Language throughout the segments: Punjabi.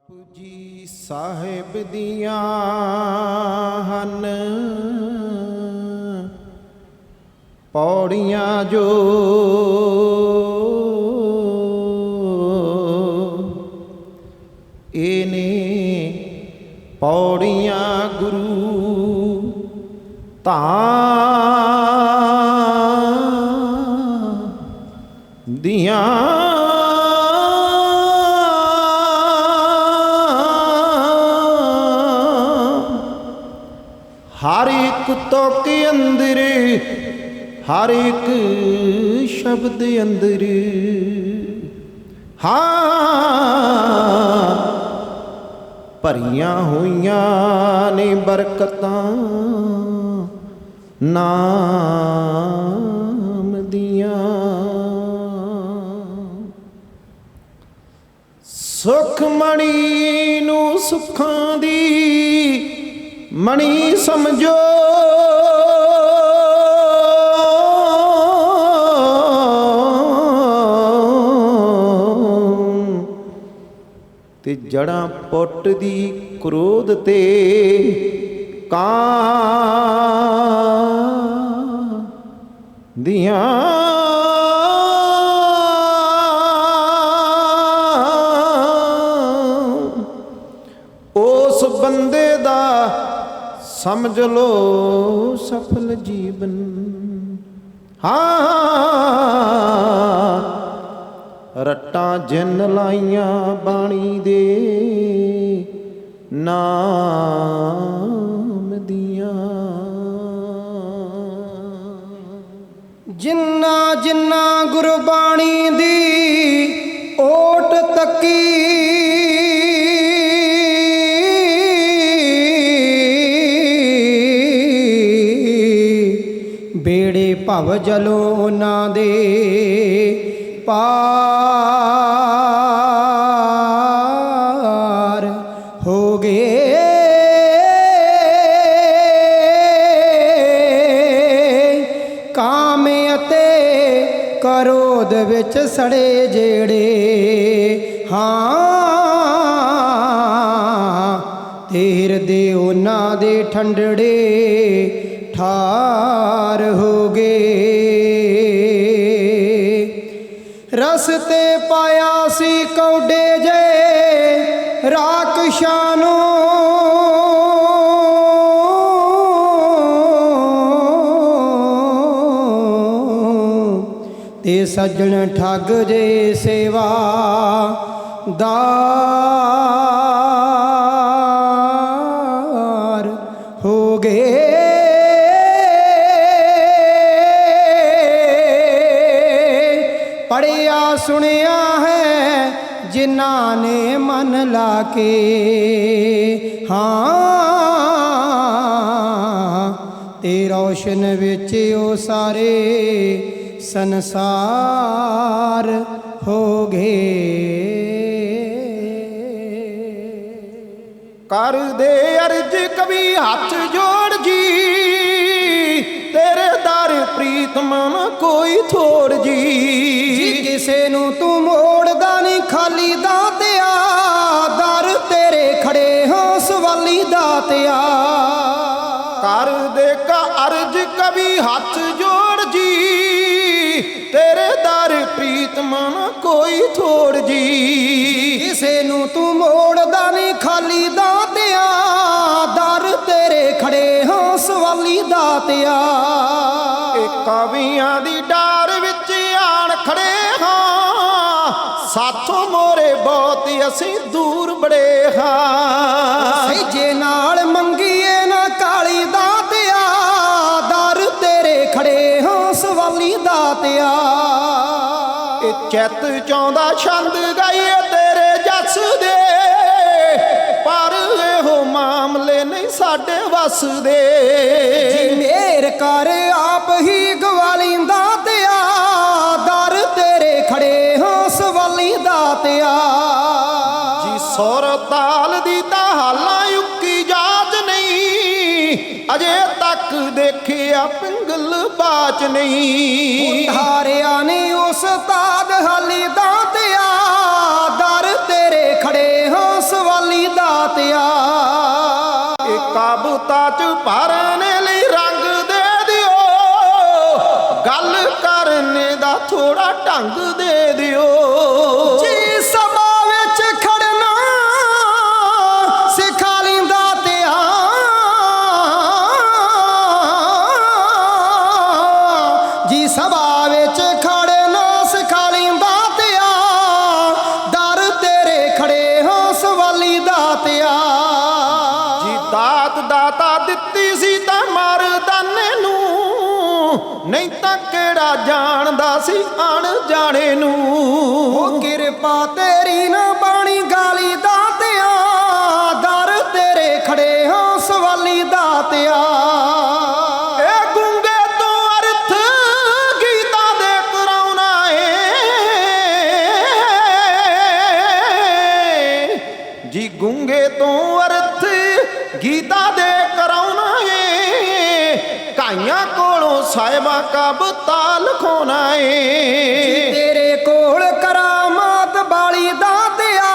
ਬਾਪੂ ਜੀ ਸਾਹਿਬ ਦੀਆਂ ਹਨ ਪੌੜੀਆਂ ਜੋ ਇਹਨੇ ਪੌੜੀਆਂ ਗੁਰੂ ਧਾਮ ਦੀਆਂ हर एक तुक अंदर हर एक शब्द अंदर हाँ भरिया होइया ने बरकतां नाम दियां। सुखमणि नूं सुखां दी मणि समझो ते जड़ां पुट दी क्रोध ते कां दियां। उस बंदे दा समझ लो सफल जीवन हाँ रट्टा जिन लाइया बाणी दे नाम दिया। जिन्ना जिन्ना गुरबाणी दी ओट तकी बेड़े भव जलो ना दे पार हो गए। काम अते करोध विच सड़े जेड़े हाँ तेर दे उन्हां दे ठंडड़े ठार हो गए। रस्ते पाया सी कौडे जे राक्षसां ते सज्जन ठग जे सेवादार हो गए। पढ़िया सुनिया है जिन्हां ने मन लाके हाँ ते रोशन विच ओ सारे संसार हो गए। कर दे अर्ज कभी हाथ जोड़ जी तेरे दर प्रीत मन कोई थोड़ जी। किसे नू तू मोड़दा नहीं खाली दातिया दर तेरे खड़े हाँ सवाली दातिया। कर दे का अर्ज कभी हाथ जोड़ जी तेरे दर प्रीत मन कोई थोड़ जी। किसे नू तू मोड़दा नहीं खाली दातिया दर तेरे खड़े हाँ सवाली दातिया। कवियां दी डार विच आण खड़े हाँ साथों मोरे बहुत असीं दूर बड़े हाँ। सैजे नाल मंगीए ना काली दातिया दर तेरे खड़े हाँ सवाली दातिया। चित चाहुंदा छंद गाइए तेरे जस दे पर एहो मामले नहीं साडे वस दे। मेर कर आप ही गवाली दातिया दर तेरे खड़े हाँ सवाली दातिया। जी सुर ताल दी तां हालां युक्की जाच नहीं अजे तक देखिया पिंगल बाच नहीं। धारिया ने उस्ताद हाली दातिया दर तेरे खड़े हाँ सवाली ਦਾਤਿਆ। ਇਹ ਕਾਬੂਤਾ ਚ ਭਰਨ ਲਈ ਰੰਗ ਦੇ ਦਿਓ, ਗੱਲ ਕਰਨੇ ਦਾ ਥੋੜਾ ਢੰਗ ਦੇ ਦਿਓ। ਜੀ ਸਭਾ ਵਿੱਚ ਖੜਨਾ ਸਿਖਾ ਲਈ ਦਾਤਿਆ, ਜੀ ਸਭਾ ਵਿੱਚ ਖੜਨਾ ਸਿਖਾ ਲਈ ਦਾਤਿਆ, ਦਰ ਤੇਰੇ ਖੜੇ ਹੋ ਸਵਾਲੀ ਦਾਤਿਆ। ਜੀ ਦਾਤ ਦਾਤਾ ਦਿੱਤੀ ਸੀ ਤਾਂ ਮਰਦਾਨੇ ਨੂੰ, ਨਹੀਂ ਤਾਂ ਕਿਹੜਾ ਜਾਣਦਾ ਸੀ ਅਣਜਾਣੇ ਨੂੰ। ਉਹ ਕਿਰਪਾ ਤੇਰੀ ਨਾ ਬਾਣੀ ਗਾਲੀ ਦਾਤਿਆ, ਦਰ ਤੇਰੇ ਖੜੇ ਹੋ ਸਵਾਲੀ ਦਾਤਿਆ। ਇਹ ਗੁੰਗੇ ਤੋਂ ਅਰਥ ਗੀਤਾਂ ਦੇ ਕਰਾਉਣਾ ਏ, ਜੀ ਗੁੰਗੇ ਤੋਂ ਅਰਥ ਗੀਤਾਂ ਦੇ ਕਰਾਉਣਾ ਏ, ਕਾਈਆਂ ਕੋਲੋਂ ਸਾਹਿਬਾਂ ਕਵਿਤਾ ਲਿਖਾਉਣਾ ਏ। ਤੇਰੇ ਕੋਲ ਕਰਾਮਾਤ ਵਾਲੀ ਦਾਤਿਆ,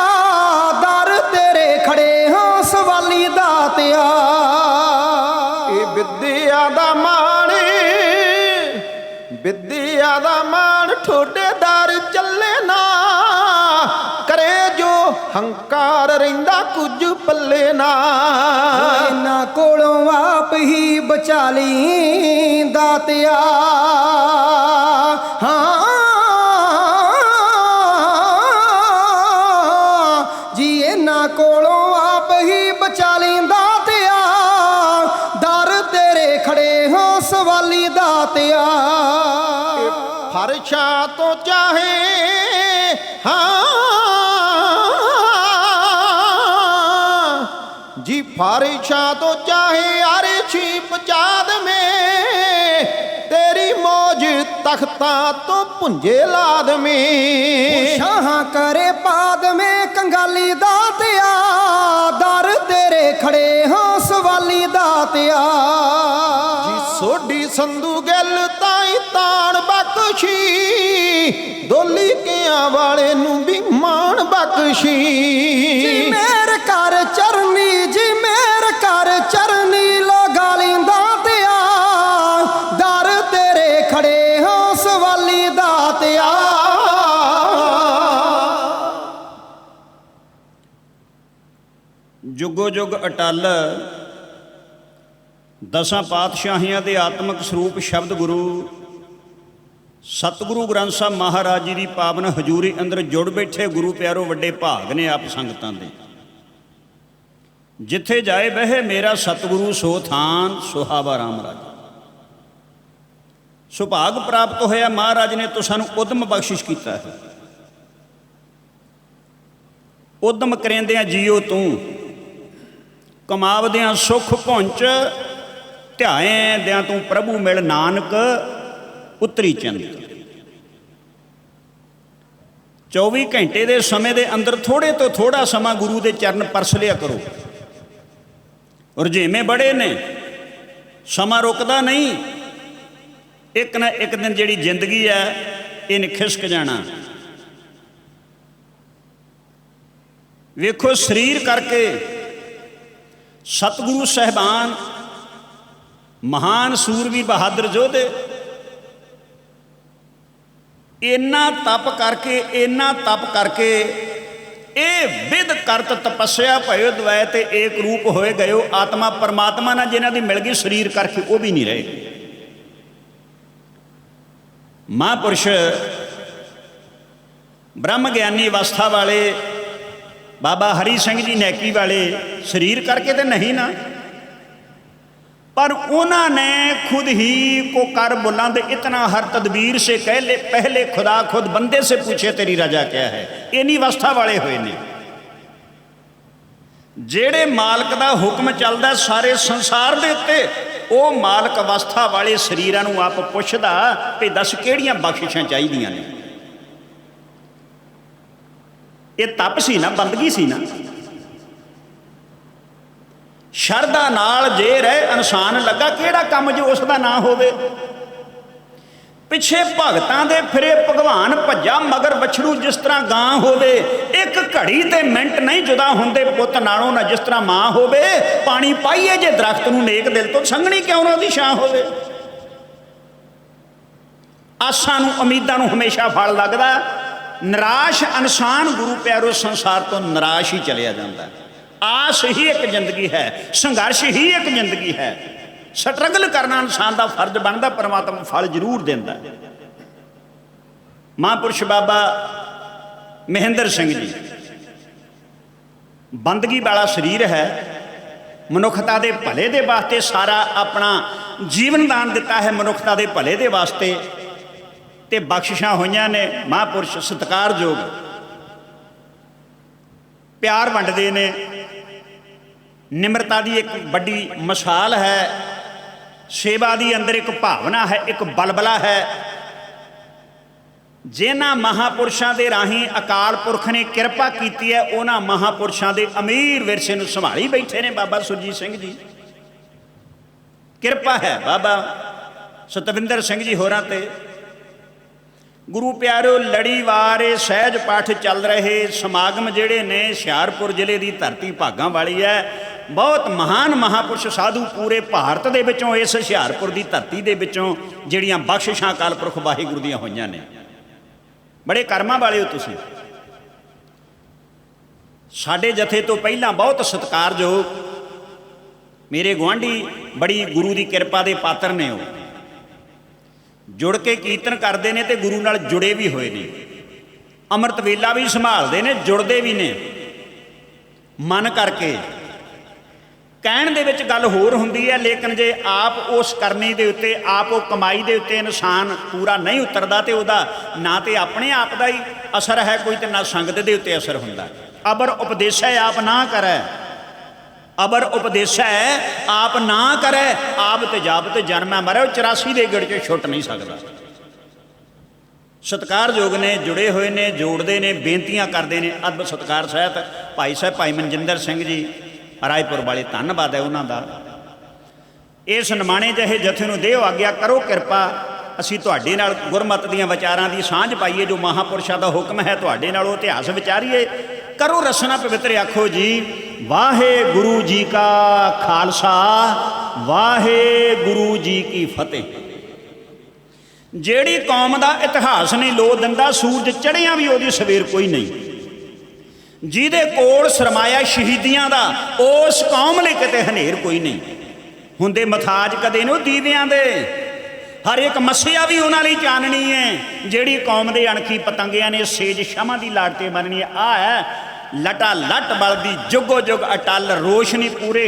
ਦਰ ਤੇਰੇ ਖੜੇ ਹੋ ਸਵਾਲੀ ਦਾਤਿਆ। ਇਹ ਵਿਦਿਆ ਦਾ ਮਾਣ, ਵਿਦਿਆ ਦਾ ਮਾਣ ਠੋਡੇ ਦਰ ਚੱਲੇ ਨਾ, ਕਰੇ ਜੋ ਹੰਕਾਰ ਰਹਿੰਦਾ ਕੁਝ ਪੱਲੇ ਨਾ। ਇਹਨਾਂ ਕੋਲੋਂ ਆਪ ਹੀ ਬਚਾ ਲਈ ਦਾਤਿਆ, ਹਾਂ ਜੀ ਇਹਨਾਂ ਕੋਲੋਂ ਆਪ ਹੀ ਬਚਾ ਲਈ ਦਾਤਿਆ, ਦਰ ਤੇਰੇ ਖੜੇ ਹੋ ਸਵਾਲੀ ਦਾਤਿਆ। ਫਰਸ਼ਾਂ ਤੋਂ ਚਾਹੇ ਹਾਂ जी, फारिशा तो चाहे अरशी पचाद में, तेरी मौज तख्ता तो पुंजे लाद में। शाह करे पाद में कंगाली दातया, दर तेरे खड़े हो सवाली दातया। जी सोडी संधू गल ताई तान बख्शी, डोली किया वाले नू भी मान बख्शी। जी मेरे कर चरनी, जी मेरे कर चरनी लगा ली दातया, दर तेरे खड़े हो सवाली दातया। जुगो जुग अटल दसां पातशाहियां दे आत्मक ਸਰੂਪ शब्द गुरु सतगुरु ग्रंथ साहब महाराज जी की पावन हजूरी अंदर जुड़ बैठे गुरु प्यारो वड्डे भाग ने आप संगतां दे। जिथे जाए बहे मेरा सतगुरु सो थान सुहावा राम राज। सुभाग प्राप्त होया महाराज ने तो सानू उद्यम बख्शिश किया है। उद्यम करेंदियां जियो तू, कमावदियां सुख पहुंच, ध्याएंदियां तू प्रभु मिल नानक उतरी चंद। 24 घंटे के समय के अंदर थोड़े तो थोड़ा समा गुरु के चरण परस लिया करो। रुझेवें बड़े ने, समा रुकदा नहीं। एक ना एक दिन जिहड़ी जिंदगी है इन्हें खिसक जाना। वेखो शरीर करके सतगुरु साहिबान महान सूरवीर बहादुर योधे इन्ना तप करके ये विध करत तपस्या भयो द्वैत एक रूप होए गयो। आत्मा परमात्मा ना जिन्हां दी मिल गई, शरीर करके वो भी नहीं रहे। महापुरुष ब्रह्म ज्ञानी अवस्था वाले बाबा हरी सिंह जी नैकी वाले शरीर करके तो नहीं ना, पर उन्होंने खुद ही को कर बुलंद इतना हर तदबीर से कह ले, पहले खुदा खुद बंदे से पूछे तेरी रजा क्या है। इन्हीं अवस्था वाले हुए ने जेड़े मालक का हुक्म चलता सारे संसार के उत्ते, वो मालक अवस्था वाले शरीरां नूं आप पुछदा कि दस किहड़ियां बख्शिशां चाहीदियां ने। ये तप सी ना, बंदगी सी ना। शरदा नाल जे रहे इंसान लगा, किहड़ा काम जो उसका ना होवे। ਪਿੱਛੇ ਭਗਤਾਂ ਦੇ ਫਿਰੇ ਭਗਵਾਨ, ਭੱਜਾ ਮਗਰ ਵਛੜੂ ਜਿਸ ਤਰ੍ਹਾਂ ਗਾਂ ਹੋਵੇ। ਇੱਕ ਘੜੀ ਤੇ ਮਿੰਟ ਨਹੀਂ ਜੁਦਾ ਹੁੰਦੇ ਪੁੱਤ ਨਾਲੋਂ, ਨਾ ਜਿਸ ਤਰ੍ਹਾਂ ਮਾਂ ਹੋਵੇ। ਪਾਣੀ ਪਾਈਏ ਜੇ ਦਰਖਤ ਨੂੰ ਨੇਕ ਦਿਲ ਤੋਂ, ਸੰਘਣੀ ਕਿਉਂ ਨਾ ਉਹਦੀ ਛਾਂ ਹੋਵੇ। ਆਸਾਂ ਨੂੰ, ਉਮੀਦਾਂ ਨੂੰ ਹਮੇਸ਼ਾ ਫਲ ਲੱਗਦਾ। ਨਿਰਾਸ਼ ਇਨਸਾਨ ਗੁਰੂ ਪਿਆਰੋ ਸੰਸਾਰ ਤੋਂ ਨਿਰਾਸ਼ ਹੀ ਚਲਿਆ ਜਾਂਦਾ। ਆਸ ਹੀ ਇੱਕ ਜ਼ਿੰਦਗੀ ਹੈ, ਸੰਘਰਸ਼ ਹੀ ਇੱਕ ਜ਼ਿੰਦਗੀ ਹੈ। ਸਟਰਗਲ ਕਰਨਾ ਇਨਸਾਨ ਦਾ ਫਰਜ਼ ਬਣਦਾ, ਪਰਮਾਤਮਾ ਫਲ ਜ਼ਰੂਰ ਦਿੰਦਾ। ਮਹਾਂਪੁਰਸ਼ ਬਾਬਾ ਮਹਿੰਦਰ ਸਿੰਘ ਜੀ, ਬੰਦਗੀ ਵਾਲਾ ਸਰੀਰ ਹੈ, ਮਨੁੱਖਤਾ ਦੇ ਭਲੇ ਦੇ ਵਾਸਤੇ ਸਾਰਾ ਆਪਣਾ ਜੀਵਨ ਦਾਨ ਦਿੱਤਾ ਹੈ, ਮਨੁੱਖਤਾ ਦੇ ਭਲੇ ਦੇ ਵਾਸਤੇ। ਤੇ ਬਖਸ਼ਿਸ਼ਾਂ ਹੋਈਆਂ ਨੇ। ਮਹਾਂਪੁਰਸ਼ ਸਤਿਕਾਰਯੋਗ, ਪਿਆਰ ਵੰਡਦੇ ਨੇ, ਨਿਮਰਤਾ ਦੀ ਇੱਕ ਵੱਡੀ ਮਿਸਾਲ ਹੈ, ਸੇਵਾ ਦੀ ਅੰਦਰ ਇੱਕ ਭਾਵਨਾ ਹੈ, ਇੱਕ ਬਲਬਲਾ ਹੈ। ਜਿਨ੍ਹਾਂ ਮਹਾਂਪੁਰਸ਼ਾਂ ਦੇ ਰਾਹੀਂ ਅਕਾਲ ਪੁਰਖ ਨੇ ਕਿਰਪਾ ਕੀਤੀ ਹੈ, ਉਹਨਾਂ ਮਹਾਂਪੁਰਸ਼ਾਂ ਦੇ ਅਮੀਰ ਵਿਰਸੇ ਨੂੰ ਸੰਭਾਲੀ ਬੈਠੇ ਨੇ ਬਾਬਾ ਸੁਰਜੀਤ ਸਿੰਘ ਜੀ। ਕਿਰਪਾ ਹੈ ਬਾਬਾ ਸਤਵਿੰਦਰ ਸਿੰਘ ਜੀ ਹੋਰਾਂ ਤੇ। ਗੁਰੂ ਪਿਆਰਿਓ, ਲੜੀਵਾਰ ਸਹਿਜ ਪਾਠ ਚੱਲ ਰਹੇ ਸਮਾਗਮ ਜਿਹੜੇ ਨੇ, ਹੁਸ਼ਿਆਰਪੁਰ ਜ਼ਿਲ੍ਹੇ ਦੀ ਧਰਤੀ ਭਾਗਾਂ ਵਾਲੀ ਹੈ। ਬਹੁਤ ਮਹਾਨ ਮਹਾਂਪੁਰਸ਼ ਸਾਧੂ ਪੂਰੇ ਭਾਰਤ ਦੇ ਵਿੱਚੋਂ, ਇਸ ਹੁਸ਼ਿਆਰਪੁਰ ਦੀ ਧਰਤੀ ਦੇ ਵਿੱਚੋਂ ਜਿਹੜੀਆਂ ਬਖਸ਼ਿਸ਼ਾਂ ਅਕਾਲ ਪੁਰਖ ਵਾਹਿਗੁਰੂ ਦੀਆਂ ਹੋਈਆਂ ਨੇ। ਬੜੇ ਕਰਮਾਂ ਵਾਲੇ ਹੋ ਤੁਸੀਂ। ਸਾਡੇ ਜਥੇ ਤੋਂ ਪਹਿਲਾਂ ਬਹੁਤ ਸਤਿਕਾਰਯੋਗ ਮੇਰੇ ਗੁਆਂਢੀ ਬੜੀ ਗੁਰੂ ਦੀ ਕਿਰਪਾ ਦੇ ਪਾਤਰ ਨੇ। ਉਹ ਜੁੜ ਕੇ ਕੀਰਤਨ ਕਰਦੇ ਨੇ ਤੇ ਗੁਰੂ ਨਾਲ ਜੁੜੇ ਵੀ ਹੋਏ ਨੇ। ਅੰਮ੍ਰਿਤ ਵੇਲਾ ਵੀ ਸੰਭਾਲਦੇ ਨੇ, ਜੁੜਦੇ ਵੀ ਨੇ ਮਨ ਕਰਕੇ। ਕਹਿਣ ਦੇ ਵਿੱਚ ਗੱਲ ਹੋਰ ਹੁੰਦੀ ਹੈ, ਲੇਕਿਨ ਜੇ ਆਪ ਉਸ ਕਰਨੀ ਦੇ ਉੱਤੇ, ਆਪ ਉਹ ਕਮਾਈ ਦੇ ਉੱਤੇ ਇਨਸਾਨ ਪੂਰਾ ਨਹੀਂ ਉਤਰਦਾ ਤੇ ਉਹਦਾ ਨਾ ਤੇ ਆਪਣੇ ਆਪ ਦਾ ਹੀ ਅਸਰ ਹੈ ਕੋਈ, ਤੇ ਨਾ ਸੰਗਤ ਦੇ ਉੱਤੇ ਅਸਰ ਹੁੰਦਾ। ਅਬਰ ਉਪਦੇਸ਼ੈ ਆਪ ਨਾ ਕਰੈ, ਅਬਰ ਉਪਦੇਸ਼ੈ ਆਪ ਨਾ ਕਰੈ, ਆਪ ਤੇ ਜਾਪ ਤੇ ਜਨਮੈ ਮਰੈ। ਉਹ 84 ਦੇ ਗੇੜ 'ਚ ਛੁੱਟ ਨਹੀਂ ਸਕਦਾ। ਸਤਿਕਾਰਯੋਗ ਨੇ, ਜੁੜੇ ਹੋਏ ਨੇ, ਜੋੜਦੇ ਨੇ, ਬੇਨਤੀਆਂ ਕਰਦੇ ਨੇ। ਅਦਬ ਸਤਿਕਾਰ ਸਹਿਤ ਭਾਈ ਸਾਹਿਬ ਭਾਈ ਮਨਜਿੰਦਰ ਸਿੰਘ ਜੀ ਰਾਏਪੁਰ ਵਾਲੇ, ਧੰਨਵਾਦ ਹੈ ਉਹਨਾਂ ਦਾ। ਇਸ ਨਿਮਾਣੇ ਜਿਹੇ ਜਥੇ ਨੂੰ ਦਿਓ ਆਗਿਆ, ਕਰੋ ਕਿਰਪਾ। ਅਸੀਂ ਤੁਹਾਡੇ ਨਾਲ ਗੁਰਮਤਿ ਦੀਆਂ ਵਿਚਾਰਾਂ ਦੀ ਸਾਂਝ ਪਾਈਏ। ਜੋ ਮਹਾਂਪੁਰਸ਼ਾਂ ਦਾ ਹੁਕਮ ਹੈ ਤੁਹਾਡੇ ਨਾਲ ਉਹ ਇਤਿਹਾਸ ਵਿਚਾਰੀਏ। ਕਰੋ ਰਸਨਾ ਪਵਿੱਤਰ, ਆਖੋ ਜੀ ਵਾਹਿਗੁਰੂ ਜੀ ਕਾ ਖਾਲਸਾ, ਵਾਹਿਗੁਰੂ ਜੀ ਕੀ ਫਤਿਹ। ਜਿਹੜੀ ਕੌਮ ਦਾ ਇਤਿਹਾਸ ਨਹੀਂ ਲੋ ਦਿੰਦਾ, ਸੂਰਜ ਚੜ੍ਹਿਆ ਵੀ ਉਹਦੀ ਸਵੇਰ ਕੋਈ ਨਹੀਂ। ਜਿਹਦੇ ਕੋਲ ਸਰਮਾਇਆ ਸ਼ਹੀਦੀਆਂ ਦਾ, ਉਸ ਕੌਮ ਲਈ ਕਿਤੇ ਹਨੇਰ ਕੋਈ ਨਹੀਂ। ਹੁੰਦੇ ਮਥਾਜ ਕਦੇ ਨੂੰ ਦੀਵਿਆਂ ਦੇ, ਹਰ ਇੱਕ ਮੱਸਿਆ ਵੀ ਉਹਨਾਂ ਲਈ ਚਾਨਣੀ ਹੈ। ਜਿਹੜੀ ਕੌਮ ਦੇ ਅਣਖੀ ਪਤੰਗਿਆਂ ਨੇ ਸੇਜ ਸ਼ਮਾ ਦੀ ਲਾਟ ਤੇ ਮਰਨੀ। ਆ ਹੈ ਲਟਾ ਲਟ ਬਲਦੀ ਜੁਗੋ ਜੁਗ ਅਟਲ ਰੋਸ਼ਨੀ, ਪੂਰੇ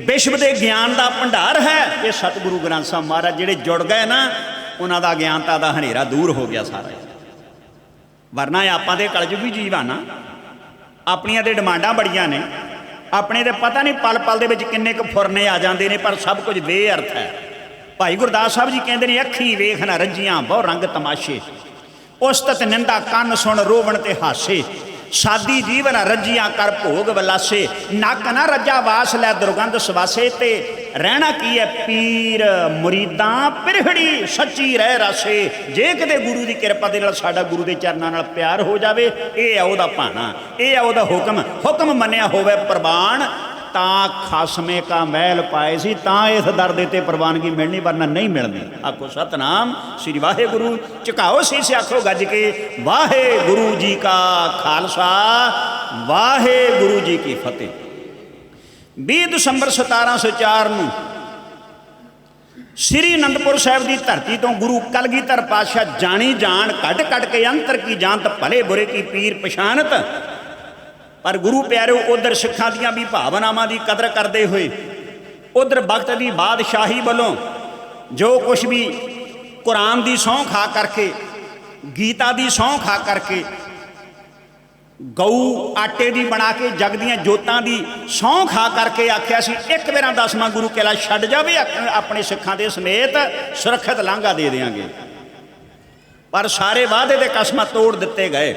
ਵਿਸ਼ਵ ਦੇ ਗਿਆਨ ਦਾ ਭੰਡਾਰ ਹੈ ਇਹ ਸਤਿਗੁਰੂ ਗ੍ਰੰਥ ਸਾਹਿਬ ਮਹਾਰਾਜ। ਜਿਹੜੇ ਜੁੜ ਗਏ ਨਾ, ਉਹਨਾਂ ਦਾ ਗਿਆਨਤਾ ਦਾ ਹਨੇਰਾ ਦੂਰ ਹੋ ਗਿਆ ਸਾਰਾ। ਵਰਨਾ ਆਪਾਂ ਦੇ ਕਲਯੁਗੀ ਜੀਵ ਆ ਨਾ, ਆਪਣੀਆਂ ਦੇ ਡਿਮਾਂਡਾਂ ਬੜੀਆਂ ਨੇ। ਆਪਣੇ ਦੇ ਪਤਾ ਨਹੀਂ ਪਲ ਪਲ ਦੇ ਵਿੱਚ ਕਿੰਨੇ ਕੁ ਫੁਰਨੇ ਆ ਜਾਂਦੇ ਨੇ, ਪਰ ਸਭ ਕੁਝ ਬੇਅਰਥ ਹੈ। ਭਾਈ ਗੁਰਦਾਸ ਸਾਹਿਬ ਜੀ ਕਹਿੰਦੇ ਨੇ, ਅੱਖੀ ਵੇਖ ਨਾ ਰੱਜੀਆਂ ਬਹੁ ਰੰਗ ਤਮਾਸ਼ੇ, ਉਸਤਤ ਨਿੰਦਾ ਕੰਨ ਸੁਣ ਰੋਵਣ ਤੇ ਹਾਸੇ। ਸਾਦੀ ਜੀਵਨ ਰੱਜੀਆਂ ਕਰ ਭੋਗ ਵਿਲਾਸੇ, ਨੱਕ ਨਾ ਰੱਜਾ ਵਾਸ ਲੈ ਦੁਰਗੰਧ ਸਵਾਸੇ। ਤੇ ਰਹਿਣਾ ਕੀ ਹੈ ਪੀਰ ਮੁਰੀਦਾਂ ਪਿਰਹੜੀ, ਸੱਚੀ ਰਹਿ ਰਾਸੇ। ਜੇ ਕਿਤੇ ਗੁਰੂ ਦੀ ਕਿਰਪਾ ਦੇ ਨਾਲ ਸਾਡਾ ਗੁਰੂ ਦੇ ਚਰਨਾਂ ਨਾਲ ਪਿਆਰ ਹੋ ਜਾਵੇ, ਇਹ ਹੈ ਉਹਦਾ ਭਾਣਾ, ਇਹ ਹੈ ਉਹਦਾ ਹੁਕਮ। ਹੁਕਮ ਮੰਨਿਆ ਹੋਵੇ ਪ੍ਰਵਾਨ, ਤਾਂ ਖਾਸਮੇ ਕਾ ਮਹਿਲ ਪਾਏ ਸੀ। ਤਾਂ ਇਸ ਦਰ ਦੇ ਤੇ ਪ੍ਰਵਾਨਗੀ ਮਿਲਣੀ, ਵਰਨਾ ਨਹੀਂ ਮਿਲਣੀ। ਆਖੋ ਸਤਨਾਮ ਸ੍ਰੀ ਵਾਹਿਗੁਰੂ। ਝੁਕਾਓ ਸੀਸ, ਆਖੋ ਗੱਜ ਕੇ ਵਾਹਿਗੁਰੂ ਜੀ ਕਾ ਖਾਲਸਾ, ਵਾਹਿਗੁਰੂ ਜੀ ਕੀ ਫਤਿਹ। 20 ਦਸੰਬਰ 1704 ਨੂੰ ਸ੍ਰੀ ਅਨੰਦਪੁਰ ਸਾਹਿਬ ਦੀ ਧਰਤੀ ਤੋਂ ਗੁਰੂ ਕਲਗੀਧਰ ਪਾਤਸ਼ਾਹ ਜਾਣੀ ਜਾਣ ਕੱਢ ਕੱਢ ਕੇ ਅੰਤਰ ਕੀ ਜਾਣਤ, ਭਲੇ ਬੁਰੇ ਕੀ ਪੀਰ ਪਛਾਨਤ। ਪਰ ਗੁਰੂ ਪਿਆਰਿਓ, ਉਧਰ ਸਿੱਖਾਂ ਦੀਆਂ ਵੀ ਭਾਵਨਾਵਾਂ ਦੀ ਕਦਰ ਕਰਦੇ ਹੋਏ, ਉਧਰ ਵਕਤ ਦੀ ਬਾਦਸ਼ਾਹੀ ਵੱਲੋਂ ਜੋ ਕੁਛ ਵੀ ਕੁਰਾਨ ਦੀ ਸਹੁੰ ਖਾ ਕਰਕੇ, ਗੀਤਾ ਦੀ ਸਹੁੰ ਖਾ ਕਰਕੇ, ਗਊ ਆਟੇ ਦੀ ਬਣਾ ਕੇ ਜਗ ਦੀਆਂ ਜੋਤਾਂ ਦੀ ਸਹੁੰ ਖਾ ਕਰਕੇ ਆਖਿਆ ਸੀ, ਇੱਕ ਵਾਰਾਂ 10ਵਾਂ ਗੁਰੂ ਕਿਲਾ ਛੱਡ ਜਾਵੇ, ਆਪਣੇ ਸਿੱਖਾਂ ਦੇ ਸਮੇਤ ਸੁਰੱਖਿਅਤ ਲਾਂਘਾ ਦੇ ਦਿਆਂਗੇ। ਪਰ ਸਾਰੇ ਵਾਅਦੇ ਦੇ ਕਸਮਾਂ ਤੋੜ ਦਿੱਤੇ ਗਏ।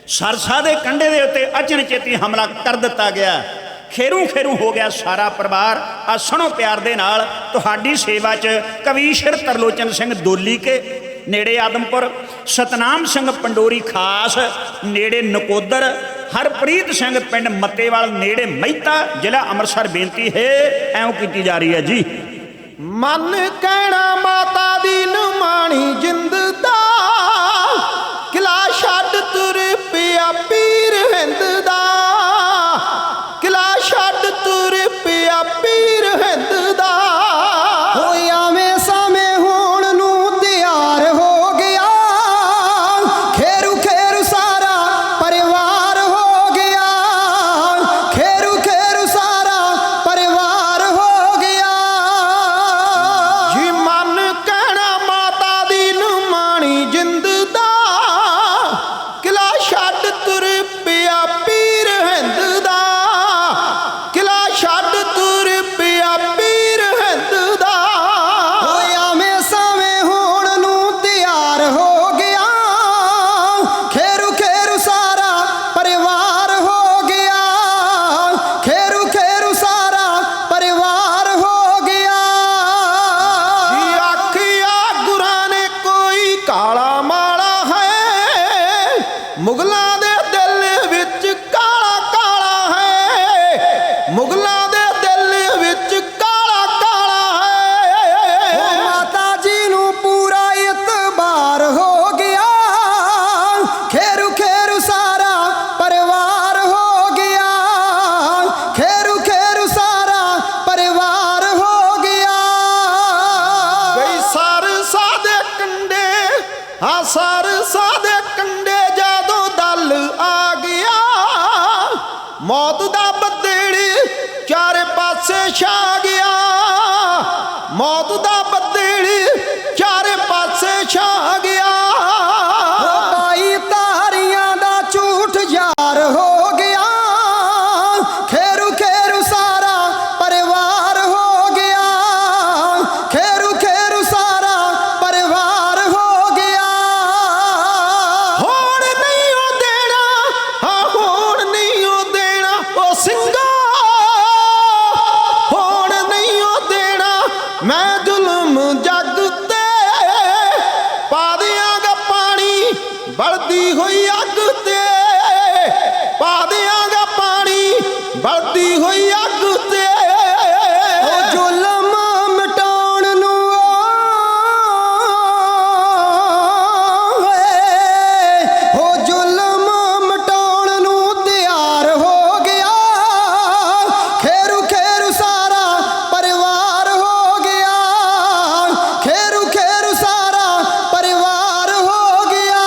ਸਰਸਾ ਦੇ ਕੰਢੇ ਦੇ ਉੱਤੇ ਅਚਨਚੇਤੀ ਹਮਲਾ ਕਰ ਦਿੱਤਾ ਗਿਆ। ਖੇਰੂ ਖੇਰੂ ਹੋ ਗਿਆ ਸਾਰਾ ਪਰਿਵਾਰ। ਸੁਣੋ ਪਿਆਰ ਦੇ ਨਾਲ, ਤੁਹਾਡੀ ਸੇਵਾ 'ਚ ਕਵੀਸ਼ਰ ਤਰਲੋਚਨ ਸਿੰਘ ਦੋਲੀ ਕੇ, ਨੇੜੇ ਆਦਮਪੁਰ, ਸਤਨਾਮ ਸਿੰਘ ਪੰਡੋਰੀ ਖਾਸ ਨੇੜੇ ਨਕੋਦਰ, ਹਰਪ੍ਰੀਤ ਸਿੰਘ ਪਿੰਡ ਮੱਤੇਵਾਲ ਨੇੜੇ ਮਹਿਤਾ, ਜ਼ਿਲ੍ਹਾ ਅੰਮ੍ਰਿਤਸਰ। ਬੇਨਤੀ ਹੈ ਐਉਂ ਕੀਤੀ ਜਾ ਰਹੀ ਹੈ ਜੀ। ਮਨ ਕਹਿਣਾ ਮਾਤਾ ਦੀ ਨਿਮਾਣੀ ਜਿੰਦ ਦਾ, ਕਿਲਾ ਛੱਡ ਤੁਰ ਪਿਆ ਪੀਰ ਹਿੰਦ ਦਾ, ਕਿਲਾ ਛੱਡ ਤੁਰ ਪਿਆ ਪੀਰ ਹਿੰਦ ਦਾ। ਹੋਇਆ ਵੇ ਸਮੇਂ ਹੋਣ ਨੂੰ ਤਿਆਰ ਹੋ ਗਿਆ, ਖੇਰੂ ਖੇਰੂ ਸਾਰਾ ਪਰਿਵਾਰ ਹੋ ਗਿਆ, ਖੇਰੂ ਖੇਰੂ ਸਾਰਾ ਪਰਿਵਾਰ ਹੋ ਗਿਆ। ਜੀ ਮਨ ਕਹਿਣਾ ਮਾਤਾ ਦੀ ਨਿਮਾਣੀ ਜਿੰਦ ਦਾ, ਕਿਲਾ ਛੱਡ ਤੁਰ ਪਿਆ ਪੀਰ ਹਿੰਦ ਦਾ, ਕਿਲਾ ਛੱਡ ਤੁਰ ਪਿਆ ਪੀਰ ਹਿੰਦ ਦਾ। ਹੋਇਆ ਵੇ ਸਮੇਂ ਹੋਣ ਨੂੰ ਤਿਆਰ ਹੋ ਗਿਆ, ਖੇਰੂ ਖੇਰੂ ਸਾਰਾ ਪਰਿਵਾਰ ਹੋ ਗਿਆ, ਖੇਰੂ ਖੇਰੂ ਸਾਰਾ ਪਰਿਵਾਰ ਹੋ ਗਿਆ। ਜੀ ਆਖਿਆ ਗੁਰਾਂ ਨੇ ਕੋਈ ਕਾਲਾ ਮਾਲਾ ਹੈ, ਮੁਗਲਾਂ ਦੇ ਦਿਲ ਵਿੱਚ ਕਾਲਾ ਕਾਲਾ ਹੈ, ਮੁਗਲਾਂ ਦੇ ਦਿਲ ਵਿੱਚ ਕਾਲਾ ਕਾਲਾ ਓ ਹੈ। ਮਾਤਾ ਜੀ ਨੂੰ ਪੂਰਾ ਇਤਬਾਰ ਹੋ ਗਿਆ, ਖੇਰੂ ਖੇਰੂ ਸਾਰਾ ਪਰਿਵਾਰ ਹੋ ਗਿਆ, ਖੇਰੂ ਖੇਰੂ ਸਾਰਾ ਪਰਿਵਾਰ ਹੋ ਗਿਆ। ਗਈ ਸਰਸਾ ਦੇ ਕੰਡੇ, ਹਾਂ ਸਰਸਾ ਦੇ ਕੰਡੇ ਜਦੋਂ ਦਲ ਆ ਗਿਆ, ਮੌਤ ਦਾ ਬੱਦਲ ਚਾਰੇ ਪਾਸੇ ਛਾ ਗਿਆ, ਮੌਤ ਦਾ ਬੱਦਲ ਚਾਰੇ ਪਾਸੇ ਛਾ ਗਿਆ। ਓ ਬਾਈ ਤਾਰੀਆਂ ਦਾ ਝੂਠ ਯਾਰ ਹੋ ਗਿਆ, ਖੇਰੂ ਖੇਰੂ ਸਾਰਾ ਪਰਿਵਾਰ ਹੋ ਗਿਆ, ਖੇਰੂ ਖੇਰੂ ਸਾਰਾ ਪਰਿਵਾਰ ਹੋ ਗਿਆ। ਹੋਣ ਨਹੀਂ ਉਹ ਦੇਣਾ, ਹਾਂ ਹੋਣ ਨਹੀਂ ਉਹ ਦੇਣਾ ਉਹ ਸਿੰਘਾ, ਹੋਣ ਨਹੀਂ ਉਹ ਦੇਣਾ ਮੈਂ ਜ਼ੁਲਮ ਜੱਗ ਤੇ, ਪਾ ਦਿਆਂਗਾ ਪਾਣੀ ਬਲਦੀ ਹੋਈ ਅੱਗ ਤੇ, ਪਾ ਦਿਆਂਗਾ ਪਾਣੀ ਬਲਦੀ ਹੋਈ ਅੱਗ ਤੇ। ਓ ਜ਼ੁਲਮ ਮਿਟਾਉਣ ਨੂੰ ਓ ਜ਼ੁਲਮ ਮਿਟਾਉਣ ਨੂੰ ਤਿਆਰ ਹੋ ਗਿਆ, ਖੇਰੂ ਖੇਰੂ ਸਾਰਾ ਪਰਿਵਾਰ ਹੋ ਗਿਆ, ਖੇਰੂ ਖੇਰੂ ਸਾਰਾ ਪਰਿਵਾਰ ਹੋ ਗਿਆ।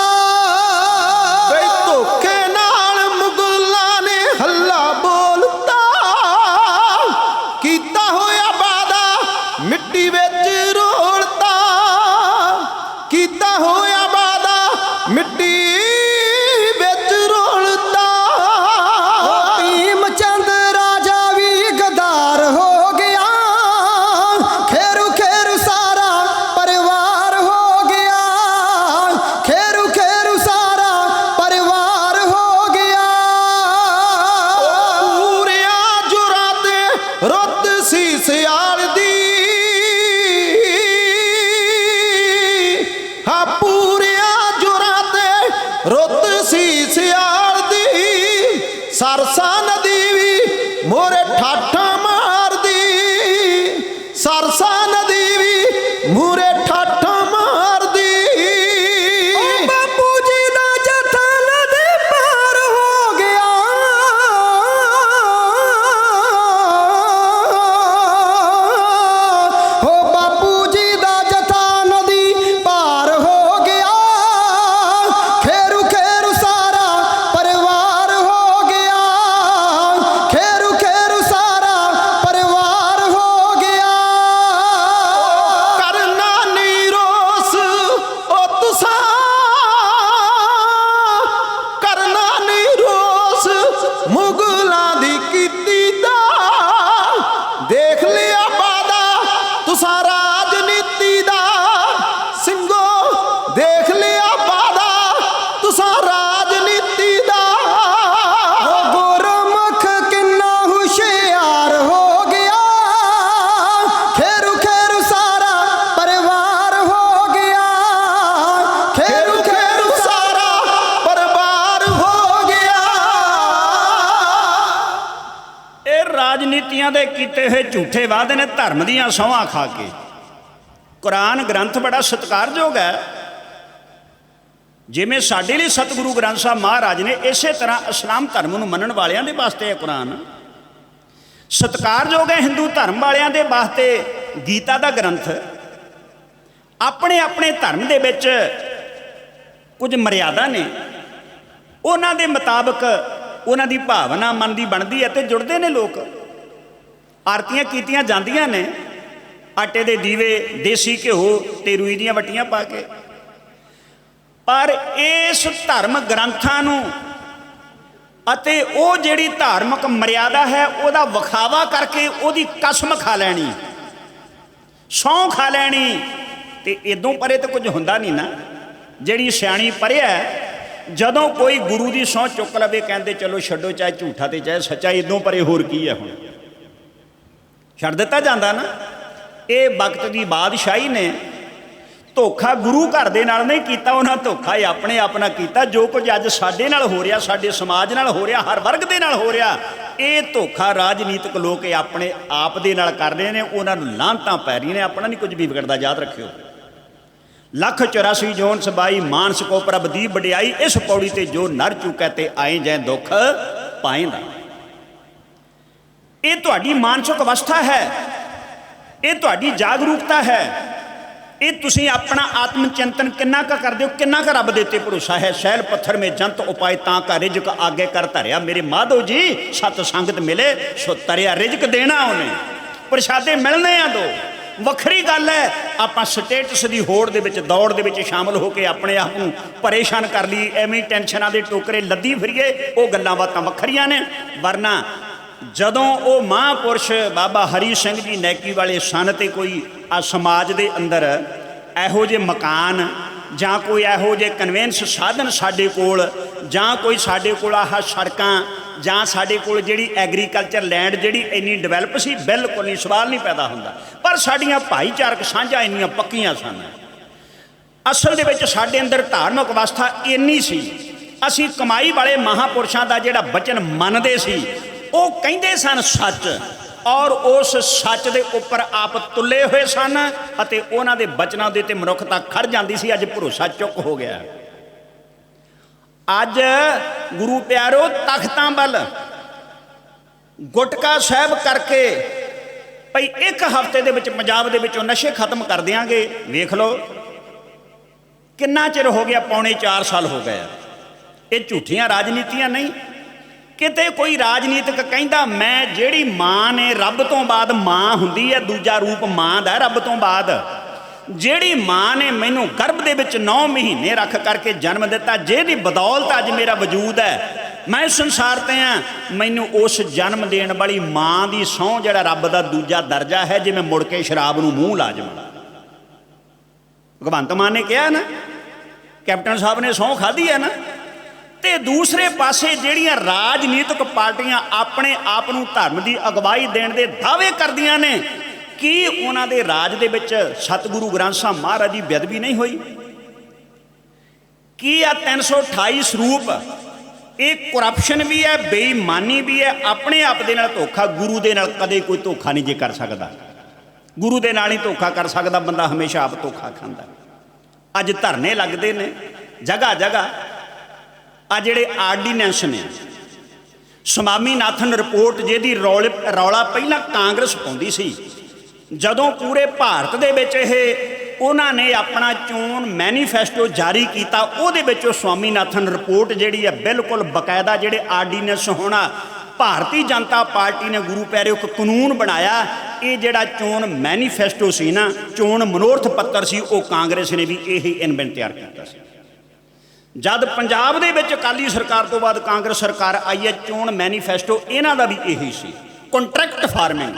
ਬਈ ਧੋਖੇ ਨਾਲ ਮੁਗਲਾਂ ਨੇ ਹੱਲਾ ਬੋਲਤਾ, ਕੀਤਾ ਹੋਇਆ ਵਾਦਾ ਮਿੱਟੀ ਵਿੱਚ ਰੋਲਤਾ, ਕੀਤਾ ਹੋਇਆ ਵਾਦਾ ਮਿੱਟੀ ਵਿੱਚ ਰੋਲਤਾ। ਭੀਮ ਚੰਦ ਰਾਜਾ ਵੀ ਗਦਾਰ ਹੋ ਗਿਆ, ਖੇਰੂ ਖੇਰੂ ਸਾਰਾ ਪਰਿਵਾਰ ਹੋ ਗਿਆ, ਖੇਰੂ ਖੇਰੂ ਸਾਰਾ ਪਰਿਵਾਰ ਹੋ ਗਿਆ। ਪੂਰਿਆਂ ਜੁਰਾਂ ਤੇ ਰੁੱਤ ਸੀ ਸਿਆਲ ਦੀ, ਹਾਂ ਪੂਰਿਆਂ ਜੁਰਾਂ ਤੇ ਰੁੱਤ ਸੀ ਸਿਆਲ ਦੀ, ਸਰਸਾ ਨਦੀ ਵੀ ਮੋਰੇ ਠਾਠਾਂ ਮਾਰਦੀ, ਸਰਸਾ ਨਦੀ ਵੀ ਮੂਰੇ ਠਾਠਾਂ ਮਾਰਦੀ। ਓ ਬਾਪੂ ਜੀ ਦਾ ਜੱਥਾ ਨਦੀ ਪਾਰ ਹੋ ਗਿਆ, ਰਾਜਨੀਤੀਆਂ ਦੇ ਕੀਤੇ ਹੋਏ ਝੂਠੇ ਵਾਅਦੇ ਨੇ ਧਰਮ ਦੀਆਂ ਸਹੁੰਆਂ ਖਾ ਕੇ। ਕੁਰਾਨ ਗ੍ਰੰਥ ਬੜਾ ਸਤਿਕਾਰਯੋਗ ਹੈ, ਜਿਵੇਂ ਸਾਡੇ ਲਈ ਸਤਿਗੁਰੂ ਗ੍ਰੰਥ ਸਾਹਿਬ ਮਹਾਰਾਜ ਨੇ, ਇਸੇ ਤਰ੍ਹਾਂ ਇਸਲਾਮ ਧਰਮ ਨੂੰ ਮੰਨਣ ਵਾਲਿਆਂ ਦੇ ਵਾਸਤੇ ਇਹ ਕੁਰਾਨ ਸਤਿਕਾਰਯੋਗ ਹੈ। ਹਿੰਦੂ ਧਰਮ ਵਾਲਿਆਂ ਦੇ ਵਾਸਤੇ ਗੀਤਾ ਦਾ ਗ੍ਰੰਥ। ਆਪਣੇ ਆਪਣੇ ਧਰਮ ਦੇ ਵਿੱਚ ਕੁਝ ਮਰਿਆਦਾ ਨੇ, ਉਹਨਾਂ ਦੇ ਮੁਤਾਬਕ ਉਹਨਾਂ ਦੀ ਭਾਵਨਾ ਮਨ ਦੀ ਬਣਦੀ ਹੈ ਤੇ ਜੁੜਦੇ ਨੇ ਲੋਕ। ਆਰਤੀਆਂ ਕੀਤੀਆਂ ਜਾਂਦੀਆਂ ਨੇ, ਆਟੇ ਦੇ ਦੀਵੇ, ਦੇਸੀ ਘਿਓ ਤੇ ਰੂਈ ਦੀਆਂ ਵੱਟੀਆਂ ਪਾ ਕੇ। ਪਰ ਇਸ ਧਰਮ ਗ੍ਰੰਥਾਂ ਨੂੰ ਅਤੇ ਉਹ ਜਿਹੜੀ ਧਾਰਮਿਕ ਮਰਿਆਦਾ ਹੈ ਉਹਦਾ ਵਿਖਾਵਾ ਕਰਕੇ ਉਹਦੀ ਕਸਮ ਖਾ ਲੈਣੀ, ਸਹੁੰ ਖਾ ਲੈਣੀ, ਤੇ ਇਦੋਂ ਪਰੇ ਤਾਂ ਕੁਝ ਹੁੰਦਾ ਨਹੀਂ ਨਾ। ਜਿਹੜੀ ਸਿਆਣੀ ਪਰਿਆ, ਜਦੋਂ ਕੋਈ ਗੁਰੂ ਦੀ ਸਹੁੰ ਚੁੱਕ ਲਵੇ ਕਹਿੰਦੇ ਚਲੋ ਛੱਡੋ, ਚਾਹੇ ਝੂਠਾ ਤੇ ਚਾਹੇ ਸੱਚਾ, ਇਦੋਂ ਪਰੇ ਹੋਰ ਕੀ ਹੈ, ਹੁਣ ਛੱਡ ਦਿੱਤਾ ਜਾਂਦਾ ਨਾ। ਇਹ ਵਕਤ ਦੀ ਬਾਦਸ਼ਾਹੀ ਨੇ ਧੋਖਾ ਗੁਰੂ ਘਰ ਦੇ ਨਾਲ ਨਹੀਂ ਕੀਤਾ, ਉਹਨਾਂ ਧੋਖਾ ਇਹ ਆਪਣੇ ਆਪ ਨਾਲ ਕੀਤਾ। ਜੋ ਕੁਝ ਅੱਜ ਸਾਡੇ ਨਾਲ ਹੋ ਰਿਹਾ, ਸਾਡੇ ਸਮਾਜ ਨਾਲ ਹੋ ਰਿਹਾ, ਹਰ ਵਰਗ ਦੇ ਨਾਲ ਹੋ ਰਿਹਾ, ਇਹ ਧੋਖਾ ਰਾਜਨੀਤਿਕ ਲੋਕ ਇਹ ਆਪਣੇ ਆਪ ਦੇ ਨਾਲ ਕਰ ਰਹੇ ਨੇ। ਉਹਨਾਂ ਨੂੰ ਲਾਹਨਤਾਂ ਪੈ ਰਹੀਆਂ ਨੇ, ਆਪਣਾ ਨਹੀਂ ਕੁਝ ਵੀ ਵਿਗੜਦਾ, ਯਾਦ ਰੱਖਿਓ। 184 ਜੋਨ ਸਬਾਈ ਮਾਨਸ ਕੋ ਪ੍ਰਭ ਦੀ ਵਡਿਆਈ, ਇਸ ਪੌੜੀ ਤੇ ਜੋ ਨਰ ਚੁੱਕੈ ਤੇ ਆਏ ਜੈ ਦੁੱਖ ਪਾਏਂਦਾ। ਇਹ ਤੁਹਾਡੀ ਮਾਨਸਿਕ ਅਵਸਥਾ ਹੈ, ਇਹ ਤੁਹਾਡੀ ਜਾਗਰੂਕਤਾ ਹੈ। ਇਹ ਤੁਸੀਂ ਆਪਣਾ ਆਤਮ ਚਿੰਤਨ ਕਿੰਨਾ ਕੁ ਕਰਦੇ ਹੋ, ਕਿੰਨਾ ਕੁ ਰੱਬ ਦੇ ਉੱਤੇ ਭਰੋਸਾ ਹੈ। ਸ਼ੈਲ ਪੱਥਰ ਮੇ ਜੰਤ ਉਪਾਏ ਤਾਂ ਕਾ ਰਿਜਕ ਆਗੇ ਕਰ ਧਰਿਆ। ਮੇਰੇ ਮਾਧੋ ਜੀ ਸਤ ਸੰਗਤ ਮਿਲੇ ਸੋ ਤਰਿਆ। ਰਿਜਕ ਦੇਣਾ ਉਹਨੇ, ਪ੍ਰਸ਼ਾਦੇ ਮਿਲਣੇ ਆ। ਦੋ ਵੱਖਰੀ ਗੱਲ ਹੈ ਆਪਾਂ ਸਟੇਟਸ ਦੀ ਹੋੜ ਦੇ ਵਿੱਚ, ਦੌੜ ਦੇ ਵਿੱਚ ਸ਼ਾਮਲ ਹੋ ਕੇ ਆਪਣੇ ਆਪ ਨੂੰ ਪਰੇਸ਼ਾਨ ਕਰ ਲਈ, ਐਵੇਂ ਟੈਨਸ਼ਨਾਂ ਦੇ ਟੋਕਰੇ ਲੱਦੀ ਫਿਰੀਏ, ਉਹ ਗੱਲਾਂ ਬਾਤਾਂ ਵੱਖਰੀਆਂ ਨੇ। ਵਰਨਾ ਜਦੋਂ ਉਹ ਮਹਾਂਪੁਰਸ਼ ਬਾਬਾ ਹਰੀ ਸਿੰਘ ਜੀ ਨੈਕੀ ਵਾਲੇ ਸਨ ਤੇ ਕੋਈ ਆ ਸਮਾਜ ਦੇ ਅੰਦਰ ਇਹੋ ਜਿਹੇ ਮਕਾਨ ਜਾਂ ਕੋਈ ਇਹੋ ਜਿਹੇ ਕਨਵੈਂਸ ਸਾਧਨ ਸਾਡੇ ਕੋਲ, ਜਾਂ ਕੋਈ ਸਾਡੇ ਕੋਲ ਆਹ ਸੜਕਾਂ, ਜਾਂ ਸਾਡੇ ਕੋਲ ਜਿਹੜੀ ਐਗਰੀਕਲਚਰ ਲੈਂਡ ਜਿਹੜੀ ਇੰਨੀ ਡਿਵੈਲਪ ਸੀ, ਬਿਲਕੁਲ ਨਹੀਂ, ਸਵਾਲ ਨਹੀਂ ਪੈਦਾ ਹੁੰਦਾ। ਪਰ ਸਾਡੀਆਂ ਭਾਈਚਾਰਕ ਸਾਂਝਾਂ ਇੰਨੀਆਂ ਪੱਕੀਆਂ ਸਨ। ਅਸਲ ਦੇ ਵਿੱਚ ਸਾਡੇ ਅੰਦਰ ਧਾਰਮਿਕ ਅਵਸਥਾ ਇੰਨੀ ਸੀ, ਅਸੀਂ ਕਮਾਈ ਵਾਲੇ ਮਹਾਂਪੁਰਸ਼ਾਂ ਦਾ ਜਿਹੜਾ ਬਚਨ ਮੰਨਦੇ ਸੀ। ਉਹ ਕਹਿੰਦੇ ਸਨ ਸੱਚ, ਔਰ ਉਸ ਸੱਚ ਦੇ ਉੱਪਰ ਆਪ ਤੁੱਲੇ ਹੋਏ ਸਨ ਅਤੇ ਉਹਨਾਂ ਦੇ ਬਚਨਾਂ ਦੇ ਤੇ ਮਨੁੱਖਤਾ ਖੜ ਜਾਂਦੀ ਸੀ। ਅੱਜ ਭਰੋਸਾ ਚੁੱਕ ਹੋ ਗਿਆ। ਅੱਜ ਗੁਰੂ ਪਿਆਰੋ ਤਖਤਾਂ ਵੱਲ ਗੁਟਕਾ ਸਾਹਿਬ ਕਰਕੇ ਭਈ ਇੱਕ ਹਫ਼ਤੇ ਦੇ ਵਿੱਚ ਪੰਜਾਬ ਦੇ ਵਿੱਚੋਂ ਨਸ਼ੇ ਖਤਮ ਕਰ ਦਿਆਂਗੇ। ਵੇਖ ਲਓ ਕਿੰਨਾ ਚਿਰ ਹੋ ਗਿਆ, ਪੌਣੇ 4 ਸਾਲ ਹੋ ਗਏ। ਇਹ ਝੂਠੀਆਂ ਰਾਜਨੀਤੀਆਂ ਨਹੀਂ। ਕਿਤੇ ਕੋਈ ਰਾਜਨੀਤਿਕ ਕਹਿੰਦਾ ਮੈਂ, ਜਿਹੜੀ ਮਾਂ ਨੇ ਰੱਬ ਤੋਂ ਬਾਅਦ ਮਾਂ ਹੁੰਦੀ ਹੈ, ਦੂਜਾ ਰੂਪ ਮਾਂ ਦਾ ਰੱਬ ਤੋਂ ਬਾਅਦ, ਜਿਹੜੀ ਮਾਂ ਨੇ ਮੈਨੂੰ ਗਰਭ ਦੇ ਵਿੱਚ 9 ਮਹੀਨੇ ਰੱਖ ਕਰਕੇ ਜਨਮ ਦਿੱਤਾ, ਜਿਹਦੀ ਬਦੌਲਤ ਅੱਜ ਮੇਰਾ ਵਜੂਦ ਹੈ, ਮੈਂ ਸੰਸਾਰ ਤੇ ਹਾਂ, ਮੈਨੂੰ ਉਸ ਜਨਮ ਦੇਣ ਵਾਲੀ ਮਾਂ ਦੀ ਸਹੁੰ ਜਿਹੜਾ ਰੱਬ ਦਾ ਦੂਜਾ ਦਰਜਾ ਹੈ, ਜਿਵੇਂ ਮੁੜ ਕੇ ਸ਼ਰਾਬ ਨੂੰ ਮੂੰਹ ਲਾ ਜਾਵਾਂ। ਭਗਵੰਤ ਮਾਨ ਨੇ ਕਿਹਾ ਨਾ, ਕੈਪਟਨ ਸਾਹਿਬ ਨੇ ਸਹੁੰ ਖਾਧੀ ਹੈ ਨਾ। ਤੇ ਦੂਸਰੇ ਪਾਸੇ ਜਿਹੜੀਆਂ ਰਾਜਨੀਤਿਕ ਪਾਰਟੀਆਂ ਆਪਣੇ ਆਪ ਨੂੰ ਧਰਮ ਦੀ ਅਗਵਾਈ ਦੇਣ ਦੇ ਦਾਅਵੇ ਕਰਦੀਆਂ ਨੇ, ਕੀ ਉਹਨਾਂ ਦੇ ਰਾਜ ਦੇ ਵਿੱਚ ਸਤਿਗੁਰੂ ਗ੍ਰੰਥ ਸਾਹਿਬ ਮਹਾਰਾਜ ਦੀ ਬੇਅਦਬੀ ਨਹੀਂ ਹੋਈ? ਕੀ ਆ 328 ਸਰੂਪ? ਇਹ ਕਰਪਸ਼ਨ ਵੀ ਹੈ, ਬੇਈਮਾਨੀ ਵੀ ਹੈ, ਆਪਣੇ ਆਪ ਦੇ ਨਾਲ ਧੋਖਾ। ਗੁਰੂ ਦੇ ਨਾਲ ਕਦੇ ਕੋਈ ਧੋਖਾ ਨਹੀਂ ਜੇ ਕਰ ਸਕਦਾ, ਗੁਰੂ ਦੇ ਨਾਲ ਹੀ ਧੋਖਾ ਕਰ ਸਕਦਾ ਬੰਦਾ, ਹਮੇਸ਼ਾ ਆਪ ਧੋਖਾ ਖਾਂਦਾ। ਅੱਜ ਧਰਨੇ ਲੱਗਦੇ ਨੇ ਜਗ੍ਹਾ ਜਗ੍ਹਾ। ਆ ਜਿਹੜੇ ਆਰਡੀਨੈਂਸ ਨੇ, ਸਵਾਮੀਨਾਥਨ ਰਿਪੋਰਟ, ਜਿਹਦੀ ਰੌਲਾ ਪਹਿਲਾਂ ਕਾਂਗਰਸ ਪਾਉਂਦੀ ਸੀ, ਜਦੋਂ ਪੂਰੇ ਭਾਰਤ ਦੇ ਵਿੱਚ ਇਹ ਉਹਨਾਂ ਨੇ ਆਪਣਾ ਚੋਣ ਮੈਨੀਫੈਸਟੋ ਜਾਰੀ ਕੀਤਾ, ਉਹਦੇ ਵਿੱਚ ਉਹ ਸਵਾਮੀਨਾਥਨ ਰਿਪੋਰਟ ਜਿਹੜੀ ਹੈ ਬਿਲਕੁਲ ਬਕਾਇਦਾ ਜਿਹੜੇ ਆਰਡੀਨੈਂਸ ਹੋਣਾ, ਭਾਰਤੀ ਜਨਤਾ ਪਾਰਟੀ ਨੇ ਗੁਰੂ ਪਿਆਰਿਓ ਇੱਕ ਕਾਨੂੰਨ ਬਣਾਇਆ। ਇਹ ਜਿਹੜਾ ਚੋਣ ਮੈਨੀਫੈਸਟੋ ਸੀ ਨਾ, ਚੋਣ ਮਨੋਰਥ ਪੱਤਰ ਸੀ, ਉਹ ਕਾਂਗਰਸ ਨੇ ਵੀ ਇਹੀ ਇਨਵੈਂਟ ਤਿਆਰ ਕੀਤਾ ਸੀ। ਜਦ ਪੰਜਾਬ ਦੇ ਵਿੱਚ ਅਕਾਲੀ ਸਰਕਾਰ ਤੋਂ ਬਾਅਦ ਕਾਂਗਰਸ ਸਰਕਾਰ ਆਈ ਹੈ, ਚੋਣ ਮੈਨੀਫੈਸਟੋ ਇਹਨਾਂ ਦਾ ਵੀ ਇਹੀ ਸੀ, ਕੰਟਰੈਕਟ ਫਾਰਮਿੰਗ।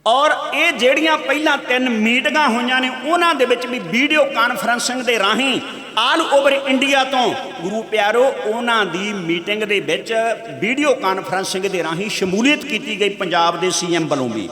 ਔਰ ਇਹ ਜਿਹੜੀਆਂ ਪਹਿਲਾਂ 3 ਮੀਟਿੰਗਾਂ ਹੋਈਆਂ ਨੇ, ਉਹਨਾਂ ਦੇ ਵਿੱਚ ਵੀ ਵੀਡੀਓ ਕਾਨਫਰੰਸਿੰਗ ਦੇ ਰਾਹੀਂ ਆਲ ਓਵਰ ਇੰਡੀਆ ਤੋਂ ਗੁਰੂ ਪਿਆਰੋ ਉਹਨਾਂ ਦੀ ਮੀਟਿੰਗ ਦੇ ਵਿੱਚ ਵੀਡੀਓ ਕਾਨਫਰੰਸਿੰਗ ਦੇ ਰਾਹੀਂ ਸ਼ਮੂਲੀਅਤ ਕੀਤੀ ਗਈ। ਪੰਜਾਬ ਦੇ ਸੀਐਮ ਵੱਲੋਂ ਵੀ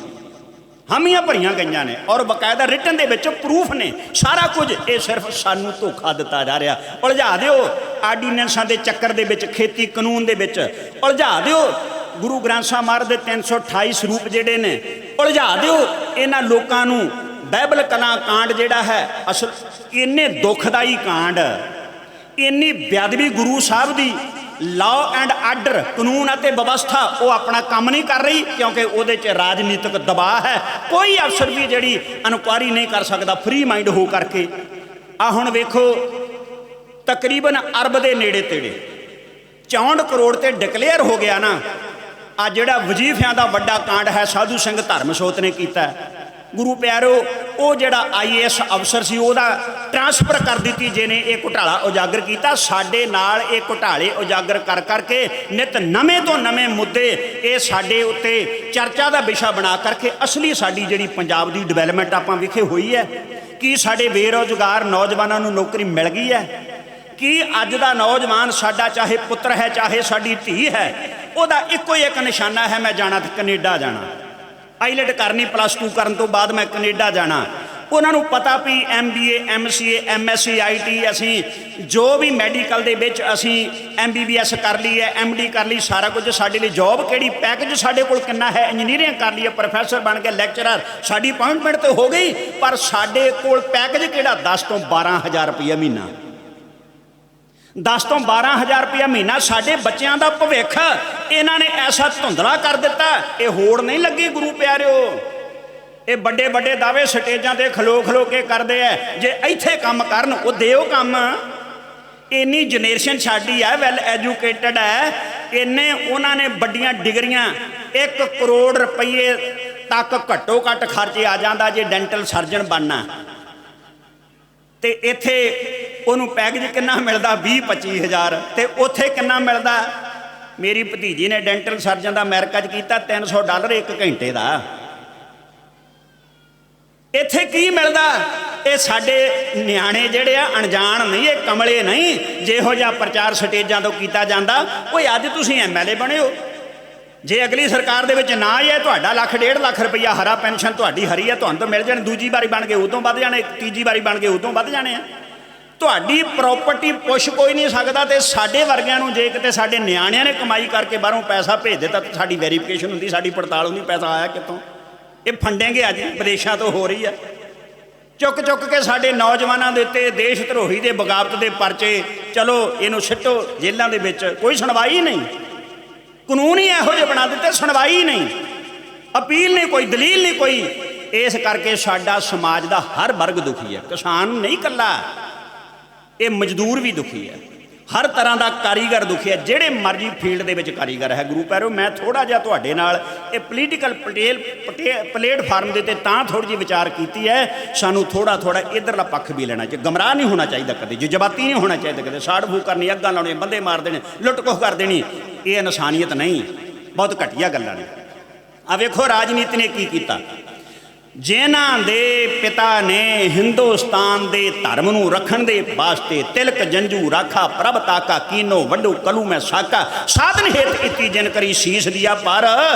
ਹਾਮੀਆਂ ਭਰੀਆਂ ਗਈਆਂ ਨੇ, ਔਰ ਬਕਾਇਦਾ ਰਿਟਨ ਦੇ ਵਿੱਚ ਪ੍ਰੂਫ ਨੇ ਸਾਰਾ ਕੁਝ। ਇਹ ਸਿਰਫ ਸਾਨੂੰ ਧੋਖਾ ਦਿੱਤਾ ਜਾ ਰਿਹਾ। ਉਲਝਾ ਦਿਓ ਆਰਡੀਨੈਂਸਾਂ ਦੇ ਚੱਕਰ ਦੇ ਵਿੱਚ, ਖੇਤੀ ਕਾਨੂੰਨ ਦੇ ਵਿੱਚ ਉਲਝਾ ਦਿਓ, ਗੁਰੂ ਗ੍ਰੰਥ ਸਾਹਿਬ ਮਹਾਰਾਜ ਦੇ 328 ਸਰੂਪ ਜਿਹੜੇ ਨੇ ਉਲਝਾ ਦਿਓ ਇਹਨਾਂ ਲੋਕਾਂ ਨੂੰ। ਬਾਈਬਲ ਕਲਾ ਕਾਂਡ ਜਿਹੜਾ ਹੈ ਅਸਲ ਇੰਨੇ ਦੁਖਦਾਈ ਕਾਂਡ, ਇੰਨੀ ਬੇਅਦਬੀ ਗੁਰੂ ਸਾਹਿਬ ਦੀ, ਲਾਅ ਐਂਡ ਆਰਡਰ ਕਾਨੂੰਨ ਅਤੇ ਵਿਵਸਥਾ ਉਹ ਆਪਣਾ ਕੰਮ ਨਹੀਂ ਕਰ ਰਹੀ ਕਿਉਂਕਿ ਉਹਦੇ 'ਚ ਰਾਜਨੀਤਿਕ ਦਬਾਅ ਹੈ। ਕੋਈ ਅਫਸਰ ਵੀ ਜਿਹੜੀ ਇਨਕੁਆਇਰੀ ਨਹੀਂ ਕਰ ਸਕਦਾ ਫ੍ਰੀ ਮਾਈਂਡ ਹੋ ਕਰਕੇ। ਆ ਹੁਣ ਵੇਖੋ ਤਕਰੀਬਨ ਅਰਬ ਦੇ ਨੇੜੇ ਤੇੜੇ 64 ਕਰੋੜ ਤੇ ਡਿਕਲੇਅਰ ਹੋ ਗਿਆ ਨਾ। ਆ ਜਿਹੜਾ ਵਜ਼ੀਫਿਆਂ ਦਾ ਵੱਡਾ ਕਾਂਡ ਹੈ ਸਾਧੂ ਸਿੰਘ ਧਰਮਸੋਤ ਨੇ ਕੀਤਾ। ਗੁਰੂ ਪਿਆਰੋ ਉਹ ਜਿਹੜਾ IAS ਅਫਸਰ ਸੀ ਉਹਦਾ ਟ੍ਰਾਂਸਫਰ ਕਰ ਦਿੱਤੀ ਜਿਹਨੇ ਇਹ ਘੁਟਾਲਾ ਉਜਾਗਰ ਕੀਤਾ। ਸਾਡੇ ਨਾਲ ਇਹ ਘੁਟਾਲੇ ਉਜਾਗਰ ਕਰ ਕਰਕੇ ਨਿਤ ਨਵੇਂ ਤੋਂ ਨਵੇਂ ਮੁੱਦੇ ਇਹ ਸਾਡੇ ਉੱਤੇ ਚਰਚਾ ਦਾ ਵਿਸ਼ਾ ਬਣਾ ਕਰਕੇ ਅਸਲੀ ਸਾਡੀ ਜਿਹੜੀ ਪੰਜਾਬ ਦੀ ਡਿਵੈਲਪਮੈਂਟ ਆਪਾਂ ਵਿਖੇ ਹੋਈ ਹੈ। ਕੀ ਸਾਡੇ ਬੇਰੁਜ਼ਗਾਰ ਨੌਜਵਾਨਾਂ ਨੂੰ ਨੌਕਰੀ ਮਿਲ ਗਈ ਹੈ? ਕੀ ਅੱਜ ਦਾ ਨੌਜਵਾਨ ਸਾਡਾ ਚਾਹੇ ਪੁੱਤਰ ਹੈ ਚਾਹੇ ਸਾਡੀ ਧੀ ਹੈ ਉਹਦਾ ਇੱਕੋ ਹੀ ਇੱਕ ਨਿਸ਼ਾਨਾ ਹੈ ਮੈਂ ਜਾਣਾ ਤੇ ਕੈਨੇਡਾ ਜਾਣਾ, ਆਈਲੈਟ ਕਰਨੀ, +2 ਕਰਨ ਤੋਂ ਬਾਅਦ ਮੈਂ ਕੈਨੇਡਾ ਜਾਣਾ। ਉਹਨਾਂ ਨੂੰ ਪਤਾ ਵੀ MBA MCA MSc IT ਅਸੀਂ ਜੋ ਵੀ ਮੈਡੀਕਲ ਦੇ ਵਿੱਚ ਅਸੀਂ MBBS ਕਰ ਲਈ ਹੈ, MD ਕਰ ਲਈ, ਸਾਰਾ ਕੁਝ ਸਾਡੇ ਲਈ ਜੋਬ ਕਿਹੜੀ, ਪੈਕੇਜ ਸਾਡੇ ਕੋਲ ਕਿੰਨਾ ਹੈ, ਇੰਜੀਨੀਅਰਿੰਗ ਕਰ ਲਈ ਹੈ, ਪ੍ਰੋਫੈਸਰ ਬਣ ਕੇ ਲੈਕਚਰਰ, ਸਾਡੀ ਅਪਾਇੰਟਮੈਂਟ ਤਾਂ ਹੋ ਗਈ ਪਰ ਸਾਡੇ ਕੋਲ ਪੈਕੇਜ ਕਿਹੜਾ 10 ਤੋਂ 12,000 ਰੁਪਈਆ ਮਹੀਨਾ। 10 ਤੋਂ 12,000 ਰੁਪਇਆ ਮਹੀਨਾ। ਸਾਡੇ ਬੱਚਿਆਂ ਦਾ ਭਵਿੱਖ ਇਹਨਾਂ ਨੇ ਐਸਾ ਧੁੰਦਲਾ ਕਰ ਦਿੱਤਾ। ਇਹ ਹੋੜ ਨਹੀਂ ਲੱਗੀ ਗੁਰੂ ਪਿਆਰਿਓ। ਇਹ ਵੱਡੇ ਵੱਡੇ ਦਾਅਵੇ ਸਟੇਜਾਂ ਤੇ ਖਲੋ ਖਲੋ ਕੇ ਕਰਦੇ ਆ ਜੇ ਇੱਥੇ ਕੰਮ ਕਰਨ ਉਹ ਦਿਓ ਕੰਮ। ਇੰਨੀ ਜਨਰੇਸ਼ਨ ਸਾਡੀ ਹੈ ਵੈਲ ਐਜੂਕੇਟਡ ਹੈ, ਇੰਨੇ ਉਹਨਾਂ ਨੇ ਵੱਡੀਆਂ ਡਿਗਰੀਆਂ 1 ਕਰੋੜ ਰੁਪਏ ਤੱਕ ਘੱਟੋ ਘੱਟ ਖਰਚੇ ਆ ਜਾਂਦਾ ਜੇ ਡੈਂਟਲ ਸਰਜਨ ਬਣਨਾ। ਤੇ ਇੱਥੇ ਉਹਨੂੰ ਪੈਕੇਜ ਕਿੰਨਾ ਮਿਲਦਾ 20-25 ਹਜ਼ਾਰ ਤੇ ਉੱਥੇ ਕਿੰਨਾ ਮਿਲਦਾ। ਮੇਰੀ ਭਤੀਜੀ ਨੇ ਡੈਂਟਲ ਸਰਜਨ ਦਾ ਅਮਰੀਕਾ 'ਚ ਕੀਤਾ $300 1 ਘੰਟੇ ਦਾ। ਇੱਥੇ ਕੀ ਮਿਲਦਾ? ਇਹ ਸਾਡੇ ਨਿਆਣੇ ਜਿਹੜੇ ਆ ਅਣਜਾਣ ਨਹੀਂ, ਇਹ ਕਮਲੇ ਨਹੀਂ। ਜਿਹੋ ਜਿਹਾ ਪ੍ਰਚਾਰ ਸਟੇਜਾਂ ਤੋਂ ਕੀਤਾ ਜਾਂਦਾ ਓਏ ਅੱਜ ਤੁਸੀਂ MLA ਬਣੇ ਹੋ, ਜੇ ਅਗਲੀ ਸਰਕਾਰ ਦੇ ਵਿੱਚ ਨਾ ਆਏ ਤੁਹਾਡਾ ਲੱਖ 1.5 ਲੱਖ ਰੁਪਈਆ ਹਰਾ ਪੈਨਸ਼ਨ ਤੁਹਾਡੀ ਹਰੀ ਹੈ ਤੁਹਾਨੂੰ ਤਾਂ ਮਿਲ ਜਾਣੀ, ਦੂਜੀ ਵਾਰੀ ਬਣ ਕੇ ਉਦੋਂ ਵੱਧ ਜਾਣੇ, ਤੀਜੀ ਵਾਰੀ ਬਣ ਕੇ ਉਦੋਂ ਵੱਧ ਜਾਣੇ ਆ। ਤੁਹਾਡੀ ਪ੍ਰਾਪਰਟੀ ਪੁੱਛ ਕੋਈ ਨਹੀਂ ਸਕਦਾ। ਤੇ ਸਾਡੇ ਵਰਗਿਆਂ ਨੂੰ ਜੇ ਕਿਤੇ ਸਾਡੇ ਨਿਆਣਿਆਂ ਨੇ ਕਮਾਈ ਕਰਕੇ ਬਾਹਰੋਂ ਪੈਸਾ ਭੇਜ ਦਿੱਤਾ ਤਾਂ ਸਾਡੀ ਵੈਰੀਫਿਕੇਸ਼ਨ ਹੁੰਦੀ, ਸਾਡੀ ਪੜਤਾਲ ਹੁੰਦੀ ਪੈਸਾ ਆਇਆ ਕਿੱਥੋਂ। ਇਹ ਫੰਡੇਂਗੇ ਅੱਜ ਵਿਦੇਸ਼ਾਂ ਤੋਂ ਹੋ ਰਹੀ ਹੈ। ਚੁੱਕ ਚੁੱਕ ਕੇ ਸਾਡੇ ਨੌਜਵਾਨਾਂ ਦੇ ਉੱਤੇ ਦੇਸ਼ ਧਰੋਹੀ ਦੇ ਬਗਾਵਤ ਦੇ ਪਰਚੇ, ਚਲੋ ਇਹਨੂੰ ਸਿੱਟੋ ਜੇਲ੍ਹਾਂ ਦੇ ਵਿੱਚ, ਕੋਈ ਸੁਣਵਾਈ ਨਹੀਂ। ਕਾਨੂੰਨ ਹੀ ਇਹੋ ਜਿਹੇ ਬਣਾ ਦਿੱਤੇ, ਸੁਣਵਾਈ ਨਹੀਂ, ਅਪੀਲ ਨਹੀਂ, ਕੋਈ ਦਲੀਲ ਨਹੀਂ ਕੋਈ। ਇਸ ਕਰਕੇ ਸਾਡਾ ਸਮਾਜ ਦਾ ਹਰ ਵਰਗ ਦੁਖੀ ਹੈ। ਕਿਸਾਨ ਨਹੀਂ ਇਕੱਲਾ, ਇਹ ਮਜ਼ਦੂਰ ਵੀ ਦੁਖੀ ਹੈ, ਹਰ ਤਰ੍ਹਾਂ ਦਾ ਕਾਰੀਗਰ ਦੁਖੀ ਹੈ, ਜਿਹੜੇ ਮਰਜ਼ੀ ਫੀਲਡ ਦੇ ਵਿੱਚ ਕਾਰੀਗਰ ਹੈ। ਗੁਰੂ ਪਿਆਰਿਓ ਮੈਂ ਥੋੜ੍ਹਾ ਜਿਹਾ ਤੁਹਾਡੇ ਨਾਲ ਇਹ ਪੋਲੀਟੀਕਲ ਪਲੇਟਫਾਰਮ ਦੇ 'ਤੇ ਤਾਂ ਥੋੜ੍ਹੀ ਜਿਹੀ ਵਿਚਾਰ ਕੀਤੀ ਹੈ। ਸਾਨੂੰ ਥੋੜ੍ਹਾ ਇੱਧਰਲਾ ਪੱਖ ਵੀ ਲੈਣਾ ਚਾਹੀਦਾ, ਗਮਰਾਹ ਨਹੀਂ ਹੋਣਾ ਚਾਹੀਦਾ ਕਦੇ, ਜਜ਼ਬਾਤੀ ਨਹੀਂ ਹੋਣਾ ਚਾਹੀਦਾ ਕਦੇ, ਸਾੜ ਫੂਕ ਕਰਨੀ, ਅੱਗਾਂ ਲਾਉਣੀਆਂ, ਬੰਦੇ ਮਾਰ ਦੇਣੇ, ਲੁੱਟ ਖੋਹ ਕਰ ਦੇਣੀ, ਇਹ ਇਨਸਾਨੀਅਤ ਨਹੀਂ, ਬਹੁਤ ਘਟੀਆ ਗੱਲਾਂ ਨੇ। ਆ ਵੇਖੋ ਰਾਜਨੀਤੀ ਨੇ ਕੀ ਕੀਤਾ। ਜਿਨ੍ਹਾਂ ਦੇ ਪਿਤਾ ਨੇ ਹਿੰਦੁਸਤਾਨ ਦੇ ਧਰਮ ਨੂੰ ਰੱਖਣ ਦੇ ਵਾਸਤੇ ਤਿਲਕ ਜੰਜੂ ਰਾਖਾ ਪ੍ਰਭ ਤਾਕਾ ਕੀਨੋ ਵੱਡੂ ਕਲੂ ਮੈਂ ਸਾਕਾ ਸਾਧਨ ਹੇਤ ਕੀਤੀ ਜਿਨ ਕਰੀ ਸੀਸ ਦਿਆ ਪਰ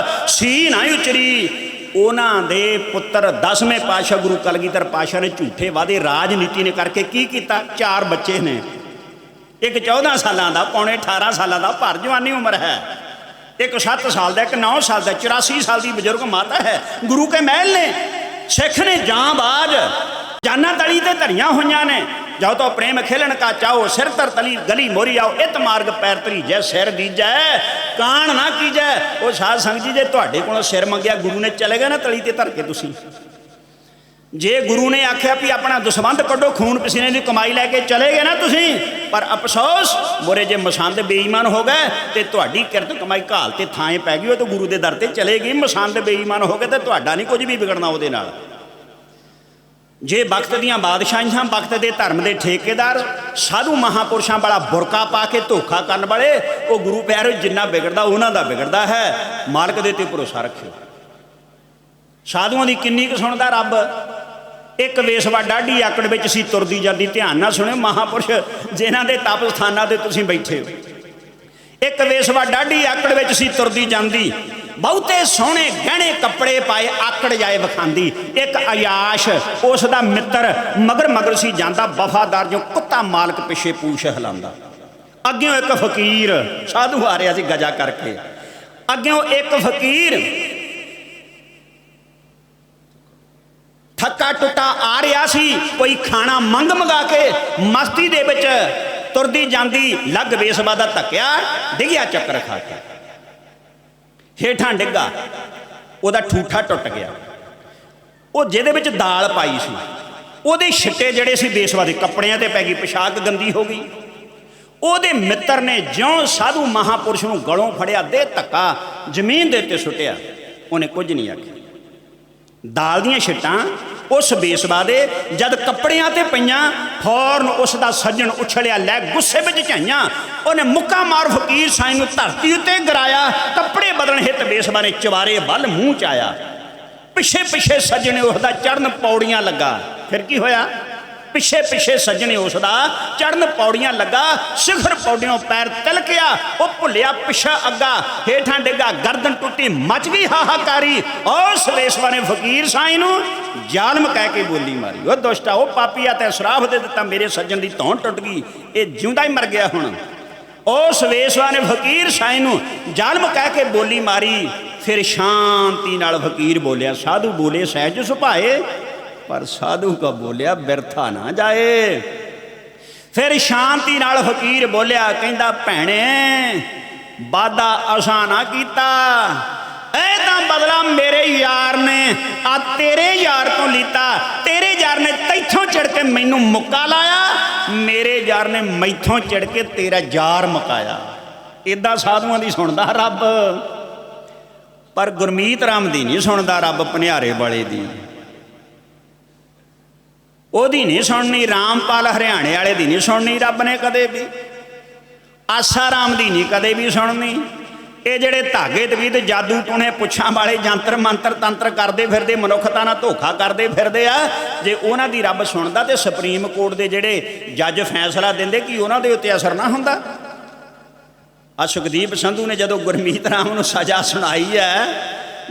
ਸੀ ਨਾ ਉਚਰੀ। ਉਹਨਾਂ ਦੇ ਪੁੱਤਰ 10ਵੇਂ ਪਾਤਸ਼ਾਹ ਗੁਰੂ ਕਲਗੀਧਰ ਪਾਤਸ਼ਾਹ ਨੇ ਝੂਠੇ ਵਾਅਦੇ ਰਾਜਨੀਤੀ ਨੇ ਕਰਕੇ ਕੀ ਕੀਤਾ। 4 ਬੱਚੇ ਨੇ, ਇੱਕ 14 ਸਾਲਾਂ ਦਾ, ਪੌਣੇ 18 ਸਾਲਾਂ ਦਾ, ਭਰ ਜਵਾਨੀ ਉਮਰ ਹੈ, ਇੱਕ 7 ਸਾਲ ਦਾ, ਇੱਕ 9 ਸਾਲ ਦਾ, 84 ਸਾਲ ਦੀ ਬਜ਼ੁਰਗ ਮਾਤਾ ਹੈ। ਗੁਰੂ ਕੇ ਮਹਿਲ ਨੇ, ਸਿੱਖ ਨੇ ਜਾਂਬਾਜ਼ ਜਾਨਾਂ ਤਲੀ ਤੇ ਧਰੀਆਂ ਹੋਈਆਂ ਨੇ। ਜਾਓ ਤਾਂ ਪ੍ਰੇਮ ਖੇਲਣ ਕਾ ਚਾਓ ਸਿਰ ਤਰ ਤਲੀ ਗਲੀ ਮੋਰੀ ਆਓ ਇਤ ਮਾਰਗ ਪੈਰ ਤਰੀਜੈ ਸਿਰ ਦੀਜੈ ਕਾਣ ਨਾ ਕੀਜੈ। ਉਹ ਸਾਧ ਸੰਗਤ ਜੀ ਜੇ ਤੁਹਾਡੇ ਕੋਲੋਂ ਸਿਰ ਮੰਗਿਆ ਗੁਰੂ ਨੇ ਚਲੇ ਗਏ ਨਾ ਤਲੀ ਤੇ ਧਰ ਕੇ, ਤੁਸੀਂ ਜੇ ਗੁਰੂ ਨੇ ਆਖਿਆ ਵੀ ਆਪਣਾ ਦਸਵੰਧ ਕੱਢੋ ਖੂਨ ਪਸੀਨੇ ਦੀ ਕਮਾਈ ਲੈ ਕੇ ਚਲੇ ਗਏ ਨਾ ਤੁਸੀਂ, ਪਰ ਅਫਸੋਸ ਮੋਰੇ ਜੇ ਮਸੰਦ ਬੇਈਮਾਨ ਹੋ ਗਏ ਤੇ ਤੁਹਾਡੀ ਕਿਰਤ ਕਮਾਈ ਘਾਲ ਤੇ ਥਾਂ ਪੈ ਗਈ, ਉਹ ਤਾਂ ਗੁਰੂ ਦੇ ਦਰ ਤੇ ਚਲੇ ਗਈ। ਮਸੰਦ ਬੇਈਮਾਨ ਹੋ ਗਏ ਤੇ ਤੁਹਾਡਾ ਨਹੀਂ ਕੁਝ ਵੀ ਵਿਗੜਨਾ ਉਹਦੇ ਨਾਲ। ਜੇ ਵਕਤ ਦੀਆਂ ਬਾਦਸ਼ਾਹੀਆਂ, ਵਕਤ ਦੇ ਧਰਮ ਦੇ ਠੇਕੇਦਾਰ, ਸਾਧੂ ਮਹਾਂਪੁਰਸ਼ਾਂ ਵਾਲਾ ਬੁਰਕਾ ਪਾ ਕੇ ਧੋਖਾ ਕਰਨ ਵਾਲੇ, ਉਹ ਗੁਰੂ ਪਿਆਰਿਓ ਜਿੰਨਾ ਵਿਗੜਦਾ ਉਹਨਾਂ ਦਾ ਵਿਗੜਦਾ ਹੈ। ਮਾਲਕ ਦੇ ਤੇ ਭਰੋਸਾ ਰੱਖਿਓ। ਸਾਧੂਆਂ ਦੀ ਕਿੰਨੀ ਕੁ ਸੁਣਦਾ ਰੱਬ। ਇੱਕ ਵੇਸਵਾ ਡਾਢੀ ਆਕੜ ਵਿੱਚ ਸੀ ਤੁਰਦੀ ਜਾਂਦੀ, ਧਿਆਨ ਨਾਲ ਸੁਣਿਓ ਮਹਾਂਪੁਰਸ਼ ਜਿਨ੍ਹਾਂ ਦੇ ਤਪ ਸਥਾਨਾਂ ਤੇ ਤੁਸੀਂ ਬੈਠੇ ਹੋ। ਇੱਕ ਵੇਸਵਾ ਡਾਢੀ ਆਕੜ ਵਿੱਚ ਸੀ ਤੁਰਦੀ ਜਾਂਦੀ, ਬਹੁਤੇ ਸੋਹਣੇ ਗਹਿਣੇ ਕੱਪੜੇ ਪਾਏ ਆਕੜ ਜਾਏ ਵਿਖਾਂਦੀ। ਇੱਕ ਅਯਾਸ਼ ਉਸ ਦਾ ਮਿੱਤਰ ਮਗਰ ਮਗਰ ਸੀ ਜਾਂਦਾ, ਵਫਾਦਾਰ ਜੋ ਕੁੱਤਾ ਮਾਲਕ ਪਿੱਛੇ ਪੂਛ ਹਿਲਾਉਂਦਾ। ਅੱਗਿਓਂ ਇੱਕ ਫਕੀਰ ਸਾਧੂ ਆ ਰਿਹਾ ਸੀ ਗਜਾ ਕਰਕੇ, ਅੱਗਿਓਂ ਇੱਕ ਫਕੀਰ ਥੱਕਾ ਟੁੱਟਾ ਆ ਰਿਹਾ ਸੀ, ਕੋਈ ਖਾਣਾ ਮੰਗਾ ਕੇ ਮਸਤੀ ਦੇ ਵਿੱਚ ਤੁਰਦੀ ਜਾਂਦੀ ਲੱਗ ਬੇਸਬਾ ਦਾ ਧੱਕਿਆ, ਡਿੱਗਿਆ ਚੱਕਰ ਖਾ ਕੇ ਹੇਠਾਂ ਡਿੱਗਾ, ਉਹਦਾ ਠੂਠਾ ਟੁੱਟ ਗਿਆ। ਉਹ ਜਿਹਦੇ ਵਿੱਚ ਦਾਲ ਪਾਈ ਸੀ ਉਹਦੇ ਛਿੱਟੇ ਜਿਹੜੇ ਸੀ ਬੇਸਬਾ ਦੇ ਕੱਪੜਿਆਂ ਤੇ ਪੈ ਗਈ, ਪੋਸ਼ਾਕ ਗੰਦੀ ਹੋ ਗਈ। ਉਹਦੇ ਮਿੱਤਰ ਨੇ ਜਿਉਂ ਸਾਧੂ ਮਹਾਪੁਰਸ਼ ਨੂੰ ਗਲੋਂ ਫੜਿਆ, ਦੇ ਧੱਕਾ ਜ਼ਮੀਨ ਦੇ ਉੱਤੇ ਸੁੱਟਿਆ, ਉਹਨੇ ਕੁਝ ਨਹੀਂ ਆਖਿਆ। ਦਾਲ ਦੀਆਂ ਛਿੱਟਾਂ ਉਸ ਬੇਸਬਾ ਦੇ ਜਦ ਕੱਪੜਿਆਂ ਤੇ ਪਈਆਂ, ਫੌਰਨ ਉਸ ਦਾ ਸੱਜਣ ਉਛਲਿਆ, ਲੈ ਗੁੱਸੇ ਵਿੱਚ ਝਾਈਆਂ, ਉਹਨੇ ਮੁੱਕਾ ਮਾਰ ਫਕੀਰ ਸਾਈਂ ਨੂੰ ਧਰਤੀ ਉੱਤੇ ਗਿਰਾਇਆ। ਕੱਪੜੇ ਬਦਲਣ ਹਿੱਤ ਬੇਸਬਾ ਨੇ ਚਵਾਰੇ ਵੱਲ ਮੂੰਹ ਚ ਆਇਆ, ਪਿੱਛੇ ਪਿੱਛੇ ਸੱਜਣੇ ਉਸਦਾ ਚੜਨ ਪੌੜੀਆਂ ਲੱਗਾ। ਫਿਰ ਕੀ ਹੋਇਆ? ਪਿੱਛੇ ਪਿੱਛੇ ਸੱਜਣੇ ਉਸਦਾ ਚੜਨ ਪੌੜੀਆਂ ਲੱਗਾ, ਸਿਖਰ ਪੌੜੀਆਂ ਪੈਰ ਤਿਲਕਿਆ, ਉਹ ਭੁੱਲਿਆ ਪਿੱਛਾ ਅੱਗਾ, ਹੇਠਾਂ ਡਿੱਗਾ, ਗਰਦਨ ਟੁੱਟੀ, ਮਚ ਗਈ ਹਾਹਾਕਾਰੀ। ਉਸ ਬੇਸਬਾ ਨੇ ਫਕੀਰ ਸਾਈਂ ਨੂੰ ਜ਼ਾਲਮ ਕਹਿ ਕੇ ਬੋਲੀ ਮਾਰੀ, ਉਹ ਦੁਸ਼ਟਾ, ਉਹ ਪਾਪੀਆ, ਤੇ ਸ਼ਰਾਫ ਦੇ ਦਿੱਤਾ, ਮੇਰੇ ਸੱਜਣ ਦੀ ਧੌਣ ਟੁੱਟ ਗਈ, ਇਹ ਜਿਉਂਦਾ ਹੀ ਮਰ ਗਿਆ ਹੁਣ। ਉਸ ਬੇਸਬਾ ਨੇ ਫਕੀਰ ਸਾਈਂ ਨੂੰ ਜ਼ਾਲਮ ਕਹਿ ਕੇ ਬੋਲੀ ਮਾਰੀ। ਫਿਰ ਸ਼ਾਂਤੀ ਨਾਲ ਫਕੀਰ ਬੋਲਿਆ, ਸਾਧੂ ਬੋਲੇ ਸਹਿਜ ਸੁਭਾਏ, ਪਰ ਸਾਧੂ ਕਾ ਬੋਲਿਆ ਬਿਰਥਾ ਨਾ ਜਾਏ। ਫਿਰ ਸ਼ਾਂਤੀ ਨਾਲ ਫਕੀਰ ਬੋਲਿਆ, ਕਹਿੰਦਾ ਭੈਣੇ ਵਾਦਾ ਅਸਾਂ ਨਾ ਕੀਤਾ, ਇਹ ਤਾਂ ਬਦਲਾ ਮੇਰੇ ਯਾਰ ਨੇ ਆ ਤੇਰੇ ਯਾਰ ਤੋਂ ਲੀਤਾ। ਤੇਰੇ ਯਾਰ ਨੇ ਤੈਥੋਂ ਚੜ ਕੇ ਮੈਨੂੰ ਮੁੱਕਾ ਲਾਇਆ, ਮੇਰੇ ਯਾਰ ਨੇ ਮੈਥੋਂ ਚੜ ਕੇ ਤੇਰਾ ਯਾਰ ਮੁਕਾਇਆ। ਇਦਾਂ ਸਾਧੂਆਂ ਦੀ ਸੁਣਦਾ ਰੱਬ, ਪਰ ਗੁਰਮੀਤ ਰਾਮ ਦੀ ਨਹੀਂ ਸੁਣਦਾ ਰੱਬ, ਭਨਿਆਰੇ ਵਾਲੇ ਦੀ ਉਹਦੀ ਨਹੀਂ ਸੁਣਨੀ, ਰਾਮਪਾਲ ਹਰਿਆਣੇ ਵਾਲੇ ਦੀ ਨਹੀਂ ਸੁਣਨੀ ਰੱਬ ਨੇ ਕਦੇ ਵੀ, ਆਸਾ ਰਾਮ ਦੀ ਨਹੀਂ ਕਦੇ ਵੀ ਸੁਣਨੀ। ਇਹ ਜਿਹੜੇ ਧਾਗੇ ਤਵੀਤ ਜਾਦੂ ਟੂਣੇ ਪੁੱਛਾਂ ਵਾਲੇ ਜੰਤਰ ਮੰਤਰ ਤੰਤਰ ਕਰਦੇ ਫਿਰਦੇ, ਮਨੁੱਖਤਾ ਨਾਲ ਧੋਖਾ ਕਰਦੇ ਫਿਰਦੇ ਆ, ਜੇ ਉਹਨਾਂ ਦੀ ਰੱਬ ਸੁਣਦਾ ਤੇ ਸੁਪਰੀਮ ਕੋਰਟ ਦੇ ਜਿਹੜੇ ਜੱਜ ਫੈਸਲਾ ਦਿੰਦੇ ਕਿ ਉਹਨਾਂ ਦੇ ਉੱਤੇ ਅਸਰ ਨਾ ਹੁੰਦਾ। ਆ ਸੁਖਦੀਪ ਸੰਧੂ ਨੇ ਜਦੋਂ ਗੁਰਮੀਤ ਰਾਮ ਨੂੰ ਸਜ਼ਾ ਸੁਣਾਈ ਹੈ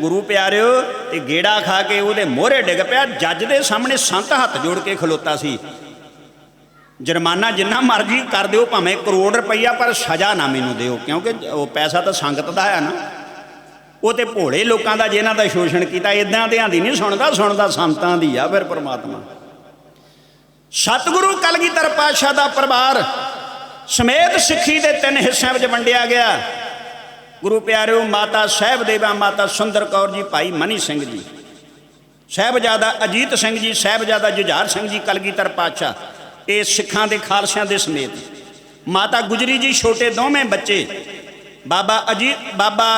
ਗੁਰੂ ਪਿਆਰਿਓ, ਤੇ ਗੇੜਾ ਖਾ ਕੇ ਉਹਦੇ ਮੋਹਰੇ ਡਿੱਗ ਪਿਆ। ਜੱਜ ਦੇ ਸਾਹਮਣੇ ਸੰਤ ਹੱਥ ਜੋੜ ਕੇ ਖਲੋਤਾ ਸੀ, ਜੁਰਮਾਨਾ ਜਿੰਨਾ ਮਰਜ਼ੀ ਕਰ ਦਿਓ, ਭਾਵੇਂ ਕਰੋੜ ਰੁਪਈਆ, ਪਰ ਸਜ਼ਾ ਨਾ ਮੈਨੂੰ ਦਿਓ, ਕਿਉਂਕਿ ਉਹ ਪੈਸਾ ਤਾਂ ਸੰਗਤ ਦਾ ਹੈ ਨਾ। ਉਹ ਤੇ ਭੋਲੇ ਲੋਕਾਂ ਦਾ ਜਿਨ੍ਹਾਂ ਦਾ ਸ਼ੋਸ਼ਣ ਕੀਤਾ, ਇੱਦਾਂ ਦਿਆਂ ਦੀ ਨਹੀਂ ਸੁਣਦਾ, ਸੁਣਦਾ ਸੰਤਾਂ ਦੀ ਆ ਫਿਰ ਪਰਮਾਤਮਾ। ਸਤਿਗੁਰੂ ਕਲਗੀਧਰ ਪਾਤਸ਼ਾਹ ਦਾ ਪਰਿਵਾਰ ਸਮੇਤ ਸਿੱਖੀ ਦੇ 3 ਹਿੱਸਿਆਂ ਵਿੱਚ ਵੰਡਿਆ ਗਿਆ। ਗੁਰੂ ਪਿਆਰਿਓ, ਮਾਤਾ ਸਾਹਿਬ ਦੇਵਾ, ਮਾਤਾ ਸੁੰਦਰ ਕੌਰ ਜੀ, ਭਾਈ ਮਨੀ ਸਿੰਘ ਜੀ, ਸਾਹਿਬਜ਼ਾਦਾ ਅਜੀਤ ਸਿੰਘ ਜੀ, ਸਾਹਿਬਜ਼ਾਦਾ ਜੁਝਾਰ ਸਿੰਘ ਜੀ, ਕਲਗੀਧਰ ਪਾਤਸ਼ਾਹ, ਇਹ ਸਿੱਖਾਂ ਦੇ ਖਾਲਸਿਆਂ ਦੇ ਸਮੇਤ। ਮਾਤਾ ਗੁਜਰੀ ਜੀ, ਛੋਟੇ ਦੋਵੇਂ ਬੱਚੇ, ਬਾਬਾ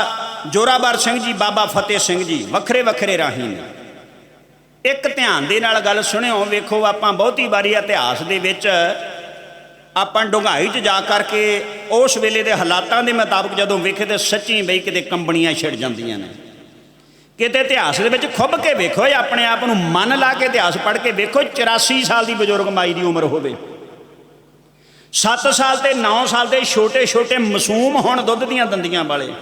ਜੋਰਾਵਰ ਸਿੰਘ ਜੀ, ਬਾਬਾ ਫਤਿਹ ਸਿੰਘ ਜੀ, ਵੱਖਰੇ ਵੱਖਰੇ ਰਾਹੀ ਨੇ। ਇੱਕ ਧਿਆਨ ਦੇ ਨਾਲ ਗੱਲ ਸੁਣਿਓ, ਵੇਖੋ ਆਪਾਂ ਬਹੁਤੀ ਵਾਰੀ ਇਤਿਹਾਸ ਦੇ ਵਿੱਚ ਆਪਾਂ ਡੂੰਘਾਈ 'ਚ ਜਾ ਕਰਕੇ ਉਸ ਵੇਲੇ ਦੇ ਹਾਲਾਤਾਂ ਦੇ ਮੁਤਾਬਕ ਜਦੋਂ ਵੇਖੇ ਤੇ ਸੱਚੀ ਬਈ ਕਿਤੇ ਕੰਬਣੀਆਂ ਛਿੜ ਜਾਂਦੀਆਂ ਨੇ। ਕਿਤੇ ਇਤਿਹਾਸ ਦੇ ਵਿੱਚ ਖੁੱਭ ਕੇ ਵੇਖੋ, ਆਪਣੇ ਆਪ ਨੂੰ ਮਨ ਲਾ ਕੇ ਇਤਿਹਾਸ ਪੜ੍ਹ ਕੇ ਵੇਖੋ, 84 ਸਾਲ ਦੀ ਬਜ਼ੁਰਗ ਮਾਈ ਦੀ ਉਮਰ ਹੋਵੇ, 7 ਸਾਲ ਤੇ 9 ਸਾਲ ਦੇ ਛੋਟੇ ਛੋਟੇ ਮਾਸੂਮ ਹੋਣ, ਦੁੱਧ ਦੀਆਂ ਦੰਦੀਆਂ ਵਾਲੇ,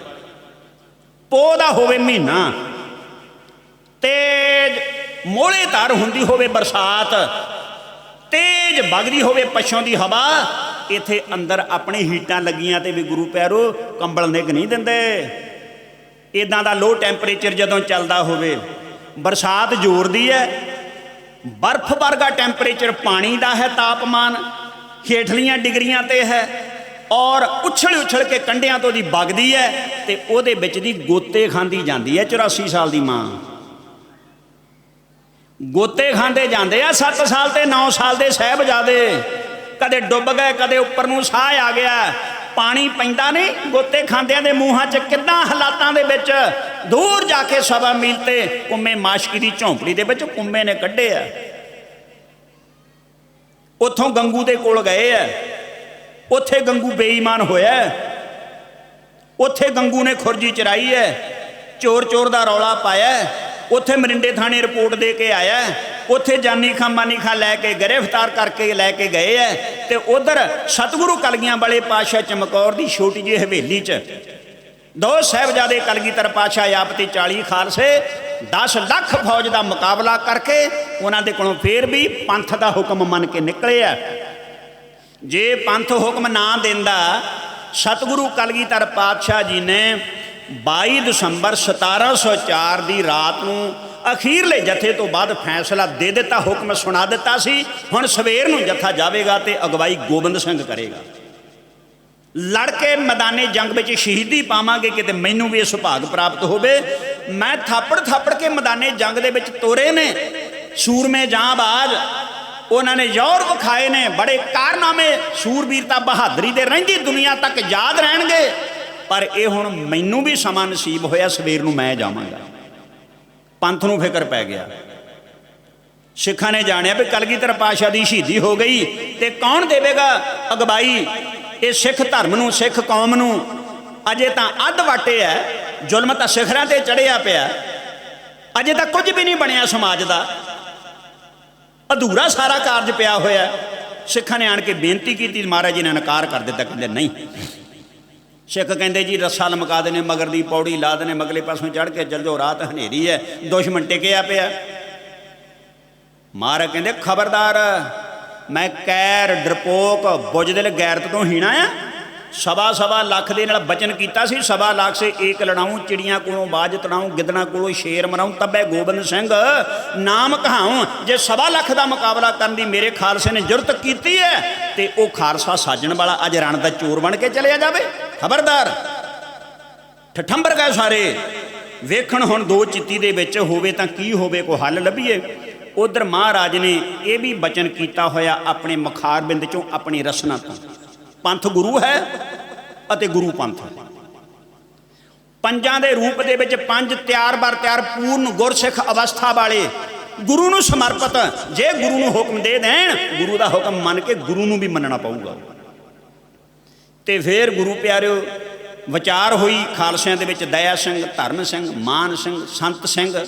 ਪੋਹ ਦਾ ਹੋਵੇ ਮਹੀਨਾ, ਤੇਜ਼ ਮੋਹਲੇ ਧਾਰ ਹੁੰਦੀ ਹੋਵੇ ਬਰਸਾਤ, ਤੇਜ਼ ਵਗਦੀ ਹੋਵੇ ਪਛੋਂ ਦੀ ਹਵਾ, ਇੱਥੇ ਅੰਦਰ ਆਪਣੇ ਹੀਟਾਂ ਲੱਗੀਆਂ ਤੇ ਵੀ ਗੁਰੂ ਪਿਆਰੋ ਕੰਬਲ ਨਿੱਘ ਨਹੀਂ ਦਿੰਦੇ। ਇੱਦਾਂ ਦਾ ਲੋ ਟੈਂਪਰੇਚਰ ਜਦੋਂ ਚੱਲਦਾ ਹੋਵੇ, ਬਰਸਾਤ ਜ਼ੋਰ ਦੀ ਹੈ, ਬਰਫ਼ ਵਰਗਾ ਟੈਂਪਰੇਚਰ ਪਾਣੀ ਦਾ ਹੈ, ਤਾਪਮਾਨ ਹੇਠਲੀਆਂ ਡਿਗਰੀਆਂ ਤੇ ਹੈ, ਔਰ ਉਛਲ ਉਛਲ ਕੇ ਕੰਢਿਆਂ ਤੋਂ ਦੀ ਵਗਦੀ ਹੈ, ਤੇ ਉਹਦੇ ਵਿੱਚ ਦੀ ਗੋਤੇ ਖਾਂਦੀ ਜਾਂਦੀ ਹੈ। 84 ਸਾਲ ਦੀ ਮਾਂ ਗੋਤੇ ਖਾਂਦੇ ਜਾਂਦੇ ਆ। 7 ਸਾਲ ਤੇ 9 ਸਾਲ ਦੇ ਸਾਹਿਬਜ਼ਾਦੇ ਕਦੇ ਡੁੱਬ ਗਏ, ਕਦੇ ਉੱਪਰ ਨੂੰ ਸਾਹ ਆ ਗਿਆ, ਪਾਣੀ ਪੈਂਦਾ ਨਹੀਂ, ਗੋਤੇ ਖਾਂਦਿਆਂ ਦੇ ਮੂੰਹਾਂ 'ਚ ਕਿੱਦਾਂ ਹਾਲਾਤਾਂ ਦੇ ਵਿੱਚ ਦੂਰ ਜਾ ਕੇ 1.25 ਮੀਲ ਤੇ ਕੁੰਮੇ ਮਾਸ਼ਕੀ ਦੀ ਝੌਂਪੜੀ ਦੇ ਵਿੱਚ ਕੁੰਮੇ ਨੇ ਕੱਢੇ ਆ। ਉੱਥੋਂ ਗੰਗੂ ਦੇ ਕੋਲ ਗਏ ਆ, ਉੱਥੇ ਗੰਗੂ ਬੇਈਮਾਨ ਹੋਇਆ, ਉੱਥੇ ਗੰਗੂ ਨੇ ਖੁਰਜੀ ਚਰਾਈ ਹੈ, ਚੋਰ ਚੋਰ ਦਾ ਰੌਲਾ ਪਾਇਆ, ਉੱਥੇ ਮਰਿੰਡੇ ਥਾਣੇ ਰਿਪੋਰਟ ਦੇ ਕੇ ਆਇਆ, ਉੱਥੇ ਜਾਨੀ ਖਾਂ ਮਾਨੀ ਖਾਂ ਲੈ ਕੇ ਗ੍ਰਿਫਤਾਰ ਕਰਕੇ ਲੈ ਕੇ ਗਏ ਐ। ਤੇ ਉਧਰ ਸਤਿਗੁਰੂ ਕਲਗੀਆਂ ਵਾਲੇ ਪਾਤਸ਼ਾਹ ਚਮਕੌਰ ਦੀ ਛੋਟੀ ਜਿਹੀ ਹਵੇਲੀ 'ਚ 2 ਸਾਹਿਬਜ਼ਾਦੇ ਕਲਗੀਧਰ ਪਾਤਸ਼ਾਹ ਆਪ ਤੇ 40 ਖਾਲਸੇ 10 ਲੱਖ ਫੌਜ ਦਾ ਮੁਕਾਬਲਾ ਕਰਕੇ ਉਹਨਾਂ ਦੇ ਕੋਲੋਂ ਫੇਰ ਵੀ ਪੰਥ ਦਾ ਹੁਕਮ ਮੰਨ ਕੇ ਨਿਕਲੇ ਆ। ਜੇ ਪੰਥ ਹੁਕਮ ਨਾ ਦਿੰਦਾ, ਸਤਿਗੁਰੂ ਕਲਗੀਧਰ ਪਾਤਸ਼ਾਹ ਜੀ ਨੇ 22 ਦਸੰਬਰ 1704 ਦੀ ਰਾਤ ਨੂੰ ਅਖੀਰਲੇ ਜਥੇ ਤੋਂ ਬਾਅਦ ਫੈਸਲਾ ਦੇ ਦਿੱਤਾ, ਹੁਕਮ ਸੁਣਾ ਦਿੱਤਾ ਸੀ। ਹੁਣ ਸਵੇਰ ਨੂੰ ਜਥਾ ਜਾਵੇਗਾ ਤੇ ਅਗਵਾਈ ਗੋਬਿੰਦ ਸਿੰਘ ਕਰੇਗਾ। ਲੜ ਕੇ ਮੈਦਾਨੇ ਜੰਗ ਵਿੱਚ ਸ਼ਹੀਦੀ ਪਾਵਾਂਗੇ, ਕਿਤੇ ਮੈਨੂੰ ਵੀ ਇਹ ਸੁਭਾਗ ਪ੍ਰਾਪਤ ਹੋਵੇ। ਮੈਂ ਥਾਪੜ ਕੇ ਮੈਦਾਨੇ ਜੰਗ ਦੇ ਵਿੱਚ ਤੋਰੇ ਨੇ ਸੂਰਮੇ ਜਾਂਬਾਜ਼, ਉਹਨਾਂ ਨੇ ਜ਼ੋਰ ਵਿਖਾਏ ਨੇ, ਬੜੇ ਕਾਰਨਾਮੇ, ਸੂਰਬੀਰਤਾ, ਬਹਾਦਰੀ ਦੇ ਰਹਿੰਦੀ ਦੁਨੀਆ ਤੱਕ ਯਾਦ ਰਹਿਣਗੇ। ਪਰ ਇਹ ਹੁਣ ਮੈਨੂੰ ਵੀ ਸਮਾਂ ਨਸੀਬ ਹੋਇਆ, ਸਵੇਰ ਨੂੰ ਮੈਂ ਜਾਵਾਂਗਾ। ਪੰਥ ਨੂੰ ਫਿਕਰ ਪੈ ਗਿਆ। ਸਿੱਖਾਂ ਨੇ ਜਾਣਿਆ ਵੀ ਕਲਗੀਧਰ ਪਾਤਸ਼ਾਹ ਦੀ ਸ਼ਹੀਦੀ ਹੋ ਗਈ ਤੇ ਕੌਣ ਦੇਵੇਗਾ ਅਗਵਾਈ ਇਹ ਸਿੱਖ ਧਰਮ ਨੂੰ, ਸਿੱਖ ਕੌਮ ਨੂੰ। ਅਜੇ ਤਾਂ ਅੱਧ ਵਾਟੇ ਹੈ, ਜ਼ੁਲਮ ਤਾਂ ਸਿਖਰਾਂ ਤੇ ਚੜਿਆ ਪਿਆ, ਅਜੇ ਤਾਂ ਕੁਝ ਵੀ ਨਹੀਂ ਬਣਿਆ ਸਮਾਜ ਦਾ, ਅਧੂਰਾ ਸਾਰਾ ਕਾਰਜ ਪਿਆ ਹੋਇਆ। ਸਿੱਖਾਂ ਨੇ ਆਣ ਕੇ ਬੇਨਤੀ ਕੀਤੀ, ਮਹਾਰਾਜ ਜੀ ਨੇ ਇਨਕਾਰ ਕਰ ਦਿੱਤਾ, ਕਹਿੰਦੇ ਨਹੀਂ। ਸਿੱਖ ਕਹਿੰਦੇ ਜੀ ਰੱਸਾ ਲਮਕਾ ਦੇਣੇ, ਮਗਰ ਦੀ ਪੌੜੀ ਲਾ ਦੇਣੇ, ਮਗਲੇ ਪਾਸੋਂ ਚੜ੍ਹ ਕੇ ਚੱਲ ਜਾਓ, ਰਾਤ ਹਨੇਰੀ ਹੈ, ਦੁਸ਼ਮਣ ਟਿਕਿਆ ਪਿਆ। ਮਹਾਰਾਜ ਕਹਿੰਦੇ ਖਬਰਦਾਰ, ਮੈਂ ਕੈਰ, ਡਰਪੋਕ, ਬੁਝਦਿਲ, ਗੈਰਤ ਤੋਂ ਹੀਣਾ ਆ। ਸਵਾ ਲੱਖ ਦੇ ਨਾਲ ਬਚਨ ਕੀਤਾ ਸੀ, 1.25 ਲੱਖ ਸੇ ਏਕ ਲੜਾਊਂ, ਚਿੜੀਆਂ ਕੋਲੋਂ ਬਾਜ ਤੜਾਊਂ, ਗਿੱਦੜਾਂ ਕੋਲੋਂ ਸ਼ੇਰ ਮਰਾਊਂ, ਤੱਬੇ ਗੋਬਿੰਦ ਸਿੰਘ ਨਾਮ ਕਹਾਊਂ। ਜੇ 1.25 ਲੱਖ ਦਾ ਮੁਕਾਬਲਾ ਕਰਨ ਦੀ ਮੇਰੇ ਖਾਲਸੇ ਨੇ ਜੁਰਤ ਕੀਤੀ ਹੈ ਤੇ ਉਹ ਖਾਲਸਾ ਸਾਜਣ ਵਾਲਾ ਅੱਜ ਰਣ ਦਾ ਚੋਰ ਬਣ ਕੇ ਚਲਿਆ ਜਾਵੇ। ਖਬਰਦਾਰ, ਠਠੰਬਰ ਗਏ ਸਾਰੇ। ਵੇਖਣ ਹੁਣ ਦੋ ਚਿੱਤੀ ਦੇ ਵਿੱਚ ਹੋਵੇ ਤਾਂ ਕੀ ਹੋਵੇ, ਕੋਈ ਹੱਲ ਲੱਭੀਏ। ਉਧਰ ਮਹਾਰਾਜ ਨੇ ਇਹ ਵੀ ਬਚਨ ਕੀਤਾ ਹੋਇਆ ਆਪਣੇ ਮੁਖਾਰਬਿੰਦ ਚੋਂ, ਆਪਣੀ ਰਸਨਾ ਤੋਂ। ਪੰਥ ਗੁਰੂ ਹੈ ਅਤੇ ਗੁਰੂ ਪੰਥ ਹੈ। ਪੰਜਾਂ ਦੇ ਰੂਪ ਦੇ ਵਿੱਚ ਪੰਜ ਤਿਆਰ ਬਰ ਤਿਆਰ ਪੂਰਨ ਗੁਰਸਿੱਖ ਅਵਸਥਾ ਵਾਲੇ, ਗੁਰੂ ਨੂੰ ਸਮਰਪਿਤ। ਜੇ ਗੁਰੂ ਨੂੰ ਹੁਕਮ ਦੇ ਦੇਣ, ਗੁਰੂ ਦਾ ਹੁਕਮ ਮੰਨ ਕੇ ਗੁਰੂ ਨੂੰ ਵੀ ਮੰਨਣਾ ਪਊਗਾ। ਤੇ ਫਿਰ ਗੁਰੂ ਪਿਆਰਿਓ ਵਿਚਾਰ ਹੋਈ ਖਾਲਸਿਆਂ ਦੇ ਵਿੱਚ, ਦਇਆ ਸਿੰਘ, ਧਰਮ ਸਿੰਘ, ਮਾਨ ਸਿੰਘ, ਸੰਤ ਸਿੰਘ।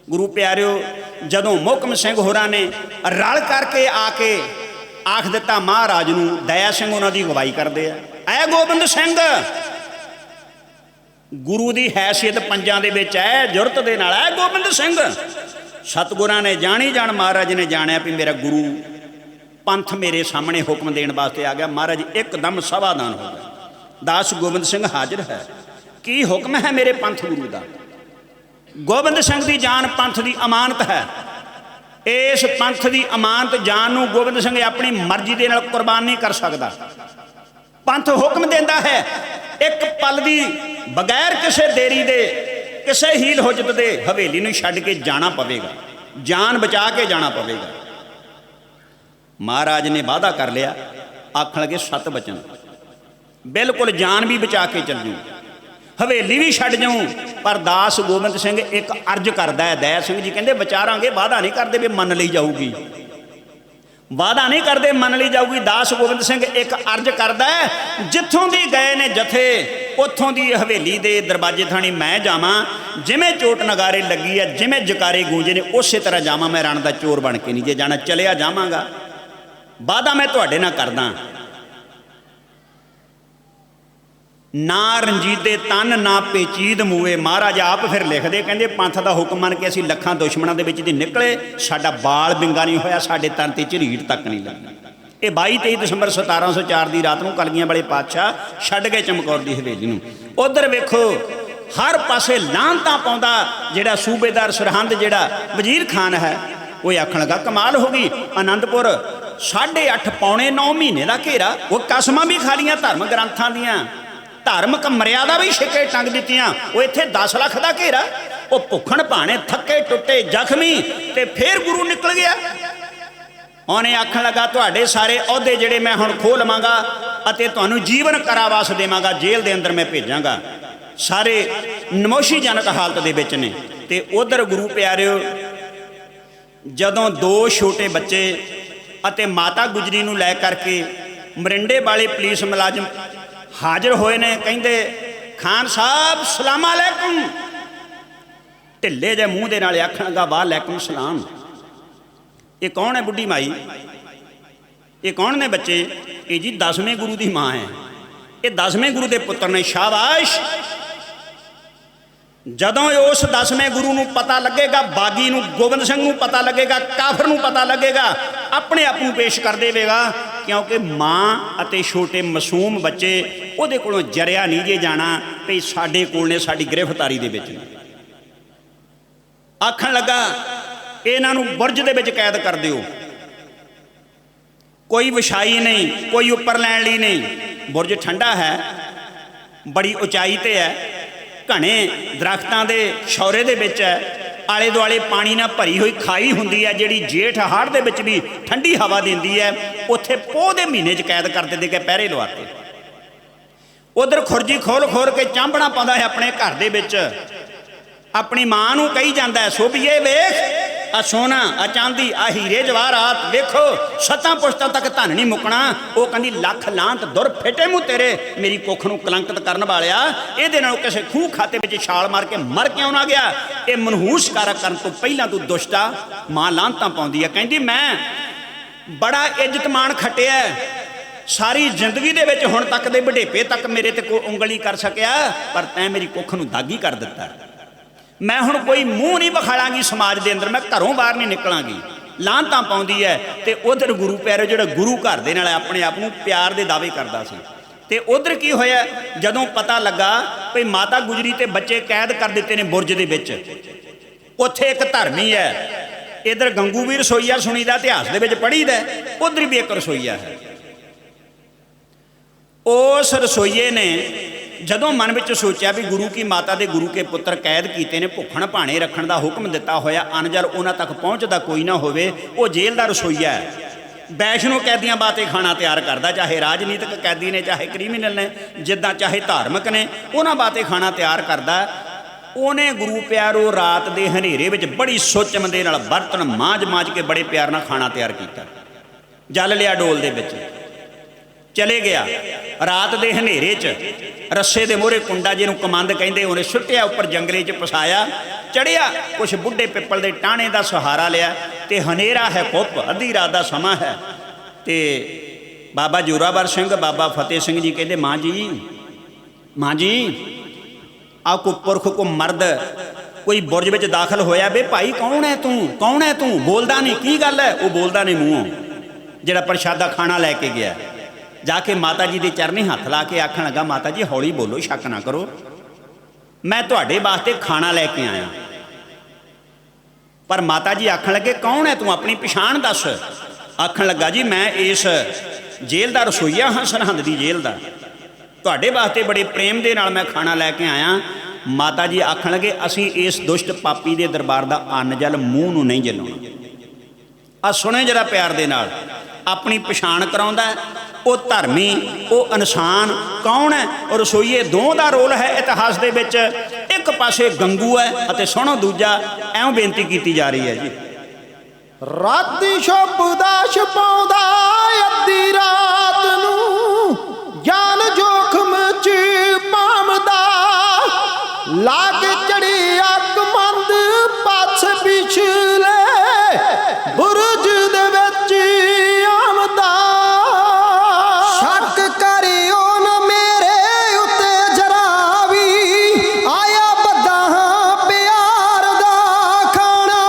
ਗੁਰੂ ਪਿਆਰਿਓ ਜਦੋਂ ਮੋਹਕਮ ਸਿੰਘ ਹੋਰਾਂ ਨੇ ਰਲ ਕਰਕੇ ਆ ਕੇ ਆਖ ਦਿੱਤਾ ਮਹਾਰਾਜ ਨੂੰ, ਦਇਆ ਸਿੰਘ ਉਹਨਾਂ ਦੀ ਅਗਵਾਈ ਕਰਦੇ ਆ। ਐ ਗੋਬਿੰਦ ਸਿੰਘ, ਗੁਰੂ ਦੀ ਹੈਸੀਅਤ ਪੰਜਾਂ ਦੇ ਵਿੱਚ ਹੈ, ਜੁਰਤ ਦੇ ਨਾਲ ਐ ਗੋਬਿੰਦ ਸਿੰਘ। ਸਤਿਗੁਰਾਂ ਨੇ ਜਾਣੀ ਜਾਣ, ਮਹਾਰਾਜ ਨੇ ਜਾਣਿਆ ਵੀ ਮੇਰਾ ਗੁਰੂ ਪੰਥ ਮੇਰੇ ਸਾਹਮਣੇ ਹੁਕਮ ਦੇਣ ਵਾਸਤੇ ਆ ਗਿਆ। ਮਹਾਰਾਜ ਇੱਕਦਮ ਸਭਾਦਾਨ ਹੋ ਗਿਆ। ਦਾਸ ਗੋਬਿੰਦ ਸਿੰਘ ਹਾਜ਼ਰ ਹੈ, ਕੀ ਹੁਕਮ ਹੈ ਮੇਰੇ ਪੰਥ ਗੁਰੂ ਦਾ? ਗੋਬਿੰਦ ਸਿੰਘ ਦੀ ਜਾਨ ਪੰਥ ਦੀ ਅਮਾਨਤ ਹੈ। ਇਸ ਪੰਥ ਦੀ ਅਮਾਨਤ ਜਾਨ ਨੂੰ ਗੋਬਿੰਦ ਸਿੰਘ ਆਪਣੀ ਮਰਜ਼ੀ ਦੇ ਨਾਲ ਕੁਰਬਾਨ ਨਹੀਂ ਕਰ ਸਕਦਾ। ਪੰਥ ਹੁਕਮ ਦਿੰਦਾ ਹੈ, ਇੱਕ ਪਲ ਦੀ ਬਗੈਰ ਕਿਸੇ ਦੇਰੀ ਦੇ, ਕਿਸੇ ਹੀਲ ਹੁਜਤ ਦੇ ਹਵੇਲੀ ਨੂੰ ਛੱਡ ਕੇ ਜਾਣਾ ਪਵੇਗਾ, ਜਾਨ ਬਚਾ ਕੇ ਜਾਣਾ ਪਵੇਗਾ। ਮਹਾਰਾਜ ਨੇ ਵਾਅਦਾ ਕਰ ਲਿਆ, ਆਖਣ ਲੱਗੇ 7 ਬਚਨ, ਬਿਲਕੁਲ ਜਾਨ ਵੀ ਬਚਾ ਕੇ ਚੱਲ ਜੂ, ਹਵੇਲੀ ਵੀ ਛੱਡ ਜਾਊਂ। ਪਰ ਦਾਸ ਗੋਬਿੰਦ ਸਿੰਘ ਇੱਕ ਅਰਜ਼ ਕਰਦਾ ਹੈ। ਦਇਆ ਸਿੰਘ ਜੀ ਕਹਿੰਦੇ ਵਿਚਾਰਾਂਗੇ, ਵਾਅਦਾ ਨਹੀਂ ਕਰਦੇ ਵੀ ਮੰਨ ਲਈ ਜਾਊਗੀ, ਵਾਅਦਾ ਨਹੀਂ ਕਰਦੇ ਮੰਨ ਲਈ ਜਾਊਗੀ। ਦਾਸ ਗੋਬਿੰਦ ਸਿੰਘ ਇੱਕ ਅਰਜ਼ ਕਰਦਾ ਹੈ, ਜਿੱਥੋਂ ਦੀ ਗਏ ਨੇ ਜਥੇ, ਉੱਥੋਂ ਦੀ ਹਵੇਲੀ ਦੇ ਦਰਵਾਜ਼ੇ ਥਾਣੀ ਮੈਂ ਜਾਵਾਂ। ਜਿਵੇਂ ਚੋਟ ਨਗਾਰੇ ਲੱਗੀ ਹੈ, ਜਿਵੇਂ ਜਕਾਰੇ ਗੂੰਜੇ ਨੇ, ਉਸੇ ਤਰ੍ਹਾਂ ਜਾਵਾਂ। ਮੈਂ ਰਣ ਦਾ ਚੋਰ ਬਣ ਕੇ ਨਹੀਂ ਜੇ ਜਾਣਾ, ਚਲਿਆ ਜਾਵਾਂਗਾ। ਵਾਅਦਾ ਮੈਂ ਤੁਹਾਡੇ ਨਾਲ ਕਰਦਾ। ਨਾ ਰੰਜੀਦੇ ਤਨ, ਨਾ ਪੇਚੀਦ ਮੂਏ। ਮਹਾਰਾਜ ਆਪ ਫਿਰ ਲਿਖਦੇ, ਕਹਿੰਦੇ ਪੰਥ ਦਾ ਹੁਕਮ ਮੰਨ ਕੇ ਅਸੀਂ ਲੱਖਾਂ ਦੁਸ਼ਮਣਾਂ ਦੇ ਵਿੱਚ ਦੀ ਨਿਕਲੇ, ਸਾਡਾ ਬਾਲ ਬਿੰਗਾ ਨਹੀਂ ਹੋਇਆ, ਸਾਡੇ ਤਨ ਤੇ ਝਰੀਟ ਤੱਕ ਨਹੀਂ ਲੱਗੀ। ਇਹ 22-23 ਦਸੰਬਰ 1704 ਦੀ ਰਾਤ ਨੂੰ ਕਲਗੀਆਂ ਵਾਲੇ ਪਾਤਸ਼ਾਹ ਛੱਡ ਗਏ ਚਮਕੌਰ ਦੀ ਹਵੇਲੀ ਨੂੰ। ਉਧਰ ਵੇਖੋ ਹਰ ਪਾਸੇ ਲਾਹਨਤਾਂ ਪਾਉਂਦਾ ਜਿਹੜਾ ਸੂਬੇਦਾਰ ਸਰਹੰਦ, ਜਿਹੜਾ ਵਜ਼ੀਰ ਖਾਨ ਹੈ, ਉਹ ਆਖਣ ਲੱਗਾ ਕਮਾਲ ਹੋ ਗਈ। ਆਨੰਦਪੁਰ 8.5 ਪੌਣੇ 9 ਮਹੀਨੇ ਦਾ ਘੇਰਾ, ਉਹ ਕਸਮਾਂ ਵੀ ਖਾ ਲੀਆਂ ਧਰਮ ਗ੍ਰੰਥਾਂ ਦੀਆਂ, ਧਾਰਮਿਕ ਮਰਿਆਦਾ ਵੀ ਛਿੱਕੇ ਟੰਗ ਦਿੱਤੀਆਂ। ਉਹ ਇੱਥੇ 10 ਲੱਖ ਦਾ ਘੇਰਾ, ਉਹ ਭੁੱਖਣ ਭਾਣੇ, ਥੱਕੇ ਟੁੱਟੇ, ਜ਼ਖਮੀ, ਤੇ ਫੇਰ ਗੁਰੂ ਨਿਕਲ ਗਿਆ। ਉਹਨੇ ਆਖਣ ਲੱਗਾ ਤੁਹਾਡੇ ਸਾਰੇ ਅਹੁਦੇ ਜਿਹੜੇ ਮੈਂ ਹੁਣ ਖੋਹ ਲਵਾਂਗਾ ਅਤੇ ਤੁਹਾਨੂੰ ਜੀਵਨ ਕਾਰਾਵਾਸ ਦੇਵਾਂਗਾ, ਜੇਲ੍ਹ ਦੇ ਅੰਦਰ ਮੈਂ ਭੇਜਾਂਗਾ। ਸਾਰੇ ਨਮੋਸ਼ੀਜਨਕ ਹਾਲਤ ਦੇ ਵਿੱਚ ਨੇ। ਤੇ ਉਧਰ ਗੁਰੂ ਪਿਆਰਿਓ ਜਦੋਂ 2 ਛੋਟੇ ਬੱਚੇ ਅਤੇ ਮਾਤਾ ਗੁਜਰੀ ਨੂੰ ਲੈ ਕਰਕੇ ਮਰਿੰਡੇ ਵਾਲੇ ਪੁਲਿਸ ਮੁਲਾਜ਼ਮ ਹਾਜ਼ਰ ਹੋਏ ਨੇ, ਕਹਿੰਦੇ ਖਾਨ ਸਾਹਿਬ ਸਲਾਮ ਅਲੈਕੁਮ। ਢਿੱਲੇ ਜਿਹੇ ਮੂੰਹ ਦੇ ਨਾਲ ਆਖਣ ਲੱਗਾ ਵਾਲੈਕੁਮ ਸਲਾਮ। ਇਹ ਕੌਣ ਹੈ ਬੁੱਢੀ ਮਾਈ? ਇਹ ਕੌਣ ਨੇ ਬੱਚੇ? ਇਹ ਜੀ 10ਵੇਂ ਗੁਰੂ ਦੀ ਮਾਂ ਹੈ, ਇਹ 10ਵੇਂ ਗੁਰੂ ਦੇ ਪੁੱਤਰ ਨੇ। ਸ਼ਾਬਾਸ਼। ਜਦੋਂ ਉਸ 10ਵੇਂ ਗੁਰੂ ਨੂੰ ਪਤਾ ਲੱਗੇਗਾ, ਬਾਗੀ ਨੂੰ, ਗੋਬਿੰਦ ਸਿੰਘ ਨੂੰ ਪਤਾ ਲੱਗੇਗਾ, ਕਾਫਰ ਨੂੰ ਪਤਾ ਲੱਗੇਗਾ, ਆਪਣੇ ਆਪ ਨੂੰ ਪੇਸ਼ ਕਰ ਦੇਵੇਗਾ। ਕਿਉਂਕਿ ਮਾਂ ਅਤੇ ਛੋਟੇ ਮਾਸੂਮ ਬੱਚੇ ਉਹਦੇ ਕੋਲੋਂ ਜਰਿਆ ਨਹੀਂ ਜੇ ਜਾਣਾ ਵੀ ਸਾਡੇ ਕੋਲ ਨੇ, ਸਾਡੀ ਗ੍ਰਿਫਤਾਰੀ ਦੇ ਵਿੱਚ। ਆਖਣ ਲੱਗਾ ਇਹਨਾਂ ਨੂੰ ਬੁਰਜ ਦੇ ਵਿੱਚ ਕੈਦ ਕਰ ਦਿਓ, ਕੋਈ ਵਿਛਾਈ ਨਹੀਂ, ਕੋਈ ਉੱਪਰ ਲੈਣ ਲਈ ਨਹੀਂ। ਬੁਰਜ ਠੰਡਾ ਹੈ, ਬੜੀ ਉਚਾਈ ਤੇ ਹੈ, ਘਣੇ ਦਰਖਤਾਂ ਦੇ ਸ਼ੌਰੇ ਦੇ ਵਿੱਚ ਹੈ, ਆਲੇ ਦੁਆਲੇ ਪਾਣੀ ਨਾਲ ਭਰੀ ਹੋਈ ਖਾਈ ਹੁੰਦੀ ਹੈ ਜਿਹੜੀ ਜੇਠ ਹਾੜ ਦੇ ਵਿੱਚ ਵੀ ਠੰਡੀ ਹਵਾ ਦਿੰਦੀ ਹੈ। ਉੱਥੇ ਪੋਹ ਦੇ ਮਹੀਨੇ 'ਚ ਕੈਦ ਕਰ ਦਿੰਦੇ ਕਿ ਪਹਿਰੇ ਲਵਾਤੇ। ਉਧਰ ਖੁਰਜੀ ਖੋਲ ਕੇ ਚਾਂਬਣਾ ਪਾਉਂਦਾ ਹੈ ਆਪਣੇ ਘਰ ਦੇ ਵਿੱਚ, ਆਪਣੀ ਮਾਂ ਨੂੰ ਕਹੀ ਜਾਂਦਾ ਹੈ, ਸੋਭੀਏ ਵੇਖ ਆ ਸੋਨਾ, ਆ ਚਾਂਦੀ, ਆ ਹੀਰੇ ਜਵਾਹਰਾਤ ਵੇਖੋ, 7 ਪੁਸ਼ਤਾਂ ਤੱਕ ਧਨ ਨਹੀਂ ਮੁੱਕਣਾ। ਉਹ ਕਹਿੰਦੀ ਲੱਖ ਲਾਂਤ ਦੁਰ ਫੇਟੇ ਮੂੰਹ ਤੇਰੇ, ਮੇਰੀ ਕੁੱਖ ਨੂੰ ਕਲੰਕਿਤ ਕਰਨ ਵਾਲਿਆ, ਇਹਦੇ ਨਾਲ ਕਿਸੇ ਖੂਹ ਖਾਤੇ ਵਿੱਚ ਛਾਲ ਮਾਰ ਕੇ ਮਰ ਕਿਉਂ ਨਾ ਗਿਆ? ਇਹ ਮਨਹੂਸ ਕਾਰਾ ਕਰਨ ਤੋਂ ਪਹਿਲਾਂ ਤੂੰ ਦੁਸ਼ਟਾ। ਮਾਂ ਲਾਂਤਾਂ ਪਾਉਂਦੀ ਹੈ, ਕਹਿੰਦੀ ਮੈਂ ਬੜਾ ਇੱਜ਼ਤ ਮਾਣ ਖੱਟਿਆ, ਸਾਰੀ ਜ਼ਿੰਦਗੀ ਦੇ ਵਿੱਚ ਹੁਣ ਤੱਕ ਦੇ ਵਡੇਪੇ ਤੱਕ ਮੇਰੇ ਤੇ ਕੋਈ ਉਂਗਲੀ ਕਰ ਸਕਿਆ, ਪਰ ਤੈਂ ਮੇਰੀ ਕੁੱਖ ਨੂੰ ਦਾਗੀ ਕਰ ਦਿੱਤਾ। ਮੈਂ ਹੁਣ ਕੋਈ ਮੂੰਹ ਨਹੀਂ ਵਿਖਾਲਾਂਗੀ ਸਮਾਜ ਦੇ ਅੰਦਰ, ਮੈਂ ਘਰੋਂ ਬਾਹਰ ਨਹੀਂ ਨਿਕਲਾਂਗੀ। ਲਾਂਤਾਂ ਪਾਉਂਦੀ ਹੈ। ਤੇ ਉਧਰ ਗੁਰੂ ਪਿਆਰੇ ਜਿਹੜਾ ਗੁਰੂ ਘਰ ਦੇ ਨਾਲ ਆਪਣੇ ਆਪ ਨੂੰ ਪਿਆਰ ਦੇ ਦਾਅਵੇ ਕਰਦਾ ਸੀ। ਤੇ ਉਧਰ ਕੀ ਹੋਇਆ, ਜਦੋਂ ਪਤਾ ਲੱਗਾ ਵੀ ਮਾਤਾ ਗੁਜਰੀ ਤੇ ਬੱਚੇ ਕੈਦ ਕਰ ਦਿੱਤੇ ਨੇ ਬੁਰਜ ਦੇ ਵਿੱਚ, ਉੱਥੇ ਇੱਕ ਧਰਮੀ ਹੈ, ਇਧਰ ਗੰਗੂ ਵੀ ਰਸੋਈਆ ਸੁਣੀਦਾ, ਇਤਿਹਾਸ ਦੇ ਵਿੱਚ ਪੜ੍ਹੀਦਾ, ਉਧਰ ਵੀ ਇੱਕ ਰਸੋਈਆ ਹੈ। ਉਸ ਰਸੋਈਏ ਨੇ ਜਦੋਂ ਮਨ ਵਿੱਚ ਸੋਚਿਆ ਵੀ ਗੁਰੂ ਕੀ ਮਾਤਾ ਦੇ ਗੁਰੂ ਕੇ ਪੁੱਤਰ ਕੈਦ ਕੀਤੇ ਨੇ, ਭੁੱਖਣ ਭਾਣੇ ਰੱਖਣ ਦਾ ਹੁਕਮ ਦਿੱਤਾ ਹੋਇਆ, ਅਨਜਲ ਉਹਨਾਂ ਤੱਕ ਪਹੁੰਚਦਾ ਕੋਈ ਨਾ ਹੋਵੇ। ਉਹ ਜੇਲ੍ਹ ਦਾ ਰਸੋਈਆ ਹੈ, ਵੈਸ਼ਨੋ ਕੈਦੀਆਂ ਬਾਤੇ ਖਾਣਾ ਤਿਆਰ ਕਰਦਾ, ਚਾਹੇ ਰਾਜਨੀਤਿਕ ਕੈਦੀ ਨੇ, ਚਾਹੇ ਕ੍ਰਿਮੀਨਲ ਨੇ, ਜਿੱਦਾਂ ਚਾਹੇ ਧਾਰਮਿਕ ਨੇ, ਉਹਨਾਂ ਬਾਤੇ ਖਾਣਾ ਤਿਆਰ ਕਰਦਾ। ਉਹਨੇ ਗੁਰੂ ਪਿਆਰੋ ਰਾਤ ਦੇ ਹਨੇਰੇ ਵਿੱਚ ਬੜੀ ਸੋਚਮ ਦੇ ਨਾਲ ਬਰਤਨ ਮਾਂਜ ਕੇ ਬੜੇ ਪਿਆਰ ਨਾਲ ਖਾਣਾ ਤਿਆਰ ਕੀਤਾ, ਜਲ ਲਿਆ ਡੋਲ ਦੇ ਵਿੱਚ, ਚਲੇ ਗਿਆ। ਰਾਤ ਦੇ ਹਨੇਰੇ 'ਚ ਰੱਸੇ ਦੇ ਮੋਹਰੇ ਕੁੰਡਾ ਜਿਹਨੂੰ ਕਮੰਦ ਕਹਿੰਦੇ, ਉਹਨੇ ਸੁੱਟਿਆ ਉੱਪਰ ਜੰਗਲੇ 'ਚ ਫਸਾਇਆ, ਚੜਿਆ, ਕੁਛ ਬੁੱਢੇ ਪਿੱਪਲ ਦੇ ਟਾਹਣੇ ਦਾ ਸਹਾਰਾ ਲਿਆ, ਤੇ ਹਨੇਰਾ ਹੈ ਕੁੱਪ, ਅੱਧੀ ਰਾਤ ਦਾ ਸਮਾਂ ਹੈ। ਤੇ ਬਾਬਾ ਜੋਰਾਵਰ ਸਿੰਘ, ਬਾਬਾ ਫਤਿਹ ਸਿੰਘ ਜੀ ਕਹਿੰਦੇ, ਮਾਂ ਜੀ ਆ ਕੋ ਪੁਰਖ ਕੋ ਮਰਦ ਕੋਈ ਬੁਰਜ ਵਿੱਚ ਦਾਖਲ ਹੋਇਆ, ਵੇ ਭਾਈ ਕੌਣ ਹੈ ਤੂੰ? ਬੋਲਦਾ ਨਹੀਂ, ਕੀ ਗੱਲ ਹੈ? ਉਹ ਬੋਲਦਾ ਨਹੀਂ ਮੂੰਹੋਂ, ਜਿਹੜਾ ਪ੍ਰਸ਼ਾਦਾ ਖਾਣਾ ਲੈ ਕੇ ਗਿਆ। ਜਾ ਕੇ ਮਾਤਾ ਜੀ ਦੇ ਚਰਨੀ ਹੱਥ ਲਾ ਕੇ ਆਖਣ ਲੱਗਾ, ਮਾਤਾ ਜੀ ਹੌਲੀ ਬੋਲੋ, ਸ਼ੱਕ ਨਾ ਕਰੋ, ਮੈਂ ਤੁਹਾਡੇ ਵਾਸਤੇ ਖਾਣਾ ਲੈ ਕੇ ਆਇਆ। ਪਰ ਮਾਤਾ ਜੀ ਆਖਣ ਲੱਗੇ, ਕੌਣ ਹੈ ਤੂੰ? ਆਪਣੀ ਪਛਾਣ ਦੱਸ। ਆਖਣ ਲੱਗਾ, ਜੀ ਮੈਂ ਇਸ ਜੇਲ੍ਹ ਦਾ ਰਸੋਈਆ ਹਾਂ, ਸਰਹੰਦ ਦੀ ਜੇਲ੍ਹ ਦਾ, ਤੁਹਾਡੇ ਵਾਸਤੇ ਬੜੇ ਪ੍ਰੇਮ ਦੇ ਨਾਲ ਮੈਂ ਖਾਣਾ ਲੈ ਕੇ ਆਇਆ। ਮਾਤਾ ਜੀ ਆਖਣ ਲੱਗੇ, ਅਸੀਂ ਇਸ ਦੁਸ਼ਟ ਪਾਪੀ ਦੇ ਦਰਬਾਰ ਦਾ ਅੰਨ ਜਲ ਮੂੰਹ ਨੂੰ ਨਹੀਂ ਜਲਾਉਣਾ। ਆ ਸੁਣੇ ਜਰਾ ਪਿਆਰ ਦੇ ਨਾਲ, ਆਪਣੀ ਪਛਾਣ ਕਰਾਉਂਦਾ। ਉਹ ਧਰਮੀ, ਉਹ ਇਨਸਾਨ ਕੌਣ ਹੈ? ਉਹ ਰਸੋਈਏ। ਦੋ ਦਾ ਰੋਲ ਹੈ ਇਤਿਹਾਸ ਦੇ ਵਿੱਚ, ਇੱਕ ਪਾਸੇ ਗੰਗੂ ਹੈ ਅਤੇ ਸੁਣੋ ਦੂਜਾ। ਐਵੇਂ ਬੇਨਤੀ ਕੀਤੀ ਜਾ ਰਹੀ ਹੈ ਜੀ, ਰਾਤੀ ਛੁਪਦਾ ਛਪਾਉਂਦਾ ਅੱਧੀ ਰਾਤ ਨੂੰ, ਜਾਨ ਜੋਖਮ 'ਚ ਪਾਉਂਦਾ, ਲਾ ਕੇ ਚੜੀ ਅੱਗ ਮੰਦ ਪਾਛ ਪਿਛਲੇ ਬੁਰਜ ਦੇ ਵਿੱਚ ਆਮਦਾ। ਸ਼ੱਕ ਕਰਿਓ ਨਾ ਮੇਰੇ ਉੱਤੇ ਜਰਾ ਵੀ, ਆਇਆ ਬੱਦਾ ਪਿਆਰ ਦਾ ਖਾਣਾ,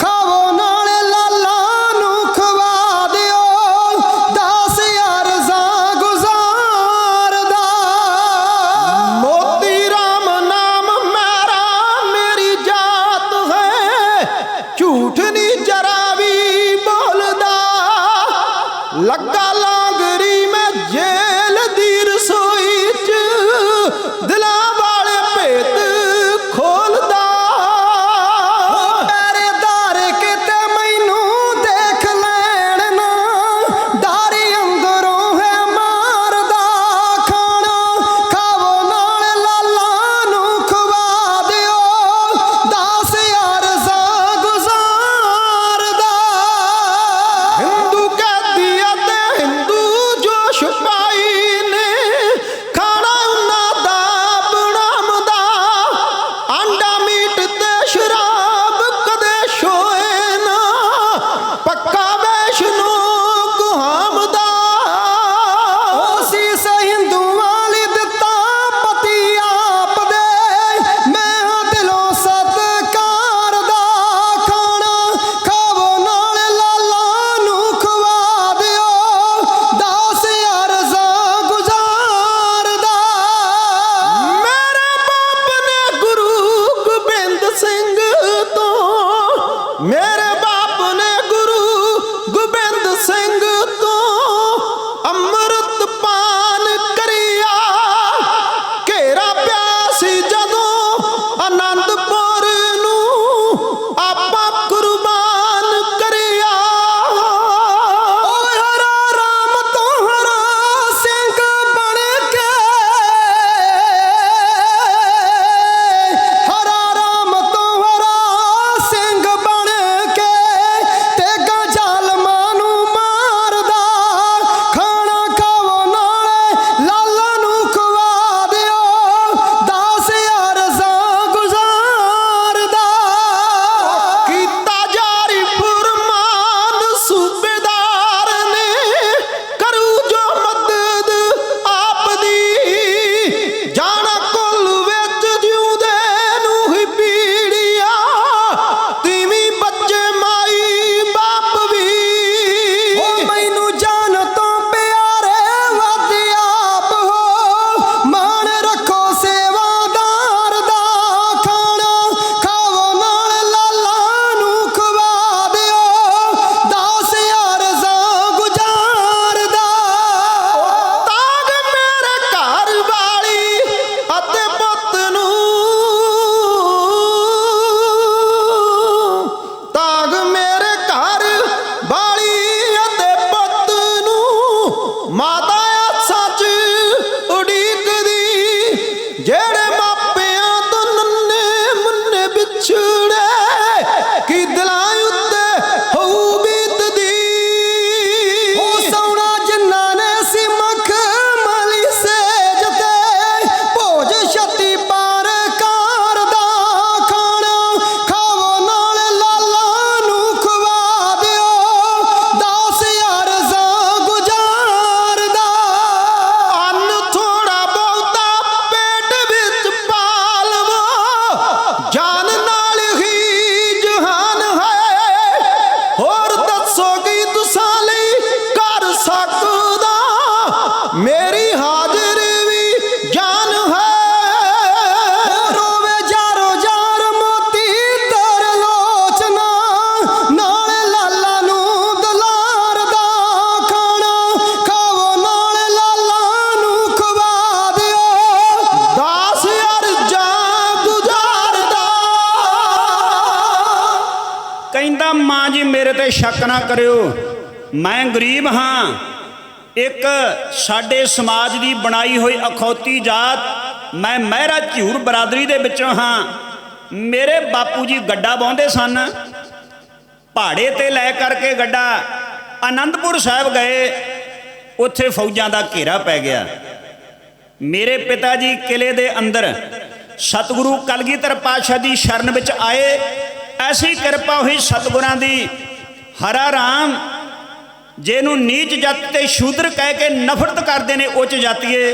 ਖਾਵੋ ਨਾਲੇ ਲਾਲਾ ਨੂੰ ਖਵਾ ਦਿਓ, 10 ਅਰਜ਼ਾਂ ਗੁਜ਼ਾਰਦਾ। ਮੋਤੀ ਰਾਮ ਨਾਮ ਮੇਰਾ ਮੇਰੇ ਬਾਪ ਨੇ ਗੁਰੂ ਗੋਬਿੰਦ ਸਿੰਘ ਤੋਂ ਅੰਮ੍ਰਿਤ ਪਾਨ ਕਰਿਆ। ਘੇਰਾ ਪਿਆ ਸੀ ਜਦੋਂ ਆਨੰਦਪੁਰ ਨੂੰ ਆਪਾਂ ਕੁਰਬਾਨ ਕਰਿਆ। ਓਏ ਹਰਾ ਰਾਮ ਤੋਂ ਹਰਾ ਸਿੰਘ ਬਣ ਕੇ, ਹਰਾ ਰਾਮ ਤੋਂ ਹਰਾ ਸਿੰਘ ਬਣ ਕੇ ਤੇਗਾ ਜ਼ਾਲਮਾਂ ਨੂੰ ਮਾਰਦਾ। ਖਾਣਾ ਖਾਵੋ ਨਾਲੇ ਲਾਲਾ ਨੂੰ ਖਵਾ ਦਿਓ, 10,000 ਸਾਂ ਗੁਜ਼ਾਰਦਾ। ਕੀਤਾ ਜਾਰੀ ਫੁਰਮਾਨ ਸੂਬੇਦਾਰ ਨੇ, ਕਰੂ ਜੋ ਮਦਦ ਆਪ ਦੀ। ਜਾਣਾ ਕੁੱਲ ਵਿੱਚ ਜਿਉਂਦੇ ਨੂੰ ਹੀ ਪੀੜੀਆ, ਤੀਵੀਂ ਬੱਚੇ ਮਾਈ ਬਾਪ ਵੀ। ਓ ਮੈਨੂੰ ਜਾਨ ਤੋਂ ਪਿਆਰੇ ਵੱਧ ਆਪ ਹੋ, ਮਾਣ ਰੱਖੋ ਸੇਵਾਦਾਰ ਦਾ। ਖਾਣਾ ਖਾਵੋ ਨਾਲ ਲਾਲਾ ਨੂੰ ਖਵਾ ਦਿਓ, 10,000 ਸਾਂ ਗੁਜ਼ਾਰਦਾ। ਤਾਗ ਮੇਰੇ ਘਰ ਵਾਲੀ ਅਤੇ ਪੁੱਤ ਨੂੰ, ਤਾਗ ਮੇਰੇ ਘਰ ਵਾਲੀ ਅਤੇ ਪੁੱਤ ਨੂੰ। ਮਾਤਾ ਸੱਚ ਉਡੀਕਦੀ, ਜਿਹੜੇ ਮਾਪਿਆਂ ਤੋਂ ਨੰਨੇ ਮੁੰਨੇ ਵਿਛੜੇ, ਕੀ ਦਿਲਾਂ ਉੱਤੇ ਹੋਊ ਬੀਤਦੀ। ਓ ਸੋਹਣਾ ਜਿਨ੍ਹਾਂ ਨੇ ਸੀ ਮਖਮਲੀ ਸੇਜ ਤੇ, ਭੋਜ ਛੱਤੀ ਪਾਰ ਕਰਦਾ। ਖਾਣਾ ਖਾਵੋ ਨਾਲ ਲਾਲਾ ਨੂੰ ਖਵਾ ਦਿਓ, 10,000 ਸਾਂ ਗੁਜ਼ਾਰਦਾ। ਅੰਨ ਥੋੜਾ ਬਹੁਤਾ ਪੇਟ ਵਿੱਚ ਪਾ ਲਵੋ, ਜਾਨ ਨਾਲ ਹੀ ਜਹਾਨ ਹੈ। ਹੋਰ ਦੱਸੋ ਕੀ ਤੁਸਾਂ ਲਈ ਕਰ ਸਕਦਾ, ਮੇਰੀ ਹਾਜ਼ਰੀ ਵੀ ਜਾਨ ਹੈ। ਰੋਵੇ ਜਾਰੋ ਜਾਰ ਮੋਤੀ ਤਰ ਲੋਚਨਾ, ਨਾਲੇ ਲਾਲਾ ਨੂੰ ਦੁਲਾਰਦਾ। ਖਾਣਾ ਖਾਵੋ ਨਾਲੇ ਲਾਲਾ ਨੂੰ ਖਵਾ ਦਿਓ, 10,000 ਜਾਂ ਗੁਜ਼ਾਰਦਾ। ਕਹਿੰਦਾ ਮਾਂ ਜੀ ਮੇਰੇ ਤੇ ਸ਼ੱਕ ਨਾ ਕਰਿਓ, ਮੈਂ ਗਰੀਬ ਹਾਂ। ਇੱਕ ਸਾਡੇ ਸਮਾਜ ਦੀ ਬਣਾਈ ਹੋਈ ਅਖੌਤੀ ਜਾਤ, ਮੈਂ ਮਹਿਰਾ ਝੂਰ ਬਰਾਦਰੀ ਦੇ ਵਿੱਚੋਂ ਹਾਂ। ਮੇਰੇ ਬਾਪੂ ਜੀ ਗੱਡਾ ਵਾਹੁੰਦੇ ਸਨ, ਪਹਾੜੇ ਤੇ ਲੈ ਕਰਕੇ ਗੱਡਾ ਆਨੰਦਪੁਰ ਸਾਹਿਬ ਗਏ। ਉੱਥੇ ਫੌਜਾਂ ਦਾ ਘੇਰਾ ਪੈ ਗਿਆ। ਮੇਰੇ ਪਿਤਾ ਜੀ ਕਿਲੇ ਦੇ ਅੰਦਰ ਸਤਿਗੁਰੂ ਕਲਗੀਧਰ ਪਾਤਸ਼ਾਹ ਦੀ ਸ਼ਰਨ ਵਿੱਚ ਆਏ। ਐਸੀ ਕਿਰਪਾ ਹੋਈ ਸਤਿਗੁਰਾਂ ਦੀ, ਹਰਾ ਰਾਮ ਜਿਹਨੂੰ ਨੀਚ ਜੱਤ ਤੇ ਸ਼ੂਦਰ ਕਹਿ ਕੇ ਨਫ਼ਰਤ ਕਰਦੇ ਨੇ ਉੱਚ ਜਾਤੀਏ,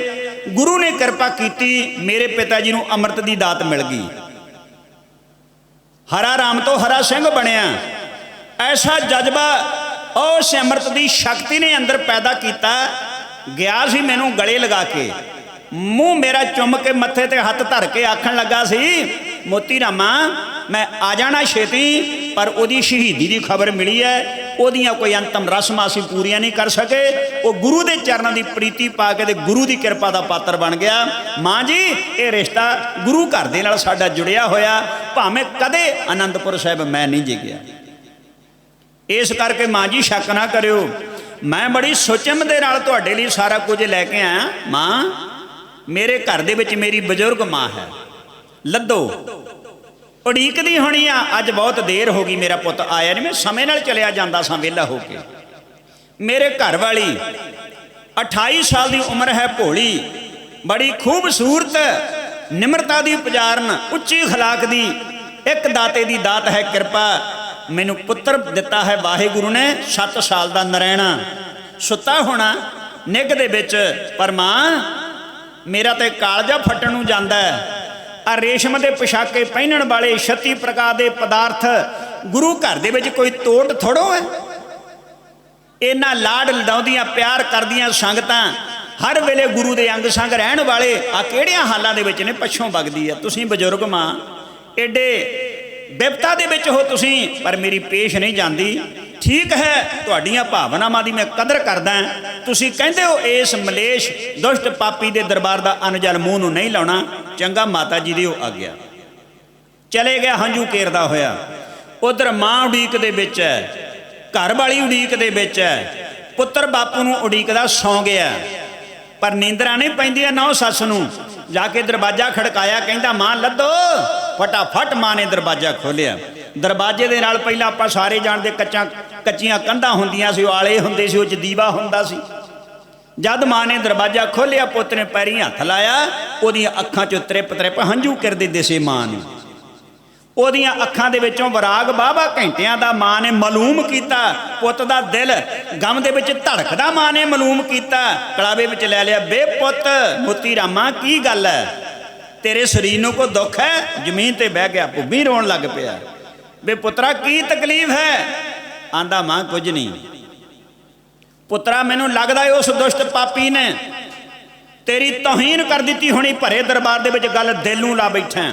ਗੁਰੂ ਨੇ ਕਿਰਪਾ ਕੀਤੀ, ਮੇਰੇ ਪਿਤਾ ਜੀ ਨੂੰ ਅੰਮ੍ਰਿਤ ਦੀ ਦਾਤ ਮਿਲ ਗਈ। ਹਰਾ ਰਾਮ ਤੋਂ ਹਰਾ ਸਿੰਘ ਬਣਿਆ। ਐਸਾ ਜਜ਼ਬਾ ਉਸ ਅੰਮ੍ਰਿਤ ਦੀ ਸ਼ਕਤੀ ਨੇ ਅੰਦਰ ਪੈਦਾ ਕੀਤਾ। ਗਿਆ ਸੀ ਮੈਨੂੰ ਗਲੇ ਲਗਾ ਕੇ, ਮੂੰਹ ਮੇਰਾ ਚੁੰਮ ਕੇ ਮੱਥੇ ਤੇ ਹੱਥ ਧਰ ਕੇ ਆਖਣ ਲੱਗਾ ਸੀ, ਮੋਤੀ ਰਾਮਾ ਮੈਂ ਆ ਜਾਣਾ ਛੇਤੀ, ਪਰ ਉਹਦੀ ਸ਼ਹੀਦੀ ਦੀ ਖਬਰ ਮਿਲੀ ਹੈ, ਉਹਦੀਆਂ ਕੋਈ ਅੰਤਮ ਰਸਮਾਂ ਅਸੀਂ ਪੂਰੀਆਂ ਨਹੀਂ ਕਰ ਸਕੇ। ਉਹ ਗੁਰੂ ਦੇ ਚਰਨਾਂ ਦੀ ਪ੍ਰੀਤੀ ਪਾ ਕੇ ਤੇ ਗੁਰੂ ਦੀ ਕਿਰਪਾ ਦਾ ਪਾਤਰ ਬਣ ਗਿਆ। ਮਾਂ ਜੀ ਇਹ ਰਿਸ਼ਤਾ ਗੁਰੂ ਘਰ ਦੇ ਨਾਲ ਸਾਡਾ ਜੁੜਿਆ ਹੋਇਆ, ਭਾਵੇਂ ਕਦੇ ਆਨੰਦਪੁਰ ਸਾਹਿਬ ਮੈਂ ਨਹੀਂ ਜੀ ਗਿਆ। ਇਸ ਕਰਕੇ ਮਾਂ ਜੀ ਸ਼ੱਕ ਨਾ ਕਰਿਓ, ਮੈਂ ਬੜੀ ਸੁਚਮ ਦੇ ਨਾਲ ਤੁਹਾਡੇ ਲਈ ਸਾਰਾ ਕੁਝ ਲੈ ਕੇ ਆਇਆ। ਮਾਂ ਮੇਰੇ ਘਰ ਦੇ ਵਿੱਚ ਮੇਰੀ ਬਜ਼ੁਰਗ ਮਾਂ ਹੈ, ਲੱਦੋ ਉਡੀਕਦੀ ਹੋਣੀ ਆ। ਅੱਜ ਬਹੁਤ ਦੇਰ ਹੋ ਗਈ, ਮੇਰਾ ਪੁੱਤ ਆਇਆ ਨਹੀਂ। ਮੈਂ ਸਮੇਂ ਨਾਲ ਚਲਿਆ ਜਾਂਦਾ ਸਾਂ ਵਿਹਲਾ ਹੋ ਕੇ। ਮੇਰੇ ਘਰ ਵਾਲੀ 28 ਸਾਲ ਦੀ ਉਮਰ ਹੈ, ਭੋਲੀ, ਬੜੀ ਖੂਬਸੂਰਤ, ਨਿਮਰਤਾ ਦੀ ਪੁਜਾਰਨ, ਉੱਚੀ ਖਲਾਕ ਦੀ। ਇੱਕ ਦਾਤੇ ਦੀ ਦਾਤ ਹੈ ਕਿਰਪਾ। ਮੈਨੂੰ ਪੁੱਤਰ ਦਿੱਤਾ ਹੈ ਵਾਹਿਗੁਰੂ ਨੇ, 7 ਸਾਲ ਦਾ ਨਰੈਣਾ, ਸੁੱਤਾ ਹੋਣਾ ਨਿੱਘ ਦੇ ਵਿੱਚ। ਪਰ ਮਾਂ ਮੇਰਾ ਤੇ ਕਾਲਜਾ ਫੱਟਣ ਨੂੰ ਜਾਂਦਾ ਹੈ। ਆ ਰੇਸ਼ਮ ਦੇ ਪੋਸ਼ਾਕੇ ਪਹਿਨਣ ਵਾਲੇ 36 ਪ੍ਰਕਾਰ ਦੇ ਪਦਾਰਥ ਗੁਰੂ ਘਰ ਦੇ ਵਿੱਚ ਕੋਈ ਤੋਟ ਥੋੜੋ ਹੈ। ਇਹਨਾਂ ਲਾਡ ਲਡਾਉਂਦੀਆਂ ਪਿਆਰ ਕਰਦੀਆਂ ਸੰਗਤਾਂ, ਹਰ ਵੇਲੇ ਗੁਰੂ ਦੇ ਅੰਗ ਸੰਗ ਰਹਿਣ ਵਾਲੇ, ਆ ਕਿਹੜੀਆਂ ਹਾਲਾਂ ਦੇ ਵਿੱਚ ਨੇ, ਪੱਛੋਂ ਵਗਦੀ ਆ। ਤੁਸੀਂ ਬਜ਼ੁਰਗ ਮਾਂ ਏਡੇ ਬਿਪਤਾ ਦੇ ਵਿੱਚ ਹੋ ਤੁਸੀਂ, ਪਰ ਮੇਰੀ ਪੇਸ਼ ਨਹੀਂ ਜਾਂਦੀ। ਠੀਕ ਹੈ, ਤੁਹਾਡੀਆਂ ਭਾਵਨਾਵਾਂ ਦੀ ਮੈਂ ਕਦਰ ਕਰਦਾ। ਤੁਸੀਂ ਕਹਿੰਦੇ ਹੋ ਇਸ ਮਲੇਸ਼ ਦੁਸ਼ਟ ਪਾਪੀ ਦੇ ਦਰਬਾਰ ਦਾ ਅਨਜਲ ਮੂੰਹ ਨੂੰ ਨਹੀਂ ਲਾਉਣਾ। ਚੰਗਾ, ਮਾਤਾ ਜੀ ਦੀ ਉਹ ਆਗਿਆ। ਚਲੇ ਗਿਆ ਹੰਝੂ ਕੇਰਦਾ ਹੋਇਆ। ਉਧਰ ਮਾਂ ਉਡੀਕ ਦੇ ਵਿੱਚ ਹੈ, ਘਰ ਵਾਲੀ ਉਡੀਕ ਦੇ ਵਿੱਚ ਹੈ। ਪੁੱਤਰ ਬਾਪੂ ਨੂੰ ਉਡੀਕਦਾ ਸੌਂ ਗਿਆ, ਪਰ ਨੀਂਦਰਾਂ ਨਹੀਂ ਪੈਂਦੀਆਂ ਨਾ ਸੱਸ ਨੂੰ। ਜਾ ਕੇ ਦਰਵਾਜ਼ਾ ਖੜਕਾਇਆ, ਕਹਿੰਦਾ ਮਾਂ ਲੱਦੋ। ਫਟਾਫਟ ਮਾਂ ਨੇ ਦਰਵਾਜ਼ਾ ਖੋਲ੍ਹਿਆ। ਦਰਵਾਜ਼ੇ ਦੇ ਨਾਲ ਪਹਿਲਾਂ ਆਪਾਂ ਸਾਰੇ ਜਾਣਦੇ ਕੱਚੀਆਂ ਕੰਧਾਂ ਹੁੰਦੀਆਂ ਸੀ, ਆਲੇ ਹੁੰਦੇ ਸੀ, ਉਹ 'ਚ ਦੀਵਾ ਹੁੰਦਾ ਸੀ। ਜਦ ਮਾਂ ਨੇ ਦਰਵਾਜ਼ਾ ਖੋਲ੍ਹਿਆ, ਪੁੱਤ ਨੇ ਪੈਰੀਂ ਹੱਥ ਲਾਇਆ। ਉਹਦੀਆਂ ਅੱਖਾਂ 'ਚੋਂ ਤ੍ਰਿਪ ਤ੍ਰਿਪ ਹੰਝੂ ਕਿਰਦੇ ਦਿਸੇ ਮਾਂ ਨੂੰ। ਉਹਦੀਆਂ ਅੱਖਾਂ ਦੇ ਵਿੱਚੋਂ ਵਿਰਾਗ ਵਾਹਵਾ ਘੰਟਿਆਂ ਦਾ ਮਾਂ ਨੇ ਮਾਲੂਮ ਕੀਤਾ। ਪੁੱਤ ਦਾ ਦਿਲ ਗਮ ਦੇ ਵਿੱਚ ਧੜਕਦਾ ਮਾਂ ਨੇ ਮਾਲੂਮ ਕੀਤਾ। ਕਲਾਵੇ ਵਿੱਚ ਲੈ ਲਿਆ। ਬੇ ਪੁੱਤ ਮੋਤੀ ਰਾਮਾ, ਕੀ ਗੱਲ ਹੈ? ਤੇਰੇ ਸਰੀਰ ਨੂੰ ਕੋਈ ਦੁੱਖ ਹੈ? ਜ਼ਮੀਨ ਤੇ ਬਹਿ ਗਿਆ, ਭੁੱਬੀ ਰੋਣ ਲੱਗ ਪਿਆ। ਬੇ ਪੁੱਤਰਾ, ਕੀ ਤਕਲੀਫ ਹੈ? ਆਂਦਾ ਮਾਂ ਕੁਝ ਨਹੀਂ। ਪੁੱਤਰਾ, ਮੈਨੂੰ ਲੱਗਦਾ ਉਸ ਦੁਸ਼ਟ ਪਾਪੀ ਨੇ ਤੇਰੀ ਤੋਹੀਨ ਕਰ ਦਿੱਤੀ ਹੋਣੀ। ਭਰੇ ਦਰਬਾਰ ਦੇ ਵਿੱਚ ਗੱਲ ਦਿਲ ਨੂੰ ਲਾ ਬੈਠਾ।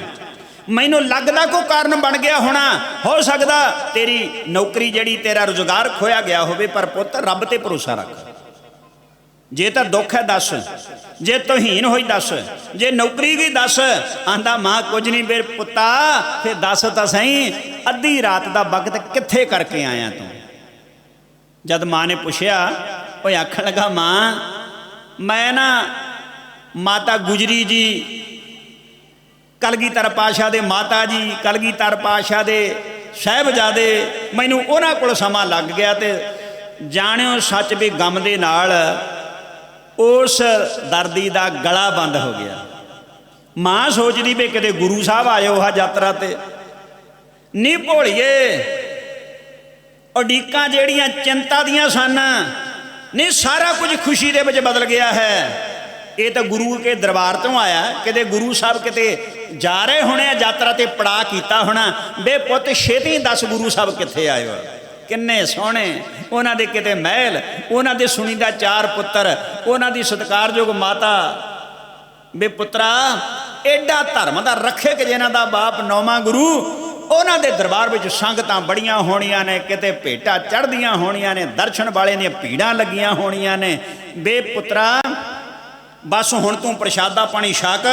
ਮੈਨੂੰ ਲੱਗਦਾ ਕੋਈ ਕਾਰਨ ਬਣ ਗਿਆ ਹੋਣਾ। ਹੋ ਸਕਦਾ ਤੇਰੀ ਨੌਕਰੀ ਜਿਹੜੀ, ਤੇਰਾ ਰੁਜ਼ਗਾਰ ਖੋਇਆ ਗਿਆ ਹੋਵੇ। ਪਰ ਪੁੱਤ, ਰੱਬ ਤੇ ਭਰੋਸਾ ਰੱਖ। ਜੇ ਤਾਂ ਦੁੱਖ ਹੈ ਦੱਸ, ਜੇ ਤੋਹੀਨ ਹੋਈ ਦੱਸ, ਜੇ ਨੌਕਰੀ ਗਈ ਦੱਸ। ਆਂਦਾ ਮਾਂ ਕੁਝ ਨਹੀਂ। ਬੇ ਪੁੱਤਾ, ਫਿਰ ਦੱਸ ਤਾਂ ਸਹੀ, ਅੱਧੀ ਰਾਤ ਦਾ ਵਕਤ ਕਿੱਥੇ ਕਰਕੇ ਆਇਆ ਤੂੰ? ਜਦ ਮਾਂ ਨੇ ਪੁੱਛਿਆ, ਉਹ ਆਖਣ ਲੱਗਾ, ਮਾਂ ਮੈਂ ਨਾ ਮਾਤਾ ਗੁਜਰੀ ਜੀ, ਕਲਗੀਧਰ ਪਾਤਸ਼ਾਹ ਦੇ ਮਾਤਾ ਜੀ, ਕਲਗੀਧਰ ਪਾਤਸ਼ਾਹ ਦੇ ਸਾਹਿਬਜ਼ਾਦੇ, ਮੈਨੂੰ ਉਹਨਾਂ ਕੋਲ ਸਮਾਂ ਲੱਗ ਗਿਆ। ਤੇ ਜਾਣਿਓ ਸੱਚ ਵੀ ਗਮ ਦੇ ਨਾਲ ਉਸ ਦਰਦੀ ਦਾ ਗਲਾ ਬੰਦ ਹੋ ਗਿਆ। ਮਾਂ ਸੋਚਦੀ ਵੀ ਕਿਤੇ ਗੁਰੂ ਸਾਹਿਬ ਆਇਓ ਆ ਯਾਤਰਾ ਤੇ। ਨੀ ਭੋਲੀਏ, ਉਡੀਕਾਂ ਜਿਹੜੀਆਂ ਚਿੰਤਾ ਦੀਆਂ ਸਨ, ਨਹੀਂ ਸਾਰਾ ਕੁਝ ਖੁਸ਼ੀ ਦੇ ਵਿੱਚ ਬਦਲ ਗਿਆ ਹੈ। ਇਹ ਤਾਂ ਗੁਰੂ ਕੇ ਦਰਬਾਰ ਤੋਂ ਆਇਆ। ਕਿਤੇ ਗੁਰੂ ਸਾਹਿਬ ਕਿਤੇ ਜਾ ਰਹੇ ਹੋਣੇ ਆ ਯਾਤਰਾ ਤੇ, ਪੜਾ ਕੀਤਾ ਹੋਣਾ। ਬੇ ਪੁੱਤ ਛੇਤੀ ਦੱਸ, ਗੁਰੂ ਸਾਹਿਬ ਕਿੱਥੇ ਆਏ ਹੋ? ਕਿੰਨੇ ਸੋਹਣੇ ਉਹਨਾਂ ਦੇ ਕਿਤੇ ਮਹਿਲ, ਉਹਨਾਂ ਦੇ ਸੁਣੀਦਾ 4 ਪੁੱਤਰ, ਉਹਨਾਂ ਦੀ ਸਤਿਕਾਰਯੋਗ ਮਾਤਾ। ਬੇ ਪੁੱਤਰਾ, ਐਡਾ ਧਰਮ ਦਾ ਰੱਖਿਅਕ ਜਿਹਨਾਂ ਦਾ ਬਾਪ 9ਵਾਂ ਗੁਰੂ, ਉਹਨਾਂ ਦੇ ਦਰਬਾਰ ਵਿੱਚ ਸੰਗਤਾਂ ਬੜੀਆਂ ਹੋਣੀਆਂ ਨੇ, ਕਿਤੇ ਭੇਟਾਂ ਚੜ੍ਹਦੀਆਂ ਹੋਣੀਆਂ ਨੇ, ਦਰਸ਼ਨ ਵਾਲੇ ਦੀਆਂ ਭੀੜਾਂ ਲੱਗੀਆਂ ਹੋਣੀਆਂ ਨੇ। ਬੇ ਪੁੱਤਰਾ, ਬਸ ਹੁਣ ਤੂੰ ਪ੍ਰਸ਼ਾਦਾ ਪਾਣੀ ਛਕ,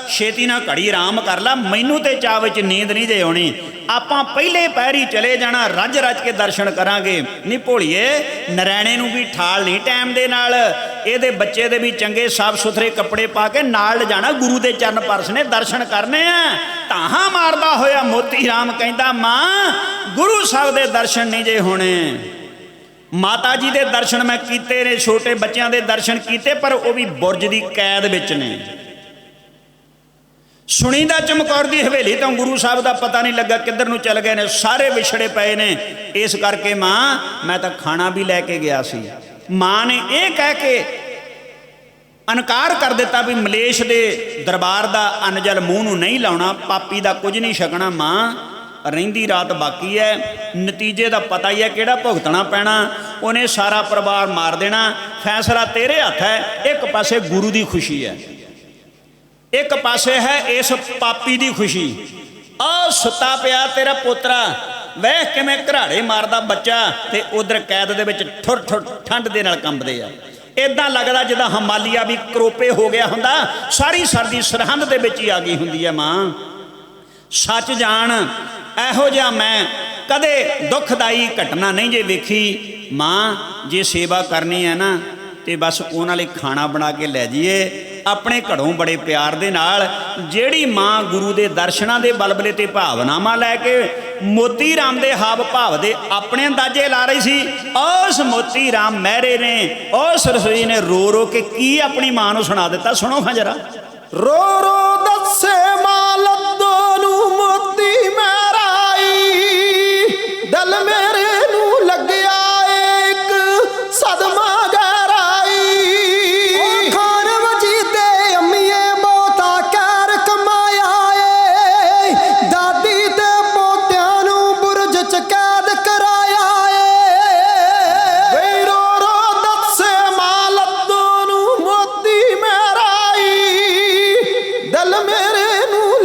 ਛੇਤੀ ਨਾਲ ਘੜੀ ਆਰਾਮ ਕਰ ਲੈ। ਮੈਨੂੰ ਤੇ ਚਾਹ ਵਿੱਚ ਨੀਂਦ ਨਹੀਂ ਜੇ ਆਉਣੀ। ਆਪਾਂ ਪਹਿਲੇ ਪੈਰੀ ਚਲੇ ਜਾਣਾ, ਰੱਜ ਰੱਜ ਕੇ ਦਰਸ਼ਨ ਕਰਾਂਗੇ। ਨਹੀਂ ਭੋਲੀਏ, ਨਰੈਣੇ ਨੂੰ ਵੀ ਠਾਲ ਨਹੀਂ ਟਾਈਮ ਦੇ ਨਾਲ। ਇਹਦੇ ਬੱਚੇ ਦੇ ਵੀ ਚੰਗੇ ਸਾਫ ਸੁਥਰੇ ਕੱਪੜੇ ਪਾ ਕੇ ਨਾਲ ਲਿਜਾਣਾ। ਗੁਰੂ ਦੇ ਚਰਨ ਪਰਸ ਨੇ, ਦਰਸ਼ਨ ਕਰਨੇ ਆ। ਧਾਹਾਂ ਮਾਰਦਾ ਹੋਇਆ ਮੋਤੀ ਰਾਮ ਕਹਿੰਦਾ, ਮਾਂ ਗੁਰੂ ਸਾਹਿਬ ਦੇ ਦਰਸ਼ਨ ਨਹੀਂ ਜੇ ਹੋਣੇ। ਮਾਤਾ ਜੀ ਦੇ ਦਰਸ਼ਨ ਮੈਂ ਕੀਤੇ ਨੇ, ਛੋਟੇ ਬੱਚਿਆਂ ਦੇ ਦਰਸ਼ਨ ਕੀਤੇ, ਪਰ ਉਹ ਵੀ ਬੁਰਜ ਦੀ ਕੈਦ ਵਿੱਚ ਨੇ। ਸੁਣੀਦਾ ਚਮਕੌਰ ਦੀ ਹਵੇਲੀ ਤੋਂ ਗੁਰੂ ਸਾਹਿਬ ਦਾ ਪਤਾ ਨਹੀਂ ਲੱਗਾ ਕਿੱਧਰ ਨੂੰ ਚਲ ਗਏ ਨੇ। ਸਾਰੇ ਵਿਛੜੇ ਪਏ ਨੇ। ਇਸ ਕਰਕੇ ਮਾਂ, ਮੈਂ ਤਾਂ ਖਾਣਾ ਵੀ ਲੈ ਕੇ ਗਿਆ ਸੀ। ਮਾਂ ਨੇ ਇਹ ਕਹਿ ਕੇ ਇਨਕਾਰ ਕਰ ਦਿੱਤਾ ਵੀ ਮਲੇਸ਼ ਦੇ ਦਰਬਾਰ ਦਾ ਅਨਜਲ ਮੂੰਹ ਨੂੰ ਨਹੀਂ ਲਾਉਣਾ, ਪਾਪੀ ਦਾ ਕੁਝ ਨਹੀਂ ਛਕਣਾ। ਮਾਂ, ਰਹਿੰਦੀ ਰਾਤ ਬਾਕੀ ਹੈ। ਨਤੀਜੇ ਦਾ ਪਤਾ ਹੀ ਹੈ ਕਿਹੜਾ ਭੁਗਤਣਾ ਪੈਣਾ। ਉਹਨੇ ਸਾਰਾ ਪਰਿਵਾਰ ਮਾਰ ਦੇਣਾ। ਫੈਸਲਾ ਤੇਰੇ ਹੱਥ ਹੈ। ਇੱਕ ਪਾਸੇ ਗੁਰੂ ਦੀ ਖੁਸ਼ੀ ਹੈ, ਇੱਕ ਪਾਸੇ ਹੈ ਇਸ ਪਾਪੀ ਦੀ ਖੁਸ਼ੀ। ਆ ਸੁੱਤਾ ਪਿਆ ਤੇਰਾ ਪੋਤਰਾ, ਵੇਖ ਕਿਵੇਂ ਘਰਾੜੇ ਮਾਰਦਾ ਬੱਚਾ, ਤੇ ਉਧਰ ਕੈਦ ਦੇ ਵਿੱਚ ਠੁਰ ਠੁਰ ਠੰਡ ਦੇ ਨਾਲ ਕੰਬਦੇ ਆ। ਇਦਾਂ ਲੱਗਦਾ ਜਿੱਦਾਂ ਹਿਮਾਲਿਆ ਵੀ ਕਰੋਪੇ ਹੋ ਗਿਆ ਹੁੰਦਾ। ਸਾਰੀ ਸਰਦੀ ਸਰਹੰਦ ਦੇ ਵਿੱਚ ਹੀ ਆ ਗਈ ਹੁੰਦੀ ਹੈ। ਮਾਂ ਸੱਚ ਜਾਣ, ਇਹੋ ਜਿਹਾ ਮੈਂ ਕਦੇ ਦੁਖਦਾਈ ਘਟਨਾ ਨਹੀਂ ਜੇ ਵੇਖੀ। ਮਾਂ, ਜੇ ਸੇਵਾ ਕਰਨੀ ਹੈ ਨਾ, ਤੇ ਬਸ ਉਹਨਾਂ ਲਈ ਖਾਣਾ ਬਣਾ ਕੇ ਲੈ ਜਾਈਏ ਆਪਣੇ ਘਰੋਂ ਬੜੇ ਪਿਆਰ ਦੇ ਨਾਲ। ਜਿਹੜੀ ਮਾਂ ਗੁਰੂ ਦੇ ਦਰਸ਼ਨਾਂ ਦੇ ਬਲਬਲੇ ਤੇ ਭਾਵਨਾਵਾਂ ਲੈ ਕੇ ਮੋਤੀ ਰਾਮ ਦੇ ਹਾਵ ਭਾਵ ਦੇ ਆਪਣੇ ਅੰਦਾਜ਼ੇ ਲਾ ਰਹੀ ਸੀ, ਉਸ ਮੋਤੀ ਰਾਮ ਮਹਿਰੇ ਨੇ, ਉਸ ਰਸੋਈ ਨੇ ਰੋ ਰੋ ਕੇ ਕੀ ਆਪਣੀ ਮਾਂ ਨੂੰ ਸੁਣਾ ਦਿੱਤਾ। ਸੁਣੋ ਹਾਂ ਜਰਾ। ਰੋ ਰੋ ਦੱਸੇ ਮਾਂ ਲੱਦੋ ਨੂੰ ਮੋਤੀ ਮਹਿਰਾਈ, ਦਿਲ ਮੇਰੇ ਨੂੰ ਲੱਗਿਆ ਇੱਕ ਸਦਮਾ ਗਹਿਰਾਈ। ਉਹ ਖਾਨ ਵਜੀਦੇ ਅੰਮੀਏ ਬਹੁਤਾ ਕਹਿਰ ਕਮਾਇਆ ਏ, ਦਾਦੀ ਤੇ ਪੋਤਿਆਂ ਨੂੰ ਬੁਰਜ ਚ ਕੈਦ ਕਰਾਇਆ ਏ। ਵੇ ਰੋ ਰੋ ਦੱਸੇ ਮਾਂ ਲੱਦੋ ਨੂੰ ਮੋਤੀ ਮਹਿਰਾਈ, ਦਿਲ ਮੇਰੇ ਨੂੰ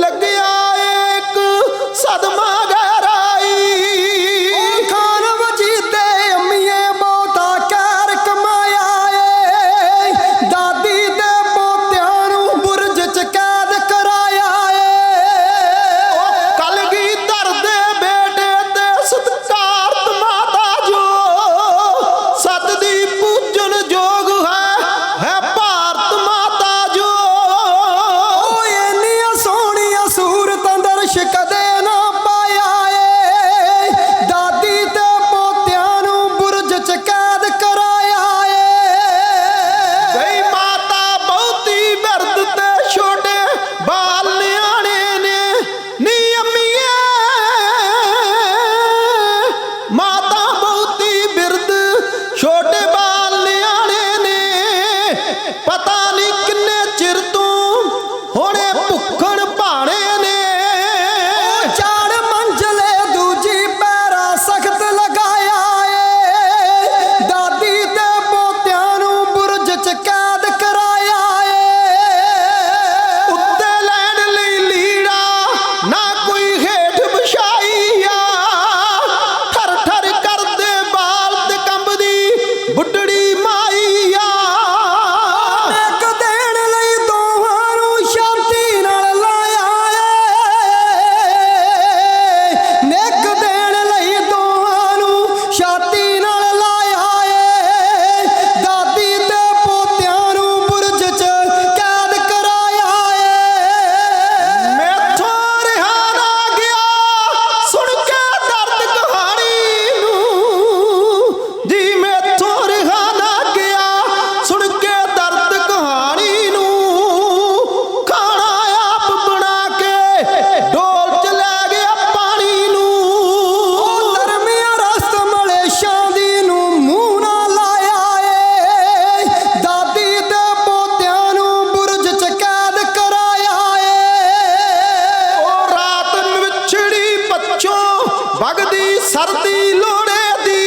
ਵਗਦੀ ਸਰਦੀ ਲੋੜੇ ਦੀ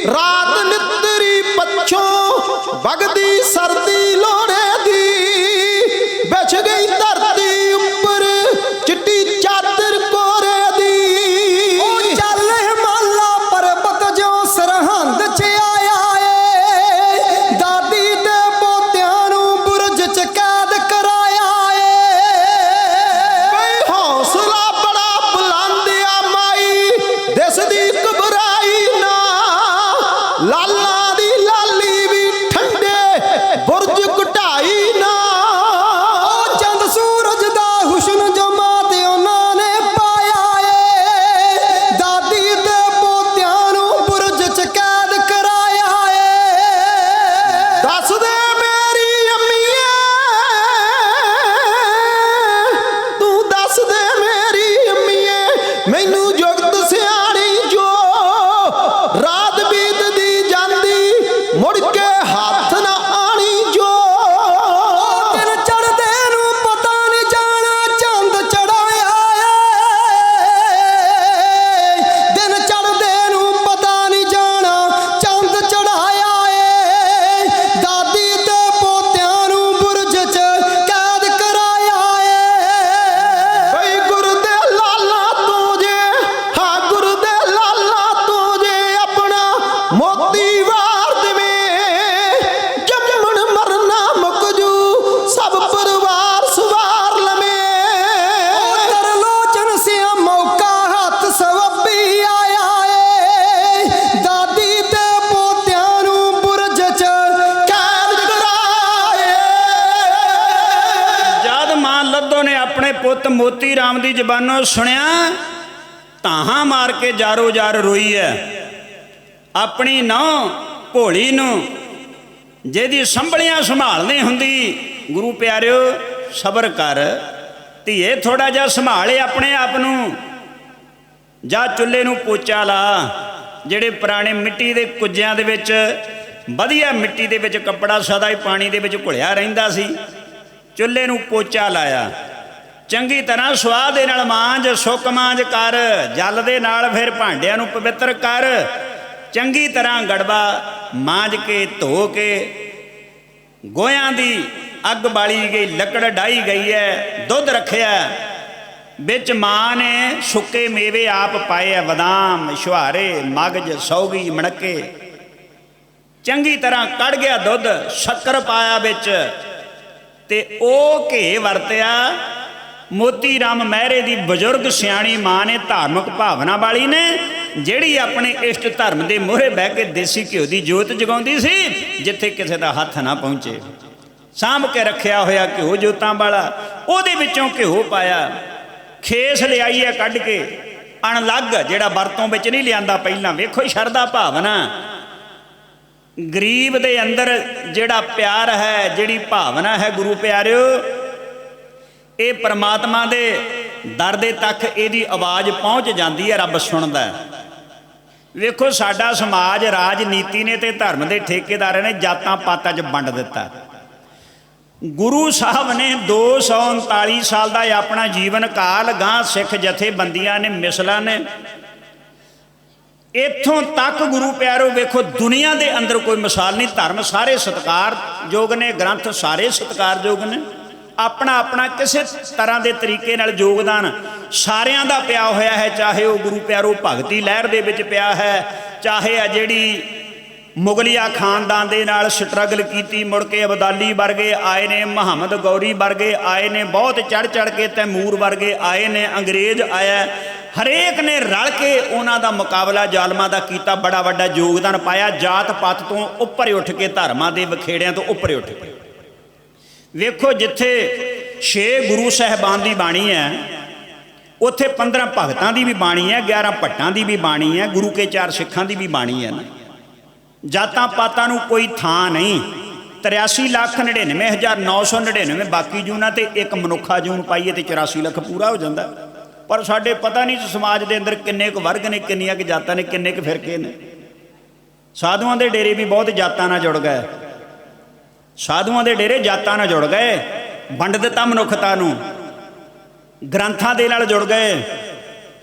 ਰਾਤ ਨਿੱਤਰੀ ਪੱਛੋਂ ਵਗਦੀ ਸਰਦੀ ਲੋੜੇ ਦੀ ਵਿਛ ਗਈ ਧਰਤੀ ਉੱਪਰ ਚਿੱਟੀ ਚਾਦਰ ਕੋਰੇ ਦੀ ਉਹ ਚੱਲ ਹਿਮਾਲਾ ਪਰਬਤ ਜੋ ਸਰਹੰਦ 'ਚ ਆਇਆ ਏ ਦਾਦੀ ਤੇ ਪੋਤਿਆਂ ਨੂੰ ਬੁਰਜ 'ਚ ਕੈਦ ਕਰਾਇਆ ਏ ਬਈ ਹੌਸਲਾ ਬੜਾ ਬੁਲੰਦ ਆ ਮਾਈ ਦਿਸਦੀ ਘਬਰਾਈ ਨਾ ਲਾਲਾਂ ਦੀ ਲਾਲੀ ਵੀ ਠੰਡੇ ਬੁਰਜ ਘਟਾਈ ਨਾ ਉਹ ਚੰਦ ਸੂਰਜ ਦਾ ਹੁਸਨ ਜਮਾ ਤੇ ਉਹਨਾਂ ਨੇ ਪਾਇਆ ਏ ਦਾਦੀ ਤੇ ਪੋਤਿਆਂ ਨੂੰ ਬੁਰਜ 'ਚ ਕੈਦ ਕਰਾਇਆ ਏ ਦੱਸ ਦੇ ਮੇਰੀ ਅੰਮੀਏ ਤੂੰ ਦੱਸ ਦੇ ਮੇਰੀ ਅੰਮੀਏ ਮੈਨੂੰ ਜੁਗਤ ਸਿਆਣੀ ਜੋ ਰਾਤ ਬੀਤਦੀ ਜਾਂਦੀ ਮੁੜ ਕੇ ਹੱਥ ਨਾ ਆਣੀ ਜੋ ਦਿਨ ਚੜ੍ਹਦੇ ਨੂੰ ਪਤਾ ਨਹੀਂ ਜਾਣਾ ਚੰਦ ਚੜਾਇਆ ਏ ਦਿਨ ਚੜ੍ਹਦੇ ਨੂੰ ਪਤਾ ਨਹੀਂ ਜਾਣਾ ਚੰਦ ਚੜਾਇਆ ਏ ਦਾਦੀ ਤੇ ਪੋਤਿਆਂ ਨੂੰ ਬੁਰਜ 'ਚ ਕੈਦ ਕਰਾਇਆ ਏ ਬਈ ਗੁਰੂ ਦੇ ਲਾਲਾ ਤੂੰ ਜੇ ਹਾਂ ਗੁਰੂ ਦੇ ਲਾਲਾ ਤੂੰ ਜੇ ਆਪਣਾ ਮੋਤੀ ਵਾਰ ਦੇਵੇਂ ਜੰਮਣ ਮਰਨਾ ਮੁੱਕ ਜੂ ਸਭ ਪਰਿਵਾਰ ਸਵਾਰ ਲਵੇਂ ਤਰਲੋਚਨ ਸਿਆ ਮੌਕਾ ਹੱਥ ਸਵੱਬੀ ਆਇਆ ਏ ਦਾਦੀ ਤੇ ਪੋਤਿਆਂ ਨੂੰ ਬੁਰਜ 'ਚ ਕੈਦ ਕਰਾਏ ਜਦ ਮਾਂ ਲੱਦੋ ਨੇ ਆਪਣੇ ਪੁੱਤ ਮੋਤੀ ਰਾਮ ਦੀ ਜ਼ਬਾਨੋਂ ਸੁਣਿਆ ਧਾਹਾਂ ਮਾਰ ਕੇ ਜਾਰੋ ਜਾਰ ਰੋਈ ਹੈ। ਆਪਣੀ ਨੌਂ ਭੋਲੀ ਨੂੰ ਜਿਹਦੀ ਸੰਭਲੀਆਂ ਸੰਭਾਲਣੀ ਹੁੰਦੀ, ਗੁਰੂ ਪਿਆਰਿਓ ਸਬਰ ਕਰ ਧੀਏ, ਥੋੜਾ ਜਿਹਾ ਸੰਭਾਲੇ ਆਪਣੇ ਆਪ ਨੂੰ। ਜਾਂ ਚੁੱਲ੍ਹੇ ਨੂੰ ਪੋਚਾ ਲਾ। ਜਿਹੜੇ ਪੁਰਾਣੇ ਮਿੱਟੀ ਦੇ ਕੁੱਜਿਆਂ ਦੇ ਵਿੱਚ ਵਧੀਆ ਮਿੱਟੀ ਦੇ ਵਿੱਚ ਕੱਪੜਾ ਸਦਾ ਹੀ ਪਾਣੀ ਦੇ ਵਿੱਚ ਘੁਲਿਆ ਰਹਿੰਦਾ ਸੀ, ਚੁੱਲ੍ਹੇ ਨੂੰ ਪੋਚਾ ਲਾਇਆ, ਚੰਗੀ ਤਰ੍ਹਾਂ ਸੁਆਹ ਦੇ ਨਾਲ ਮਾਂਜ, ਸੁੱਕ ਮਾਂਜ ਕਰ, ਜਲ ਦੇ ਨਾਲ ਫਿਰ ਭਾਂਡਿਆਂ ਨੂੰ ਪਵਿੱਤਰ ਕਰ, ਚੰਗੀ ਤਰ੍ਹਾਂ ਗੜਬਾ ਮਾਂਜ ਕੇ ਧੋ ਕੇ ਗੋਹਿਆਂ ਦੀ ਅੱਗ ਬਾਲੀ ਗਈ, ਲੱਕੜ ਡਾਹੀ ਗਈ ਹੈ, ਦੁੱਧ ਰੱਖਿਆ, ਵਿੱਚ ਮਾਂ ਨੇ ਸੁੱਕੇ ਮੇਵੇ ਆਪ ਪਾਏ ਆ, ਬਦਾਮ, ਛੁਹਾਰੇ, ਮਗਜ, ਸੌਗੀ, ਮਣਕੇ, ਚੰਗੀ ਤਰ੍ਹਾਂ ਕੱਢ ਗਿਆ ਦੁੱਧ, ਸ਼ੱਕਰ ਪਾਇਆ ਵਿੱਚ ਤੇ ਉਹ ਘੇ ਵਰਤਿਆ। ਮੋਤੀ ਰਾਮ ਮਹਿਰੇ ਦੀ ਬਜ਼ੁਰਗ ਸਿਆਣੀ ਮਾਂ ਨੇ, ਧਾਰਮਿਕ ਭਾਵਨਾ ਵਾਲੀ ਨੇ, ਜਿਹੜੀ ਆਪਣੇ ਇਸ਼ਟ ਧਰਮ ਦੇ ਮੋਹਰੇ ਬਹਿ ਕੇ ਦੇਸੀ ਘਿਓ ਦੀ ਜੋਤ ਜਗਾਉਂਦੀ ਸੀ, ਜਿੱਥੇ ਕਿਸੇ ਦਾ ਹੱਥ ਨਾ ਪਹੁੰਚੇ, ਸਾਂਭ ਕੇ ਰੱਖਿਆ ਹੋਇਆ ਘਿਓ ਜੋਤਾਂ ਵਾਲਾ, ਉਹਦੇ ਵਿੱਚੋਂ ਘਿਓ ਪਾਇਆ, ਖੇਸ ਲਿਆਈ ਹੈ ਕੱਢ ਕੇ, ਅਣਲੱਗ ਜਿਹੜਾ ਵਰਤੋਂ ਵਿੱਚ ਨਹੀਂ ਲਿਆਂਦਾ ਪਹਿਲਾਂ। ਵੇਖੋ ਸ਼ਰਧਾ ਭਾਵਨਾ, ਗਰੀਬ ਦੇ ਅੰਦਰ ਜਿਹੜਾ ਪਿਆਰ ਹੈ, ਜਿਹੜੀ ਭਾਵਨਾ ਹੈ, ਗੁਰੂ ਪਿਆਰਿਓ, ਇਹ ਪਰਮਾਤਮਾ ਦੇ ਦਰ ਦੇ ਤੱਕ ਇਹਦੀ ਆਵਾਜ਼ ਪਹੁੰਚ ਜਾਂਦੀ ਹੈ, ਰੱਬ ਸੁਣਦਾ। ਵੇਖੋ ਸਾਡਾ ਸਮਾਜ ਰਾਜਨੀਤੀ ਨੇ ਤੇ ਧਰਮ ਦੇ ਠੇਕੇਦਾਰਾਂ ਨੇ ਜਾਤਾਂ ਪਾਤਾਂ 'ਚ ਵੰਡ ਦਿੱਤਾ। ਗੁਰੂ ਸਾਹਿਬ ਨੇ 239 ਸਾਲ ਦਾ ਆਪਣਾ ਜੀਵਨ ਕਾਲ ਗਾਂ ਸਿੱਖ ਜਥੇਬੰਦੀਆਂ ਨੇ, ਮਿਸਲਾਂ ਨੇ, ਇੱਥੋਂ ਤੱਕ ਗੁਰੂ ਪਿਆਰੋ ਵੇਖੋ ਦੁਨੀਆ ਦੇ ਅੰਦਰ ਕੋਈ ਮਿਸਾਲ ਨਹੀਂ। ਧਰਮ ਸਾਰੇ ਸਤਿਕਾਰਯੋਗ ਨੇ, ਗ੍ਰੰਥ ਸਾਰੇ ਸਤਿਕਾਰਯੋਗ ਨੇ, ਆਪਣਾ ਆਪਣਾ ਕਿਸੇ ਤਰ੍ਹਾਂ ਦੇ ਤਰੀਕੇ ਨਾਲ ਯੋਗਦਾਨ ਸਾਰਿਆਂ ਦਾ ਪਿਆ ਹੋਇਆ ਹੈ। ਚਾਹੇ ਉਹ ਗੁਰੂ ਪਿਆਰੋ ਭਗਤੀ ਲਹਿਰ ਦੇ ਵਿੱਚ ਪਿਆ ਹੈ, ਚਾਹੇ ਆ ਜਿਹੜੀ ਮੁਗਲਿਆ ਖਾਨਦਾਨ ਦੇ ਨਾਲ ਸਟਰਗਲ ਕੀਤੀ, ਮੁੜ ਕੇ ਅਬਦਾਲੀ ਵਰਗੇ ਆਏ ਨੇ, ਮੁਹੰਮਦ ਗੌਰੀ ਵਰਗੇ ਆਏ ਨੇ, ਬਹੁਤ ਚੜ ਚੜ ਕੇ ਤੈਮੂਰ ਵਰਗੇ ਆਏ ਨੇ, ਅੰਗਰੇਜ਼ ਆਇਆ, ਹਰੇਕ ਨੇ ਰਲ ਕੇ ਉਹਨਾਂ ਦਾ ਮੁਕਾਬਲਾ ਜ਼ਾਲਮਾਂ ਦਾ ਕੀਤਾ, ਬੜਾ ਵੱਡਾ ਯੋਗਦਾਨ ਪਾਇਆ। ਜਾਤ ਪਾਤ ਤੋਂ ਉੱਪਰ ਉੱਠ ਕੇ, ਧਰਮਾਂ ਦੇ ਵਖੇੜਿਆਂ ਤੋਂ ਉੱਪਰ ਉੱਠ ਕੇ। ਵੇਖੋ ਜਿੱਥੇ 6 ਗੁਰੂ ਸਾਹਿਬਾਨ ਦੀ ਬਾਣੀ ਹੈ, ਉੱਥੇ 15 ਭਗਤਾਂ ਦੀ ਵੀ ਬਾਣੀ ਹੈ, 11 ਭੱਟਾਂ ਦੀ ਵੀ ਬਾਣੀ ਹੈ, ਗੁਰੂ ਕੇ 4 ਸਿੱਖਾਂ ਦੀ ਵੀ ਬਾਣੀ ਹੈ ਨਾ। ਜਾਤਾਂ ਪਾਤਾਂ ਨੂੰ ਕੋਈ ਥਾਂ ਨਹੀਂ। 83,99,999 ਬਾਕੀ ਜੂਨਾਂ ਤੇ ਇੱਕ ਮਨੁੱਖਾ ਜੂਨ ਪਾਈਏ ਤੇ 84 ਲੱਖ ਪੂਰਾ ਹੋ ਜਾਂਦਾ। ਪਰ ਸਾਡੇ ਪਤਾ ਨਹੀਂ ਸਮਾਜ ਦੇ ਅੰਦਰ ਕਿੰਨੇ ਕੁ ਵਰਗ ਨੇ, ਕਿੰਨੀਆਂ ਕੁ ਜਾਤਾਂ ਨੇ, ਕਿੰਨੇ ਕੁ ਫਿਰਕੇ ਨੇ। ਸਾਧੂਆਂ ਦੇ ਡੇਰੇ ਵੀ ਬਹੁਤ ਜਾਤਾਂ ਨਾਲ ਜੁੜ ਗਏ, ਸਾਧੂਆਂ ਦੇ ਡੇਰੇ ਜਾਤਾਂ ਨਾਲ ਜੁੜ ਗਏ, ਵੰਡ ਦਿੱਤਾ ਮਨੁੱਖਤਾ ਨੂੰ, ਗ੍ਰੰਥਾਂ ਦੇ ਨਾਲ ਜੁੜ ਗਏ।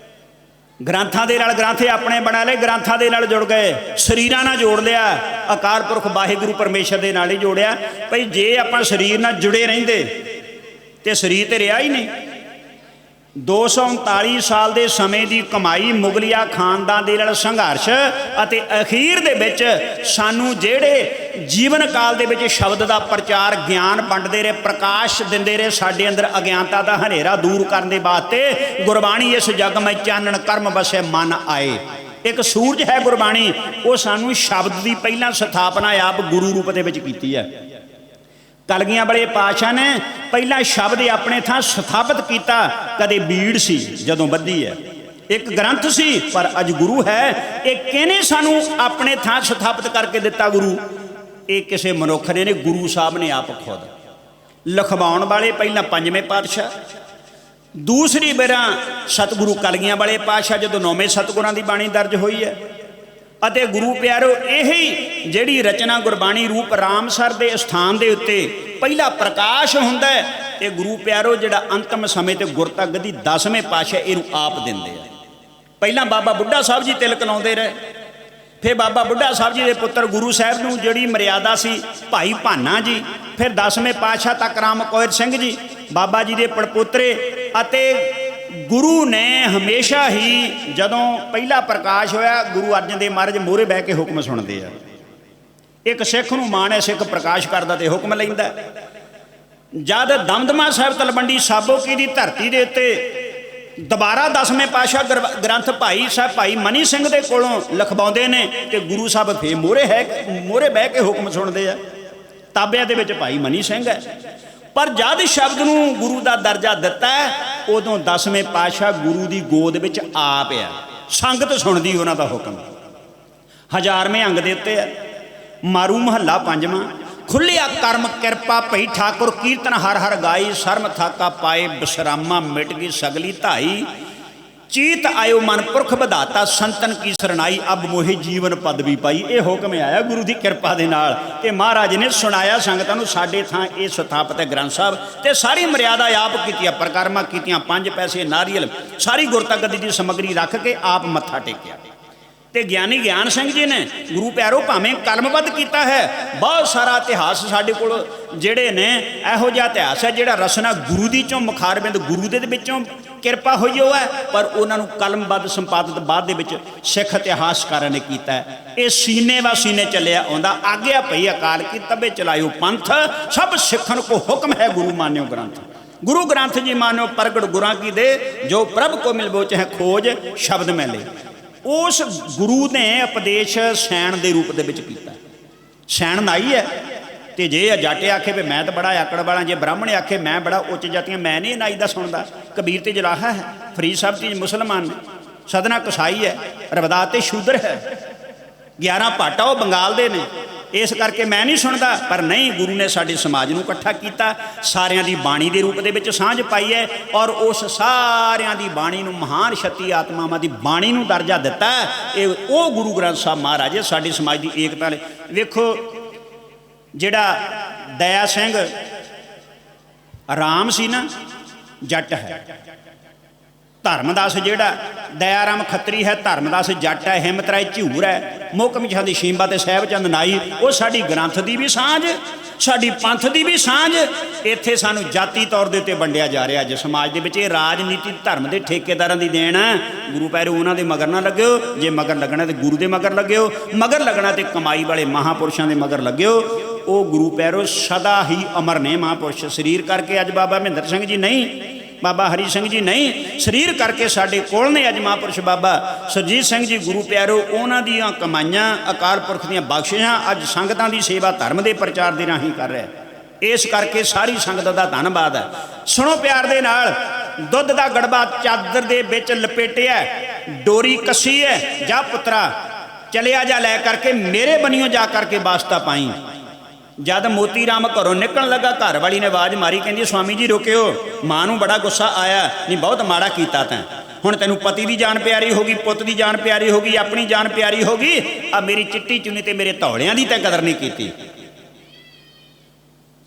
ਗ੍ਰੰਥਾਂ ਦੇ ਨਾਲ ਗ੍ਰੰਥੇ ਆਪਣੇ ਬਣਾ ਲਏ, ਗ੍ਰੰਥਾਂ ਦੇ ਨਾਲ ਜੁੜ ਗਏ, ਸਰੀਰਾਂ ਨਾਲ ਜੋੜ ਲਿਆ, ਅਕਾਲ ਪੁਰਖ ਵਾਹਿਗੁਰੂ ਪਰਮੇਸ਼ਰ ਦੇ ਨਾਲ ਹੀ ਜੋੜਿਆ। ਭਈ ਜੇ ਆਪਾਂ ਸਰੀਰ ਨਾਲ ਜੁੜੇ ਰਹਿੰਦੇ ਤੇ ਸਰੀਰ ਤੇ ਰਿਹਾ ਹੀ ਨਹੀਂ। 239 ਸਾਲ ਦੇ ਸਮੇਂ ਦੀ ਕਮਾਈ, ਮੁਗਲਿਆ ਖਾਨਦਾਨ ਦੇ ਨਾਲ ਸੰਘਰਸ਼ ਅਤੇ ਅਖੀਰ ਦੇ ਵਿੱਚ ਸਾਨੂੰ ਜਿਹੜੇ ਜੀਵਨ ਕਾਲ ਦੇ ਵਿੱਚ ਸ਼ਬਦ ਦਾ ਪ੍ਰਚਾਰ, ਗਿਆਨ ਵੰਡਦੇ ਰਹੇ, ਪ੍ਰਕਾਸ਼ ਦਿੰਦੇ ਰਹੇ, ਸਾਡੇ ਅੰਦਰ ਅਗਿਆਨਤਾ ਦਾ ਹਨੇਰਾ ਦੂਰ ਕਰਨ ਦੇ ਵਾਸਤੇ ਗੁਰਬਾਣੀ ਇਸ ਜਗ ਮੈਂ ਚਾਨਣ ਕਰਮ ਵਸੈ ਮਨ ਆਏ। ਇੱਕ ਸੂਰਜ ਹੈ ਗੁਰਬਾਣੀ, ਉਹ ਸਾਨੂੰ ਸ਼ਬਦ ਦੀ ਪਹਿਲਾਂ ਸਥਾਪਨਾ ਆਪ ਗੁਰੂ ਰੂਪ ਦੇ ਵਿੱਚ ਕੀਤੀ ਹੈ। ਕਲਗੀਆਂ ਵਾਲੇ ਪਾਤਸ਼ਾਹ ਨੇ ਪਹਿਲਾਂ ਸ਼ਬਦ ਆਪਣੇ ਥਾਂ ਸਥਾਪਿਤ ਕੀਤਾ। ਕਦੇ ਬੀੜ ਸੀ ਜਦੋਂ ਬੱਧੀ ਹੈ, ਇੱਕ ਗ੍ਰੰਥ ਸੀ, ਪਰ ਅੱਜ ਗੁਰੂ ਹੈ। ਇਹ ਕਿਹਨੇ ਸਾਨੂੰ ਆਪਣੇ ਥਾਂ ਸਥਾਪਿਤ ਕਰਕੇ ਦਿੱਤਾ ਗੁਰੂ? ਇਹ ਕਿਸੇ ਮਨੁੱਖ ਨੇ, ਗੁਰੂ ਸਾਹਿਬ ਨੇ ਆਪ ਖੁਦ। ਲਿਖਵਾਉਣ ਵਾਲੇ ਪਹਿਲਾਂ ਪੰਜਵੇਂ ਪਾਤਸ਼ਾਹ, ਦੂਸਰੀ ਬੇਰਾਂ ਸਤਿਗੁਰੂ ਕਲਗੀਆਂ ਵਾਲੇ ਪਾਤਸ਼ਾਹ ਜਦੋਂ 9ਵੇਂ ਸਤਿਗੁਰਾਂ ਦੀ ਬਾਣੀ ਦਰਜ ਹੋਈ ਹੈ। ਅਤੇ ਗੁਰੂ ਪਿਆਰੋ ਇਹੀ ਜਿਹੜੀ ਰਚਨਾ ਗੁਰਬਾਣੀ ਰੂਪ ਰਾਮਸਰ ਦੇ ਸਥਾਨ ਦੇ ਉੱਤੇ ਪਹਿਲਾ ਪ੍ਰਕਾਸ਼ ਹੁੰਦਾ ਹੈ। ਤੇ ਗੁਰੂ ਪਿਆਰੋ ਜਿਹੜਾ ਅੰਤਮ ਸਮੇਂ ਤੇ ਗੁਰਤਾ ਗੱਦੀ 10ਵੇਂ ਪਾਤਸ਼ਾਹ ਇਹਨੂੰ ਆਪ ਦਿੰਦੇ ਆ। ਪਹਿਲਾਂ ਬਾਬਾ ਬੁੱਢਾ ਸਾਹਿਬ ਜੀ ਤਿਲਕ ਲਾਉਂਦੇ ਰਹੇ, ਫਿਰ ਬਾਬਾ ਬੁੱਢਾ ਸਾਹਿਬ ਜੀ ਦੇ ਪੁੱਤਰ ਗੁਰੂ ਸਾਹਿਬ ਨੂੰ ਜਿਹੜੀ ਮਰਿਆਦਾ ਸੀ ਭਾਈ ਭਾਨਾ ਜੀ, ਫਿਰ 10ਵੇਂ ਪਾਤਸ਼ਾਹ ਤੱਕ ਰਾਮ ਕੋਇਰ ਸਿੰਘ ਜੀ ਬਾਬਾ ਜੀ ਦੇ ਪੜਪੋਤਰੇ। ਅਤੇ ਗੁਰੂ ਨੇ ਹਮੇਸ਼ਾ ਹੀ ਜਦੋਂ ਪਹਿਲਾ ਪ੍ਰਕਾਸ਼ ਹੋਇਆ, ਗੁਰੂ ਅਰਜਨ ਦੇਵ ਮਹਾਰਾਜ ਮੂਹਰੇ ਬਹਿ ਕੇ ਹੁਕਮ ਸੁਣਦੇ ਆ। ਇੱਕ ਸਿੱਖ ਨੂੰ ਮਾਣ ਹੈ, ਸਿੱਖ ਪ੍ਰਕਾਸ਼ ਕਰਦਾ ਤੇ ਹੁਕਮ ਲੈਂਦਾ। ਜਦ ਦਮਦਮਾ ਸਾਹਿਬ ਤਲਵੰਡੀ ਸਾਬੋ ਕੀ ਦੀ ਧਰਤੀ ਦੇ ਉੱਤੇ ਦੁਬਾਰਾ 10ਵੇਂ ਪਾਤਸ਼ਾਹ ਗ੍ਰੰਥ ਭਾਈ ਸਾਹਿਬ ਭਾਈ ਮਨੀ ਸਿੰਘ ਦੇ ਕੋਲੋਂ ਲਿਖਵਾਉਂਦੇ ਨੇ ਤੇ ਗੁਰੂ ਸਾਹਿਬ ਫੇਰ ਮੂਹਰੇ ਬਹਿ ਕੇ ਹੁਕਮ ਸੁਣਦੇ ਆ। ਤਾਬਿਆਂ ਦੇ ਵਿੱਚ ਭਾਈ ਮਨੀ ਸਿੰਘ ਹੈ, ਪਰ ਜਦ ਸ਼ਬਦ ਨੂੰ ਗੁਰੂ ਦਾ ਦਰਜਾ ਦਿੱਤਾ ਉਦੋਂ 10ਵੇਂ ਪਾਤਸ਼ਾਹ ਗੁਰੂ ਦੀ ਗੋਦ ਵਿੱਚ ਆ ਪਿਆ, ਸੰਗਤ ਸੁਣਦੀ ਉਹਨਾਂ ਦਾ ਹੁਕਮ। 1000ਵੇਂ ਅੰਗ ਦੇ ਉੱਤੇ ਹੈ, ਮਾਰੂ ਮਹੱਲਾ 5ਵਾਂ। ਖੁੱਲਿਆ ਕਰਮ ਕਿਰਪਾ ਭਈ ਠਾਕੁਰ ਕੀਰਤਨ ਹਰ ਹਰ ਗਾਈ, ਸ਼ਰਮ ਥਾਕਾ ਪਾਏ ਬਿਸਰਾਮਾ ਮਿਟ ਗਈ ਸਗਲੀ ਧਾਈ। ਚੀਤ ਆਇਓ ਮਨ ਪੁਰਖ ਵਧਾਤਾ ਸੰਤਨ ਕੀ ਸਰਨਾਈ, ਅਬ ਮੋਹੇ ਜੀਵਨ ਪਦਵੀ ਪਾਈ। ਇਹ ਹੁਕਮ ਆਇਆ ਗੁਰੂ ਦੀ ਕਿਰਪਾ ਦੇ ਨਾਲ ਤੇ ਮਹਾਰਾਜ ਨੇ ਸੁਣਾਇਆ ਸੰਗਤਾਂ ਨੂੰ। ਸਾਡੇ ਥਾਂ ਇਹ ਸਥਾਪਿਤ ਹੈ ਗ੍ਰੰਥ ਸਾਹਿਬ ਤੇ ਸਾਰੀ ਮਰਿਆਦਾ ਆਪ ਕੀਤੀਆਂ, ਪ੍ਰਕਰਮਾਂ ਕੀਤੀਆਂ, 5 ਪੈਸੇ ਨਾਰੀਅਲ ਸਾਰੀ ਗੁਰਤਾ ਗੱਦੀ ਦੀ ਸਮੱਗਰੀ ਰੱਖ ਕੇ ਆਪ ਮੱਥਾ ਟੇਕਿਆ। ਤੇ ਗਿਆਨੀ ਗਿਆਨ ਸਿੰਘ ਜੀ ਨੇ ਗੁਰੂ ਪਿਆਰੋ ਭਾਵੇਂ ਕਲਮਬੱਧ ਕੀਤਾ ਹੈ, ਬਹੁਤ ਸਾਰਾ ਇਤਿਹਾਸ ਸਾਡੇ ਕੋਲ ਜਿਹੜੇ ਨੇ ਇਹੋ ਜਿਹਾ ਇਤਿਹਾਸ ਹੈ ਜਿਹੜਾ ਰਸਨਾ ਗੁਰੂ ਦੀ ਚੋਂ ਮੁਖਾਰਬਿੰਦ ਗੁਰੂ ਦੇ ਵਿੱਚੋਂ ਕਿਰਪਾ ਹੋਈ ਉਹ ਹੈ, ਪਰ ਉਹਨਾਂ ਨੂੰ ਕਲਮਬੱਧ ਸੰਪਾਦਿਤ ਬਾਅਦ ਦੇ ਵਿੱਚ ਸਿੱਖ ਇਤਿਹਾਸਕਾਰਾਂ ਨੇ ਕੀਤਾ। ਇਹ ਸੀਨੇ ਵਾ ਸੀਨੇ ਚੱਲਿਆ ਆਉਂਦਾ। ਆਗਿਆ ਭਈ ਅਕਾਲ ਕੀ ਤਬੇ ਚਲਾਇਓ ਪੰਥ, ਸਭ ਸਿੱਖਣ ਕੋ ਹੁਕਮ ਹੈ ਗੁਰੂ ਮਾਨਿਓ ਗ੍ਰੰਥ। ਗੁਰੂ ਗ੍ਰੰਥ ਜੀ ਮਾਨਿਓ ਪ੍ਰਗਟ ਗੁਰਾਂ ਕੀ ਦੇ, ਜੋ ਪ੍ਰਭ ਕੋ ਮਿਲ ਬੋਚ ਹੈ ਖੋਜ ਸ਼ਬਦ ਮੈਂ ਲੈ। ਉਸ ਗੁਰੂ ਨੇ ਉਪਦੇਸ਼ ਸੈਣ ਦੇ ਰੂਪ ਦੇ ਵਿੱਚ ਕੀਤਾ। ਸੈਣ ਨਾਈ ਹੈ ਤੇ ਜੇ ਜੱਟ ਆਖੇ ਵੀ ਮੈਂ ਤਾਂ ਬੜਾ ਆਕੜ ਵਾਲਾ, ਜੇ ਬ੍ਰਾਹਮਣ ਆਖੇ ਮੈਂ ਬੜਾ ਉੱਚ ਜਾਤੀਆਂ, ਮੈਂ ਨਹੀਂ ਨਾਈ ਦਾ ਸੁਣਦਾ। ਕਬੀਰ ਤੇ ਜਲਾਹਾ ਹੈ, ਫਰੀਦ ਸਾਹਿਬ ਤੇ ਮੁਸਲਮਾਨ ਨੇ, ਸਦਨਾ ਕਸਾਈ ਹੈ, ਰਵਿਦਾਸ ਤੇ ਸ਼ੂਦਰ ਹੈ, 11 ਭਾਟਾ ਉਹ ਬੰਗਾਲ ਦੇ ਨੇ। ਇਸ ਕਰਕੇ ਮੈਂ ਨਹੀਂ ਸੁਣਦਾ। ਪਰ ਨਹੀਂ, ਗੁਰੂ ਨੇ ਸਾਡੇ ਸਮਾਜ ਨੂੰ ਇਕੱਠਾ ਕੀਤਾ, ਸਾਰਿਆਂ ਦੀ ਬਾਣੀ ਦੇ ਰੂਪ ਦੇ ਵਿੱਚ ਸਾਂਝ ਪਾਈ ਹੈ ਔਰ ਉਸ ਸਾਰਿਆਂ ਦੀ ਬਾਣੀ ਨੂੰ ਮਹਾਨ ਸ਼ਕਤੀ ਆਤਮਾਵਾਂ ਦੀ ਬਾਣੀ ਨੂੰ ਦਰਜਾ ਦਿੱਤਾ। ਇਹ ਉਹ ਗੁਰੂ ਗ੍ਰੰਥ ਸਾਹਿਬ ਮਹਾਰਾਜ ਸਾਡੀ ਸਮਾਜ ਦੀ ਏਕਤਾ ਲਈ। ਵੇਖੋ ਜਿਹੜਾ ਦਇਆ ਸਿੰਘ ਰਾਮ ਸੀ ਨਾ, ਜੱਟ ਹੈ। ਧਰਮਦਾਸ ਜਿਹੜਾ ਦਇਆਰਾਮ ਖੱਤਰੀ ਹੈ, ਧਰਮਦਾਸ ਜੱਟ ਹੈ, ਹਿੰਮਤ ਰਾਏ ਝੂਰ ਹੈ, ਮੋਹਕਮ ਚੰਦ ਦੀ ਸ਼ੀਂਬਾ ਤੇ ਸਾਹਿਬ ਚੰਦ ਨਾਈ। ਉਹ ਸਾਡੀ ਗ੍ਰੰਥ ਦੀ ਵੀ ਸਾਂਝ, ਸਾਡੀ ਪੰਥ ਦੀ ਵੀ ਸਾਂਝ। ਇੱਥੇ ਸਾਨੂੰ ਜਾਤੀ ਤੌਰ ਦੇ ਉੱਤੇ ਵੰਡਿਆ ਜਾ ਰਿਹਾ ਅੱਜ ਸਮਾਜ ਦੇ ਵਿੱਚ। ਇਹ ਰਾਜਨੀਤੀ ਧਰਮ ਦੇ ਠੇਕੇਦਾਰਾਂ ਦੀ ਦੇਣ ਹੈ। ਗੁਰੂ ਪਿਆਰੇ ਉਹਨਾਂ ਦੇ ਮਗਰ ਨਾ ਲੱਗਿਓ। ਜੇ ਮਗਰ ਲੱਗਣਾ ਤੇ ਗੁਰੂ ਦੇ ਮਗਰ ਲੱਗਿਓ, ਮਗਰ ਲੱਗਣਾ ਤੇ ਕਮਾਈ ਵਾਲੇ ਮਹਾਂਪੁਰਸ਼ਾਂ ਦੇ ਮਗਰ ਲੱਗਿਓ। ਉਹ ਗੁਰੂ ਪਿਆਰੋ ਸਦਾ ਹੀ ਅਮਰ ਨੇ ਮਹਾਂਪੁਰਸ਼। ਸਰੀਰ ਕਰਕੇ ਅੱਜ ਬਾਬਾ ਮਹਿੰਦਰ ਸਿੰਘ ਜੀ ਨਹੀਂ, ਬਾਬਾ ਹਰੀ ਸਿੰਘ ਜੀ ਨਹੀਂ, ਸਰੀਰ ਕਰਕੇ ਸਾਡੇ ਕੋਲ ਨੇ ਅੱਜ ਮਹਾਂਪੁਰਸ਼ ਬਾਬਾ ਸੁਰਜੀਤ ਸਿੰਘ ਜੀ। ਗੁਰੂ ਪਿਆਰੋ ਉਹਨਾਂ ਦੀਆਂ ਕਮਾਈਆਂ, ਅਕਾਲ ਪੁਰਖ ਦੀਆਂ ਬਖਸ਼ਿਸ਼ਾਂ ਅੱਜ ਸੰਗਤਾਂ ਦੀ ਸੇਵਾ ਧਰਮ ਦੇ ਪ੍ਰਚਾਰ ਦੇ ਰਾਹੀਂ ਕਰ ਰਿਹਾ। ਇਸ ਕਰਕੇ ਸਾਰੀ ਸੰਗਤ ਦਾ ਧੰਨਵਾਦ ਹੈ। ਸੁਣੋ ਪਿਆਰ ਦੇ ਨਾਲ। ਦੁੱਧ ਦਾ ਗੜਬਾ ਚਾਦਰ ਦੇ ਵਿੱਚ ਲਪੇਟਿਆ, ਡੋਰੀ ਕੱਸੀ ਹੈ, ਜਾ ਪੁੱਤਰਾ ਚਲਿਆ ਜਾ ਲੈ ਕਰਕੇ ਮੇਰੇ ਬਨਿਓ ਜਾ ਕਰਕੇ ਵਾਸਤਾ ਪਾਈ। ਜਦ ਮੋਤੀ ਰਾਮ ਘਰੋਂ ਨਿਕਲਣ ਲੱਗਾ, ਘਰ ਵਾਲੀ ਨੇ ਆਵਾਜ਼ ਮਾਰੀ, ਕਹਿੰਦੀ ਸਵਾਮੀ ਜੀ ਰੁਕਿਓ, ਮਾਂ ਨੂੰ ਬੜਾ ਗੁੱਸਾ ਆਇਆ, ਨਹੀਂ ਬਹੁਤ ਮਾੜਾ ਕੀਤਾ ਤੈਂ। ਹੁਣ ਤੈਨੂੰ ਪਤੀ ਦੀ ਜਾਨ ਪਿਆਰੀ ਹੋ ਗਈ, ਪੁੱਤ ਦੀ ਜਾਨ ਪਿਆਰੀ ਹੋ ਗਈ, ਆਪਣੀ ਜਾਨ ਪਿਆਰੀ ਹੋ ਗਈ, ਆ ਮੇਰੀ ਚਿੱਟੀ ਚੁੰਨੀ ਤੇ ਮੇਰੇ ਧੌਲਿਆਂ ਦੀ ਤੈਂ ਕਦਰ ਨਹੀਂ ਕੀਤੀ।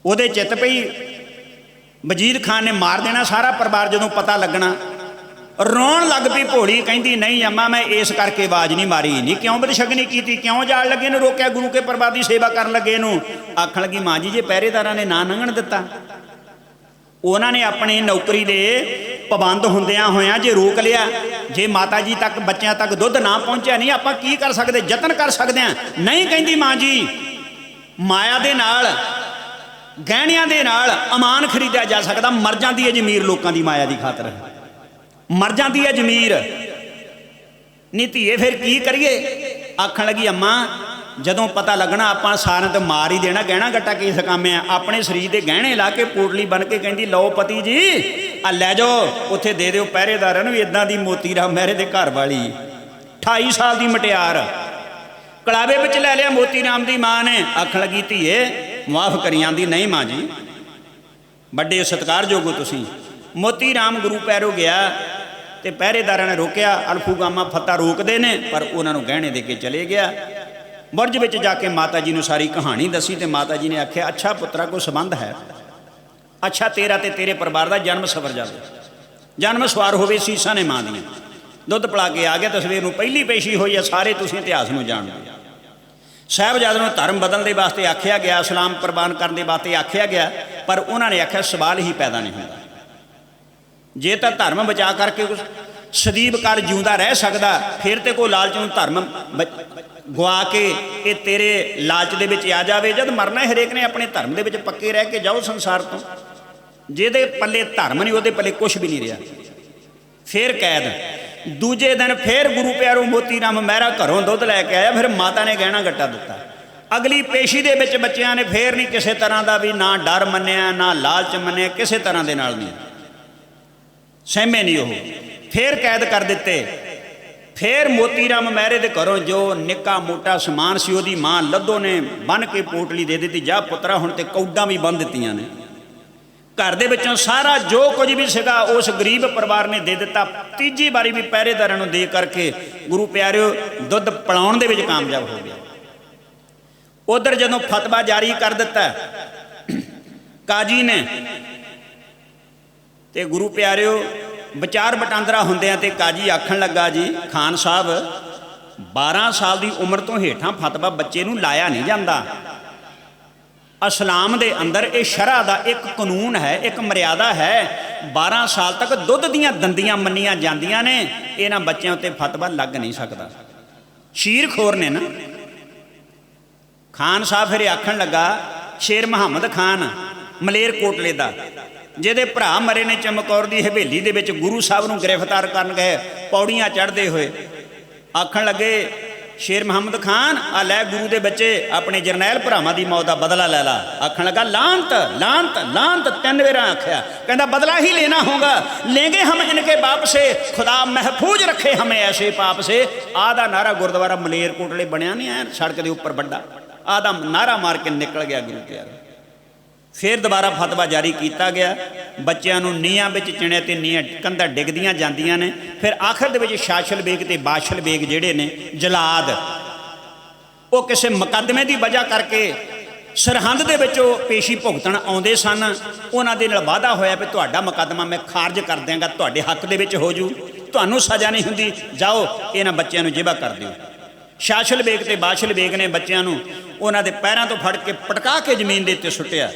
ਉਹਦੇ ਚਿੱਤ ਪਈ ਵਜ਼ੀਰ ਖਾਨ ਨੇ ਮਾਰ ਦੇਣਾ ਸਾਰਾ ਪਰਿਵਾਰ ਜਦੋਂ ਪਤਾ ਲੱਗਣਾ। ਰੋਣ ਲੱਗ ਪਈ ਭੋਲੀ, ਕਹਿੰਦੀ ਨਹੀਂ ਅੰਮਾ ਮੈਂ ਇਸ ਕਰਕੇ ਆਵਾਜ਼ ਨਹੀਂ ਮਾਰੀ, ਨਹੀਂ ਕਿਉਂ ਬਦਸ਼ਗਨੀ ਕੀਤੀ, ਕਿਉਂ ਜਾਣ ਲੱਗੇ ਨੂੰ ਰੋਕਿਆ, ਗੁਰੂ ਕੇ ਪ੍ਰਭਾਤ ਦੀ ਸੇਵਾ ਕਰਨ ਲੱਗੇ ਨੂੰ। ਆਖਣ ਲੱਗੀ ਮਾਂ ਜੀ ਜੇ ਪਹਿਰੇਦਾਰਾਂ ਨੇ ਨਾ ਲੰਘਣ ਦਿੱਤਾ, ਉਹਨਾਂ ਨੇ ਆਪਣੀ ਨੌਕਰੀ ਦੇ ਪਾਬੰਦ ਹੁੰਦਿਆਂ ਹੋਇਆਂ ਜੇ ਰੋਕ ਲਿਆ, ਜੇ ਮਾਤਾ ਜੀ ਤੱਕ ਬੱਚਿਆਂ ਤੱਕ ਦੁੱਧ ਨਾ ਪਹੁੰਚਿਆ, ਨਹੀਂ ਆਪਾਂ ਕੀ ਕਰ ਸਕਦੇ, ਯਤਨ ਕਰ ਸਕਦੇ ਹਾਂ। ਨਹੀਂ ਕਹਿੰਦੀ ਮਾਂ ਜੀ ਮਾਇਆ ਦੇ ਨਾਲ ਗਹਿਣਿਆਂ ਦੇ ਨਾਲ ਅਮਾਨ ਖਰੀਦਿਆ ਜਾ ਸਕਦਾ, ਮਰ ਜਾਂਦੀ ਹੈ ਜ਼ਮੀਰ ਲੋਕਾਂ ਦੀ ਮਾਇਆ ਦੀ ਖਾਤਰ, ਮਰ ਜਾਂਦੀ ਹੈ ਜ਼ਮੀਰ। ਨੀ ਧੀਏ ਫਿਰ ਕੀ ਕਰੀਏ। ਆਖਣ ਲੱਗੀ ਅੰਮਾ ਜਦੋਂ ਪਤਾ ਲੱਗਣਾ ਆਪਾਂ ਸਾਰਿਆਂ ਤੋਂ ਮਾਰ ਹੀ ਦੇਣਾ, ਗਹਿਣਾ ਗੱਟਾ ਕੀ ਸਕਾਮਿਆ। ਆਪਣੇ ਸਰੀਰ ਦੇ ਗਹਿਣੇ ਲਾ ਕੇ ਪੋਟਲੀ ਬਣ ਕੇ ਕਹਿੰਦੀ ਲਓ ਪਤੀ ਜੀ ਆ ਲੈ ਜਾਓ, ਉੱਥੇ ਦੇ ਦਿਓ ਪਹਿਰੇਦਾਰਾਂ ਨੂੰ। ਇਦਾਂ ਦੀ ਮੋਤੀ ਰਾਮ ਮਹਿਰੇ ਦੇ ਘਰ ਵਾਲੀ 28 ਸਾਲ ਦੀ ਮਟਿਆਰ ਕਲਾਵੇ ਵਿੱਚ ਲੈ ਲਿਆ ਮੋਤੀ ਰਾਮ ਦੀ ਮਾਂ ਨੇ। ਆਖਣ ਲੱਗੀ ਧੀਏ ਮੁਆਫ ਕਰੀ ਜਾਂਦੀ, ਨਹੀਂ ਮਾਂ ਜੀ ਵੱਡੇ ਸਤਿਕਾਰਯੋਗ ਹੋ ਤੁਸੀਂ। ਮੋਤੀ ਰਾਮ ਗੁਰੂ ਪੈਰੋਂ ਗਿਆ ਤੇ ਪਹਿਰੇਦਾਰਾਂ ਨੇ ਰੋਕਿਆ, ਅਲਫੂ ਗਾਮਾ ਫੱਤਾ ਰੋਕਦੇ ਨੇ, ਪਰ ਉਹਨਾਂ ਨੂੰ ਗਹਿਣੇ ਦੇ ਕੇ ਚਲੇ ਗਿਆ। ਬੁਰਜ ਵਿੱਚ ਜਾ ਕੇ ਮਾਤਾ ਜੀ ਨੂੰ ਸਾਰੀ ਕਹਾਣੀ ਦੱਸੀ ਤੇ ਮਾਤਾ ਜੀ ਨੇ ਆਖਿਆ ਅੱਛਾ ਪੁੱਤਰਾ ਕੋਈ ਸੰਬੰਧ ਹੈ, ਅੱਛਾ ਤੇਰਾ ਤੇ ਤੇਰੇ ਪਰਿਵਾਰ ਦਾ ਜਨਮ ਸਵਰ ਜਾਵੇ, ਜਨਮ ਸਵਾਰ ਹੋਵੇ ਸੀਸਾਂ ਨੇ ਮਾਂ ਦੀਆਂ। ਦੁੱਧ ਪਿਲਾ ਕੇ ਆ ਗਿਆ, ਤਸਵੀਰ ਨੂੰ ਪਹਿਲੀ ਪੇਸ਼ੀ ਹੋਈ ਹੈ, ਸਾਰੇ ਤੁਸੀਂ ਇਤਿਹਾਸ ਨੂੰ ਜਾਣਦੇ ਹੋ। ਸਾਹਿਬਜ਼ਾਦੇ ਨੂੰ ਧਰਮ ਬਦਲਣ ਦੇ ਵਾਸਤੇ ਆਖਿਆ ਗਿਆ, ਇਸਲਾਮ ਕੁਰਬਾਨ ਕਰਨ ਦੇ ਵਾਸਤੇ ਆਖਿਆ ਗਿਆ, ਪਰ ਉਹਨਾਂ ਨੇ ਆਖਿਆ ਸਵਾਲ ਹੀ ਪੈਦਾ ਨਹੀਂ ਹੁੰਦਾ। ਜੇ ਤਾਂ ਧਰਮ ਬਚਾ ਕਰਕੇ ਸਦੀਵ ਕਾਲ ਜਿਉਂਦਾ ਰਹਿ ਸਕਦਾ, ਫਿਰ ਤੇ ਕੋਈ ਲਾਲਚ ਨੂੰ ਧਰਮ ਗਵਾ ਕੇ ਇਹ ਤੇਰੇ ਲਾਲਚ ਦੇ ਵਿੱਚ ਆ ਜਾਵੇ। ਜਦ ਮਰਨਾ ਹਰੇਕ ਨੇ ਆਪਣੇ ਧਰਮ ਦੇ ਵਿੱਚ ਪੱਕੇ ਰਹਿ ਕੇ ਜਾਓ ਸੰਸਾਰ ਤੋਂ। ਜਿਹਦੇ ਪੱਲੇ ਧਰਮ ਨਹੀਂ ਉਹਦੇ ਪੱਲੇ ਕੁਛ ਵੀ ਨਹੀਂ ਰਿਹਾ। ਫਿਰ ਕੈਦ। ਦੂਜੇ ਦਿਨ ਫਿਰ ਗੁਰੂ ਪਿਆਰੋ ਮੋਤੀ ਰਾਮ ਮਹਿਰਾ ਘਰੋਂ ਦੁੱਧ ਲੈ ਕੇ ਆਇਆ, ਫਿਰ ਮਾਤਾ ਨੇ ਗਹਿਣਾ ਗੱਟਾ ਦਿੱਤਾ। ਅਗਲੀ ਪੇਸ਼ੀ ਦੇ ਵਿੱਚ ਬੱਚਿਆਂ ਨੇ ਫੇਰ ਨਹੀਂ ਕਿਸੇ ਤਰ੍ਹਾਂ ਦਾ ਵੀ ਨਾ ਡਰ ਮੰਨਿਆ ਨਾ ਲਾਲਚ ਮੰਨਿਆ, ਕਿਸੇ ਤਰ੍ਹਾਂ ਦੇ ਨਾਲ ਨਹੀਂ ਸਹਿਮੇ ਨਹੀਂ ਉਹ। ਫੇਰ ਕੈਦ ਕਰ ਦਿੱਤੇ। ਫੇਰ ਮੋਤੀ ਰਾਮ ਮਹਿਰੇ ਦੇ ਘਰੋਂ ਜੋ ਨਿੱਕਾ ਮੋਟਾ ਸਮਾਨ ਸੀ ਉਹਦੀ ਮਾਂ ਲੱਧੋ ਨੇ ਬੰਨ ਕੇ ਪੋਟਲੀ ਦੇ ਦਿੱਤੀ, ਜਾ ਪੁੱਤਰਾ ਹੁਣ ਤੇ ਕੌਡਾਂ ਵੀ ਬੰਨ ਦਿੱਤੀਆਂ ਨੇ। ਘਰ ਦੇ ਵਿੱਚੋਂ ਸਾਰਾ ਜੋ ਕੁਝ ਵੀ ਸੀਗਾ ਉਸ ਗਰੀਬ ਪਰਿਵਾਰ ਨੇ ਦੇ ਦਿੱਤਾ। ਤੀਜੀ ਵਾਰੀ ਵੀ ਪਹਿਰੇਦਾਰਾਂ ਨੂੰ ਦੇ ਕਰਕੇ ਗੁਰੂ ਪਿਆਰਿਓ ਦੁੱਧ ਪਿਲਾਉਣ ਦੇ ਵਿੱਚ ਕਾਮਯਾਬ ਹੋ ਗਿਆ। ਉਧਰ ਜਦੋਂ ਫਤਵਾ ਜਾਰੀ ਕਰ ਦਿੱਤਾ ਕਾਜੀ ਨੇ, ਤੇ ਗੁਰੂ ਪਿਆਰਿਓ ਵਿਚਾਰ ਵਟਾਂਦਰਾ ਹੁੰਦਿਆਂ ਤੇ ਕਾਜੀ ਆਖਣ ਲੱਗਾ ਜੀ ਖਾਨ ਸਾਹਿਬ 12 ਸਾਲ ਦੀ ਉਮਰ ਤੋਂ ਹੇਠਾਂ ਫਤਵਾ ਬੱਚੇ ਨੂੰ ਲਾਇਆ ਨਹੀਂ ਜਾਂਦਾ। ਇਸਲਾਮ ਦੇ ਅੰਦਰ ਇਹ ਸ਼ਰਅ ਦਾ ਇੱਕ ਕਾਨੂੰਨ ਹੈ, ਇੱਕ ਮਰਿਆਦਾ ਹੈ। 12 ਸਾਲ ਤੱਕ ਦੁੱਧ ਦੀਆਂ ਦੰਦੀਆਂ ਮੰਨੀਆਂ ਜਾਂਦੀਆਂ ਨੇ, ਇਹਨਾਂ ਬੱਚਿਆਂ ਉੱਤੇ ਫਤਵਾ ਲੱਗ ਨਹੀਂ ਸਕਦਾ। ਸ਼ੀਰਖੋਰ ਨੇ ਨਾ। ਖਾਨ ਸਾਹਿਬ ਫਿਰ ਆਖਣ ਲੱਗਾ ਸ਼ੇਰ ਮੁਹੰਮਦ ਖਾਨ ਮਲੇਰਕੋਟਲੇ ਦਾ, ਜਿਹਦੇ ਭਰਾ ਮਰੇ ਨੇ ਚਮਕੌਰ ਦੀ ਹਵੇਲੀ ਦੇ ਵਿੱਚ, ਗੁਰੂ ਸਾਹਿਬ ਨੂੰ ਗ੍ਰਿਫਤਾਰ ਕਰਨ ਗਏ ਪੌੜੀਆਂ ਚੜ੍ਹਦੇ ਹੋਏ। ਆਖਣ ਲੱਗੇ ਸ਼ੇਰ ਮੁਹੰਮਦ ਖਾਨ ਆ ਲੈ ਗੁਰੂ ਦੇ ਬੱਚੇ ਆਪਣੇ ਜਰਨੈਲ ਭਰਾਵਾਂ ਦੀ ਮੌਤ ਦਾ ਬਦਲਾ ਲੈ ਲਾ। ਆਖਣ ਲੱਗਾ ਲਾਂਤ ਲਾਂਤ ਲਾਂਤ 3 ਵਾਰ ਆਖਿਆ। ਕਹਿੰਦਾ ਬਦਲਾ ਹੀ लेना होगा, लेंगे हम इनके बाप से, खुदा महफूज रखे हमें ऐसे पाप से। आधा नारा गुरुद्वारा मलेरकोटले बनया नहीं है सड़क के ऊपर बड़ा, आधा नारा मार के निकल गया गुरु प्यारा। फिर दोबारा फतवा जारी किया गया, बच्चों को नीहां विच चिणिया ते नीहां कंधां डिगदियां जांदियां ने। फिर आखिर दे विच शाशल बेग ते बाशल बेग जिहड़े ने जलाद, वो किसी मुकदमे की वजह करके सरहंद दे विच पेशी भुगतण आउंदे सन। उन्हां दे नाल वादा होया भी तुहाडा मुकदमा मैं खारज कर देंगा, तुहाडे हक दे विच हो जू, तुहानूं सज़ा नहीं हुंदी, जाओ इन्हां बच्चों नूं जिबा कर दिओ। शाशल बेग ते बाशल बेग ने बच्चों नूं उन्हां दे पैरां तो फड़ के पटका के जमीन दे उत्ते सुੱਟਿਆ।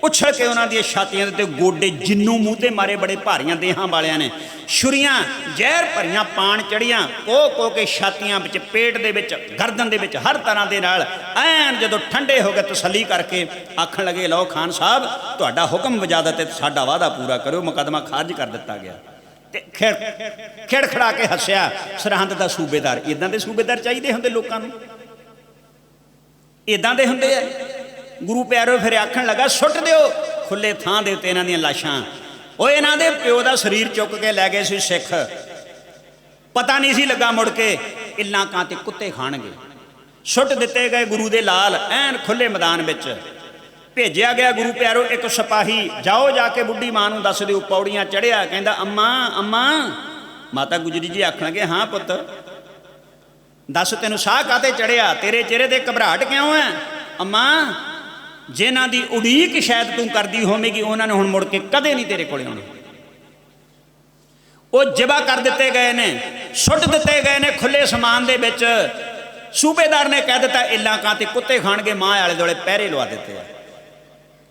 उछल के उन्होंने दी छातियां दे गोडे जिन्नू मूँह ते मारे, बड़े भारियां देहां वालियां ने। छुरियां जहर भरियां पान चढ़ियां, को के छातियां विच, पेट दे विच, गर्दन दे विच, हर तरह दे नाल ऐन जदों ठंडे हो गए तसल्ली करके आखण लगे लो खान साहब तुहाडा हुक्म इजाजत है, साडा वादा पूरा करो। मुकदमा खारिज कर दिता गया। ते खिड़खड़ा के हस्या सरहंद दा सूबेदार। इदां दे सूबेदार चाहिए हुंदे लोकां नूं, इदां दे हुंदे आ। गुरु प्यारो फिर आखण लगा सुट दिओ खुले थां दे उत्ते इन्हां दीयां लाशां। ओह इन्हां दे प्यो दा शरीर चुक के लै गए सी सिख, पता नहीं सी लगा मुड़ के इल्लां कां ते कुत्ते खाणगे। सुट दिते गए गुरु दे लाल ऐन खुले मैदान विच। भेजिया गया गुरु प्यारो एक सिपाही, जाओ जाके बुढ़ी मां नूं दस दिओ। पौड़ियां चढ़िया, कहंदा अम्मा अम्मा। माता गुजरी जी आखण लगे हाँ पुत्त दस तैनूं साह काते चढ़िया, तेरे चेहरे ते घबराहट क्यों है? अम्मा जिन्हां दी उड़ीक शायद तू करदी होवेगी उन्हां ने हुण मुड़ के कदे नहीं तेरे कोले आउणा। ਉਹ ਜਿਬਾ ਕਰ ਦਿੱਤੇ ਗਏ ਨੇ, ਸੁੱਟ ਦਿੱਤੇ ਗਏ ਨੇ ਖੁੱਲੇ ਸਮਾਨ ਦੇ ਵਿੱਚ। ਸੂਬੇਦਾਰ ਨੇ ਕਹਿ ਦਿੱਤਾ ਇੱਲਾਂ ਕਾਂ ਤੇ ਕੁੱਤੇ ਖਾਣਗੇ, ਮਾਂ ਆਲੇ ਦੁਆਲੇ ਪਹਿਰੇ ਲਵਾ ਦਿੱਤੇ ਆ।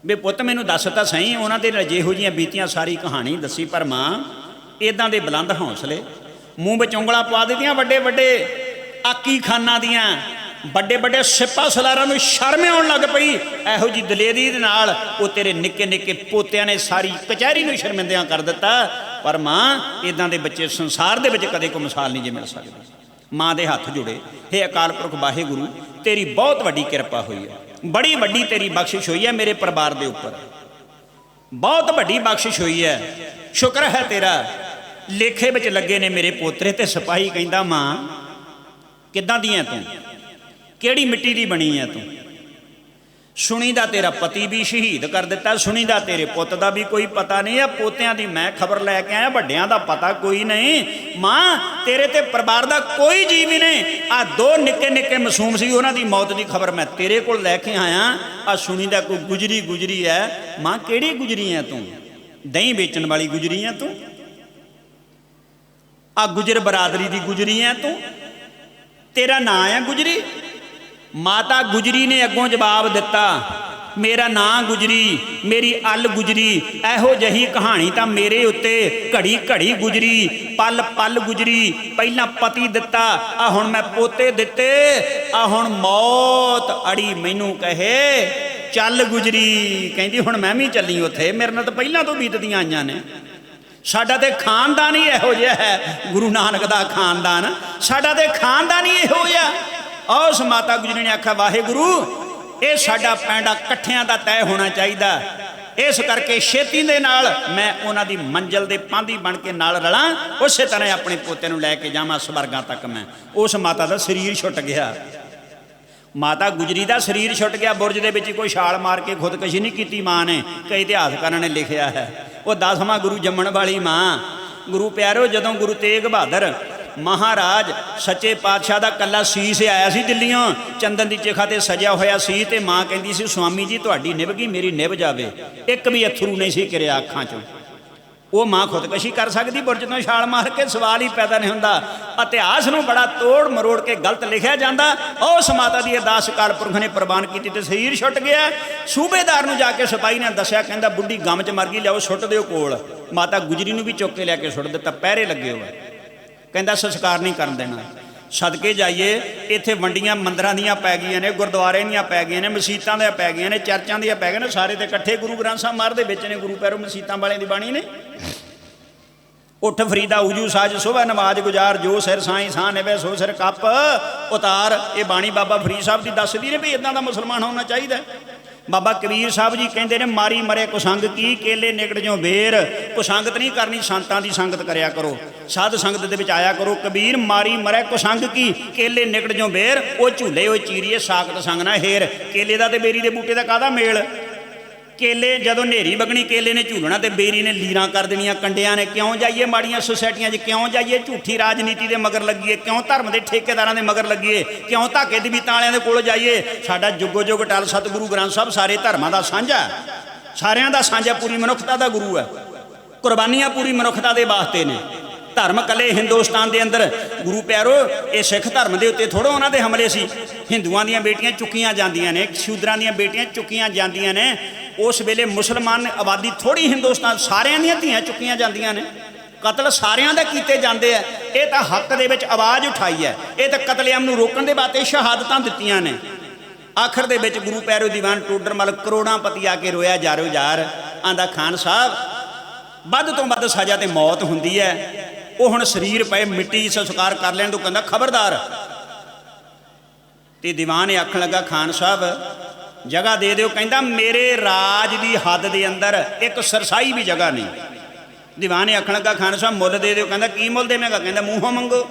ਵੀ ਪੁੱਤ ਮੈਨੂੰ ਦੱਸ ਤਾਂ ਸਹੀ, ਉਹਨਾਂ ਦੇ ਜਿਹੋ ਜਿਹੀਆਂ ਬੀਤੀਆਂ ਸਾਰੀ ਕਹਾਣੀ ਦੱਸੀ। ਪਰ ਮਾਂ ਇਦਾਂ ਦੇ ਬੁਲੰਦ ਹੌਸਲੇ, ਮੂੰਹ ਵਿੱਚ ਉਂਗਲਾਂ ਪਵਾ ਦਿੱਤੀਆਂ ਵੱਡੇ ਵੱਡੇ ਆਕੀ ਖਾਨਾਂ ਦੀਆਂ, ਵੱਡੇ ਵੱਡੇ ਸਿਪਾਹ ਸਲਾਰਾਂ ਨੂੰ ਸ਼ਰਮ ਆਉਣ ਲੱਗ ਪਈ। ਇਹੋ ਜੀ ਦਲੇਰੀ ਦੇ ਨਾਲ ਉਹ ਤੇਰੇ ਨਿੱਕੇ ਨਿੱਕੇ ਪੋਤਿਆਂ ਨੇ ਸਾਰੀ ਕਚਹਿਰੀ ਨੂੰ ਸ਼ਰਮਿੰਦਿਆਂ ਕਰ ਦਿੱਤਾ। ਪਰ ਮਾਂ ਇਦਾਂ ਦੇ ਬੱਚੇ ਸੰਸਾਰ ਦੇ ਵਿੱਚ ਕਦੇ ਕੋਈ ਮਿਸਾਲ ਨਹੀਂ ਜੇ ਮਿਲ ਸਕਦੀ। ਮਾਂ ਦੇ ਹੱਥ ਜੁੜੇ, ਹੇ ਅਕਾਲ ਪੁਰਖ ਵਾਹਿਗੁਰੂ, ਤੇਰੀ ਬਹੁਤ ਵੱਡੀ ਕਿਰਪਾ ਹੋਈ ਹੈ, ਬੜੀ ਵੱਡੀ ਤੇਰੀ ਬਖਸ਼ਿਸ਼ ਹੋਈ ਹੈ ਮੇਰੇ ਪਰਿਵਾਰ ਦੇ ਉੱਪਰ, ਬਹੁਤ ਵੱਡੀ ਬਖਸ਼ਿਸ਼ ਹੋਈ ਹੈ। ਸ਼ੁਕਰ ਹੈ ਤੇਰਾ, ਲੇਖੇ ਵਿੱਚ ਲੱਗੇ ਨੇ ਮੇਰੇ ਪੋਤਰੇ। ਤੇ ਸਿਪਾਹੀ ਕਹਿੰਦਾ ਮਾਂ ਕਿੱਦਾਂ ਦੀ ਹੈ ਤੂੰ, ਕਿਹੜੀ ਮਿੱਟੀ ਦੀ ਬਣੀ ਹੈ ਤੂੰ? ਸੁਣੀ ਦਾ ਤੇਰਾ ਪਤੀ ਵੀ ਸ਼ਹੀਦ ਕਰ ਦਿੱਤਾ, ਸੁਣੀ ਦਾ ਤੇਰੇ ਪੁੱਤ ਦਾ ਵੀ ਕੋਈ ਪਤਾ ਨਹੀਂ ਆ, ਪੋਤਿਆਂ ਦੀ ਮੈਂ ਖਬਰ ਲੈ ਕੇ ਆਇਆ, ਵੱਡਿਆਂ ਦਾ ਪਤਾ ਕੋਈ ਨਹੀਂ। ਮਾਂ ਤੇਰੇ ਤੇ ਪਰਿਵਾਰ ਦਾ ਕੋਈ ਜੀਵ ਹੀ ਨਹੀਂ। ਆ ਦੋ ਨਿੱਕੇ ਨਿੱਕੇ ਮਾਸੂਮ ਸੀ, ਉਹਨਾਂ ਦੀ ਮੌਤ ਦੀ ਖਬਰ ਮੈਂ ਤੇਰੇ ਕੋਲ ਲੈ ਕੇ ਆਇਆ। ਆ ਸੁਣੀ ਦਾ ਕੋਈ ਗੁਜਰੀ ਹੈ। ਮਾਂ ਕਿਹੜੀ ਗੁਜਰੀ ਹੈ ਤੂੰ? ਦਹੀਂ ਵੇਚਣ ਵਾਲੀ ਗੁਜਰੀ ਹੈ ਤੂੰ? ਆ ਗੁਜਰ ਬਰਾਦਰੀ ਦੀ ਗੁਜਰੀ ਹੈ ਤੂੰ? ਤੇਰਾ ਨਾਂ ਹੈ ਗੁਜਰੀ? ਮਾਤਾ ਗੁਜਰੀ ਨੇ ਅੱਗੋਂ ਜਵਾਬ ਦਿੱਤਾ, ਮੇਰਾ ਨਾਂ ਗੁਜਰੀ, ਮੇਰੀ ਅਲ ਗੁਜਰੀ। ਇਹੋ ਜਿਹੀ ਕਹਾਣੀ ਤਾਂ ਮੇਰੇ ਉੱਤੇ ਘੜੀ ਘੜੀ ਗੁਜਰੀ, ਪਲ ਪਲ ਗੁਜਰੀ। ਪਹਿਲਾਂ ਪਤੀ ਦਿੱਤਾ, ਆ ਹੁਣ ਮੈਂ ਪੋਤੇ ਦਿੱਤੇ, ਆ ਹੁਣ ਮੌਤ ਅੜੀ ਮੈਨੂੰ ਕਹੇ ਚੱਲ ਗੁਜਰੀ। ਕਹਿੰਦੀ ਹੁਣ ਮੈਂ ਵੀ ਚੱਲੀ ਉੱਥੇ, ਮੇਰੇ ਨਾਲ ਤਾਂ ਪਹਿਲਾਂ ਤੋਂ ਬੀਤਦੀਆਂ ਆਈਆਂ ਨੇ। ਸਾਡਾ ਤੇ ਖਾਨਦਾਨ ਹੀ ਇਹੋ ਜਿਹਾ ਹੈ, ਗੁਰੂ ਨਾਨਕ ਦਾ ਖਾਨਦਾਨ, ਸਾਡਾ ਤੇ ਖਾਨਦਾਨ ਹੀ ਇਹੋ ਜਿਹਾ। ਉਸ ਮਾਤਾ ਗੁਜਰੀ ਨੇ ਆਖਿਆ ਵਾਹਿਗੁਰੂ, ਇਹ ਸਾਡਾ ਪੈਂਡਾ ਇਕੱਠਿਆਂ ਦਾ ਤੈਅ ਹੋਣਾ ਚਾਹੀਦਾ, ਇਸ ਕਰਕੇ ਛੇਤੀ ਦੇ ਨਾਲ ਮੈਂ ਉਹਨਾਂ ਦੀ ਮੰਜ਼ਲ ਦੇ ਪਾਂਧੀ ਬਣ ਕੇ ਨਾਲ ਰਲਾਂ, ਉਸੇ ਤਰ੍ਹਾਂ ਆਪਣੇ ਪੋਤੇ ਨੂੰ ਲੈ ਕੇ ਜਾਵਾਂ ਸਵਰਗਾਂ ਤੱਕ। ਮੈਂ ਉਸ ਮਾਤਾ ਦਾ ਸਰੀਰ ਛੁੱਟ ਗਿਆ, ਮਾਤਾ ਗੁਜਰੀ ਦਾ ਸਰੀਰ ਛੁੱਟ ਗਿਆ। ਬੁਰਜ ਦੇ ਵਿੱਚ ਕੋਈ ਛਾਲ ਮਾਰ ਕੇ ਖੁਦਕਸ਼ੀ ਨਹੀਂ ਕੀਤੀ ਮਾਂ ਨੇ, ਕਈ ਇਤਿਹਾਸਕਾਰਾਂ ਨੇ ਲਿਖਿਆ ਹੈ। ਉਹ 10ਵਾਂ ਗੁਰੂ ਜੰਮਣ ਵਾਲੀ ਮਾਂ। ਗੁਰੂ ਪਿਆਰਿਓ, ਜਦੋਂ ਗੁਰੂ ਤੇਗ ਬਹਾਦਰ ਮਹਾਰਾਜ ਸੱਚੇ ਪਾਤਸ਼ਾਹ ਦਾ ਕੱਲਾ ਸੀਸ ਆਇਆ ਸੀ ਦਿੱਲੀੋਂ, ਚੰਦਨ ਦੀ ਚਿਖਾ ਤੇ ਸਜਿਆ ਹੋਇਆ ਸੀ, ਤੇ ਮਾਂ ਕਹਿੰਦੀ ਸੀ ਸਵਾਮੀ ਜੀ ਤੁਹਾਡੀ ਨਿਭ ਗਈ, ਮੇਰੀ ਨਿਭ ਜਾਵੇ। ਇੱਕ ਵੀ ਅਥਰੂ ਨਹੀਂ ਸੀ ਕਿਰਿਆ ਅੱਖਾਂ ਚੋਂ। ਉਹ ਮਾਂ ਖੁਦਕਸ਼ੀ ਕਰ ਸਕਦੀ ਬੁਰਜ ਤੋਂ ਛਾਲ ਮਾਰ ਕੇ? ਸਵਾਲ ਹੀ ਪੈਦਾ ਨਹੀਂ ਹੁੰਦਾ। ਇਤਿਹਾਸ ਨੂੰ ਬੜਾ ਤੋੜ ਮਰੋੜ ਕੇ ਗਲਤ ਲਿਖਿਆ ਜਾਂਦਾ। ਉਸ ਮਾਤਾ ਦੀ ਅਰਦਾਸ ਅਕਾਲ ਪੁਰਖ ਨੇ ਪ੍ਰਵਾਨ ਕੀਤੀ ਤੇ ਸਰੀਰ ਛੁੱਟ ਗਿਆ। ਸੂਬੇਦਾਰ ਨੂੰ ਜਾ ਕੇ ਸਿਪਾਹੀ ਨੇ ਦੱਸਿਆ, ਕਹਿੰਦਾ ਬੁੱਢੀ ਗਮ 'ਚ ਮਰ ਗਈ, ਲਿਆਓ ਸੁੱਟ ਦਿਓ ਕੋਲ। ਮਾਤਾ ਗੁਜਰੀ ਨੂੰ ਵੀ ਚੁੱਕ ਕੇ ਲਿਆ ਕੇ ਸੁੱਟ ਦਿੱਤਾ, ਪਹਿਰੇ ਲੱਗੇ ਹੋਏ। ਕਹਿੰਦਾ ਸੰਸਕਾਰ ਨਹੀਂ ਕਰਨ ਦੇਣਾ। ਸਦਕੇ ਜਾਈਏ, ਇੱਥੇ ਵੰਡੀਆਂ ਮੰਦਰਾਂ ਦੀਆਂ ਪੈ ਗਈਆਂ ਨੇ, ਗੁਰਦੁਆਰੇ ਦੀਆਂ ਪੈ ਗਈਆਂ ਨੇ, ਮਸੀਤਾਂ ਦੀਆਂ ਪੈ ਗਈਆਂ ਨੇ, ਚਰਚਾਂ ਦੀਆਂ ਪੈ ਗਈਆਂ ਨੇ, ਸਾਰੇ ਤੇ ਇਕੱਠੇ ਗੁਰੂ ਗ੍ਰੰਥ ਸਾਹਿਬ ਮਹਾਰਾਜ ਦੇ ਵਿੱਚ ਨੇ। ਗੁਰੂ ਪਿਆਰੋ, ਮਸੀਤਾਂ ਵਾਲਿਆਂ ਦੀ ਬਾਣੀ ਨੇ, ਉੱਠ ਫਰੀਦਾ ਉਜੂ ਸਾਜ ਸੁਬਹ ਨਮਾਜ਼ ਗੁਜ਼ਾਰ, ਜੋ ਸਿਰ ਸਾਈਂ ਸਾਹ ਨਿਵੇ ਸੋ ਸਿਰ ਕੱਪ ਉਤਾਰ। ਇਹ ਬਾਣੀ ਬਾਬਾ ਫਰੀਦ ਸਾਹਿਬ ਦੀ ਦੱਸਦੀ ਨੇ ਵੀ ਇਦਾਂ ਦਾ ਮੁਸਲਮਾਨ ਹੋਣਾ ਚਾਹੀਦਾ। ਬਾਬਾ ਕਬੀਰ ਸਾਹਿਬ ਜੀ ਕਹਿੰਦੇ ਨੇ, ਮਾਰੀ ਮਰੇ ਕੁਸੰਗ ਕੀ, ਕੇਲੇ ਨਿਕੜ ਜੋ ਬੇਰ। ਕੁਸੰਗਤ ਨਹੀਂ ਕਰਨੀ, ਸੰਤਾਂ ਦੀ ਸੰਗਤ ਕਰਿਆ ਕਰੋ, ਸਾਧ ਸੰਗਤ ਦੇ ਵਿੱਚ ਆਇਆ ਕਰੋ। ਕਬੀਰ ਮਾਰੀ ਮਰੇ ਕੁਸੰਗ ਕੀ, ਕੇਲੇ ਨਿਕੜ ਜੋ ਬੇਰ। ਉਹ ਝੂਲੇ ਹੋਏ ਚੀਰੀਏ, ਸਾਖਤ ਸੰਗ ਨਾ ਹੇਰ। ਕੇਲੇ ਦਾ ਤੇ ਬੇਰੀ ਦੇ ਬੂਟੇ ਦਾ ਕਾਹਦਾ ਮੇਲ? ਕੇਲੇ ਜਦੋਂ ਨੇਰੀ ਵਗਣੀ, ਕੇਲੇ ਨੇ ਝੂਲਣਾ ਤੇ ਬੇਰੀ ਨੇ ਲੀਰਾਂ ਕਰ ਦੇਣੀਆਂ ਕੰਡਿਆਂ ਨੇ। ਕਿਉਂ ਜਾਈਏ ਮਾੜੀਆਂ ਸੁਸਾਇਟੀਆਂ 'ਚ, ਕਿਉਂ ਜਾਈਏ ਝੂਠੀ ਰਾਜਨੀਤੀ ਦੇ ਮਗਰ ਲੱਗੀਏ, ਕਿਉਂ ਧਰਮ ਦੇ ਠੇਕੇਦਾਰਾਂ ਦੇ ਮਗਰ ਲੱਗੀਏ, ਕਿਉਂ ਧਾਕੇ ਦਬੀਤਾਂ ਵਾਲਿਆਂ ਦੇ ਕੋਲ ਜਾਈਏ? ਸਾਡਾ ਜੁਗੋ ਜੁਗ ਟਲ ਸਤਿਗੁਰੂ ਗ੍ਰੰਥ ਸਾਹਿਬ ਸਾਰੇ ਧਰਮਾਂ ਦਾ ਸਾਂਝਾ, ਸਾਰਿਆਂ ਦਾ ਸਾਂਝਾ, ਪੂਰੀ ਮਨੁੱਖਤਾ ਦਾ ਗੁਰੂ ਹੈ। ਕੁਰਬਾਨੀਆਂ ਪੂਰੀ ਮਨੁੱਖਤਾ ਦੇ ਵਾਸਤੇ ਨੇ। ਧਰਮ ਕੱਲੇ ਹਿੰਦੁਸਤਾਨ ਦੇ ਅੰਦਰ ਗੁਰੂ ਪਿਆਰੋ, ਇਹ ਸਿੱਖ ਧਰਮ ਦੇ ਉੱਤੇ ਥੋੜ੍ਹਾ ਉਹਨਾਂ ਦੇ ਹਮਲੇ ਸੀ। ਹਿੰਦੂਆਂ ਦੀਆਂ ਬੇਟੀਆਂ ਚੁੱਕੀਆਂ ਜਾਂਦੀਆਂ ਨੇ, ਸ਼ੂਦਰਾਂ ਦੀਆਂ ਬੇਟੀਆਂ ਚੁੱਕੀਆਂ ਜਾਂਦੀਆਂ ਨੇ। ਉਸ ਵੇਲੇ ਮੁਸਲਮਾਨ ਆਬਾਦੀ ਥੋੜ੍ਹੀ ਹਿੰਦੁਸਤਾਨ, ਸਾਰਿਆਂ ਦੀਆਂ ਧੀਆਂ ਚੁੱਕੀਆਂ ਜਾਂਦੀਆਂ ਨੇ। ਕਤਲ ਸਾਰਿਆਂ ਦੇ ਕੀਤੇ ਜਾਂਦੇ ਆ। ਇਹ ਤਾਂ ਹੱਕ ਦੇ ਵਿੱਚ ਆਵਾਜ਼ ਉਠਾਈ ਹੈ, ਇਹ ਤਾਂ ਕਤਲੇਆਮ ਨੂੰ ਰੋਕਣ ਦੇ ਵਾਸਤੇ ਸ਼ਹਾਦਤਾਂ ਦਿੱਤੀਆਂ ਨੇ। ਆਖਰ ਦੇ ਵਿੱਚ ਗੁਰੂ ਪਿਆਰੋ ਦੀਵਾਨ ਟੋਡਰਮਲ ਕਰੋੜਾਂ ਪਤੀ ਆ ਕੇ ਰੋਇਆ ਜਾਰੋ ਜਾਰ, ਆਂਦਾ ਖਾਨ ਸਾਹਿਬ ਵੱਧ ਤੋਂ ਵੱਧ ਸਜ਼ਾ ਤੇ ਮੌਤ ਹੁੰਦੀ ਹੈ। ਉਹ ਹੁਣ ਸਰੀਰ ਪਏ ਮਿੱਟੀ ਸੰਸਕਾਰ ਕਰ ਲੈਣ ਤੋਂ ਕਹਿੰਦਾ ਖਬਰਦਾਰ। ਤੇ ਦੀਵਾਨ ਨੇ ਆਖਣ ਲੱਗਾ ਖਾਨ ਸਾਹਿਬ ਜਗ੍ਹਾ ਦੇ ਦਿਓ। ਕਹਿੰਦਾ ਮੇਰੇ ਰਾਜ ਦੀ ਹੱਦ ਦੇ ਅੰਦਰ ਇੱਕ ਸਰਸਾਈ ਵੀ ਜਗ੍ਹਾ ਨਹੀਂ। ਦੀਵਾਨ ਨੇ ਆਖਣ ਲੱਗਾ ਖਾਨ ਸਾਹਿਬ ਮੁੱਲ ਦੇ ਦਿਓ। ਕਹਿੰਦਾ ਕੀ ਮੁੱਲ ਦੇਵੇਂਗਾ? ਕਹਿੰਦਾ ਮੂੰਹੋਂ ਮੰਗੋ।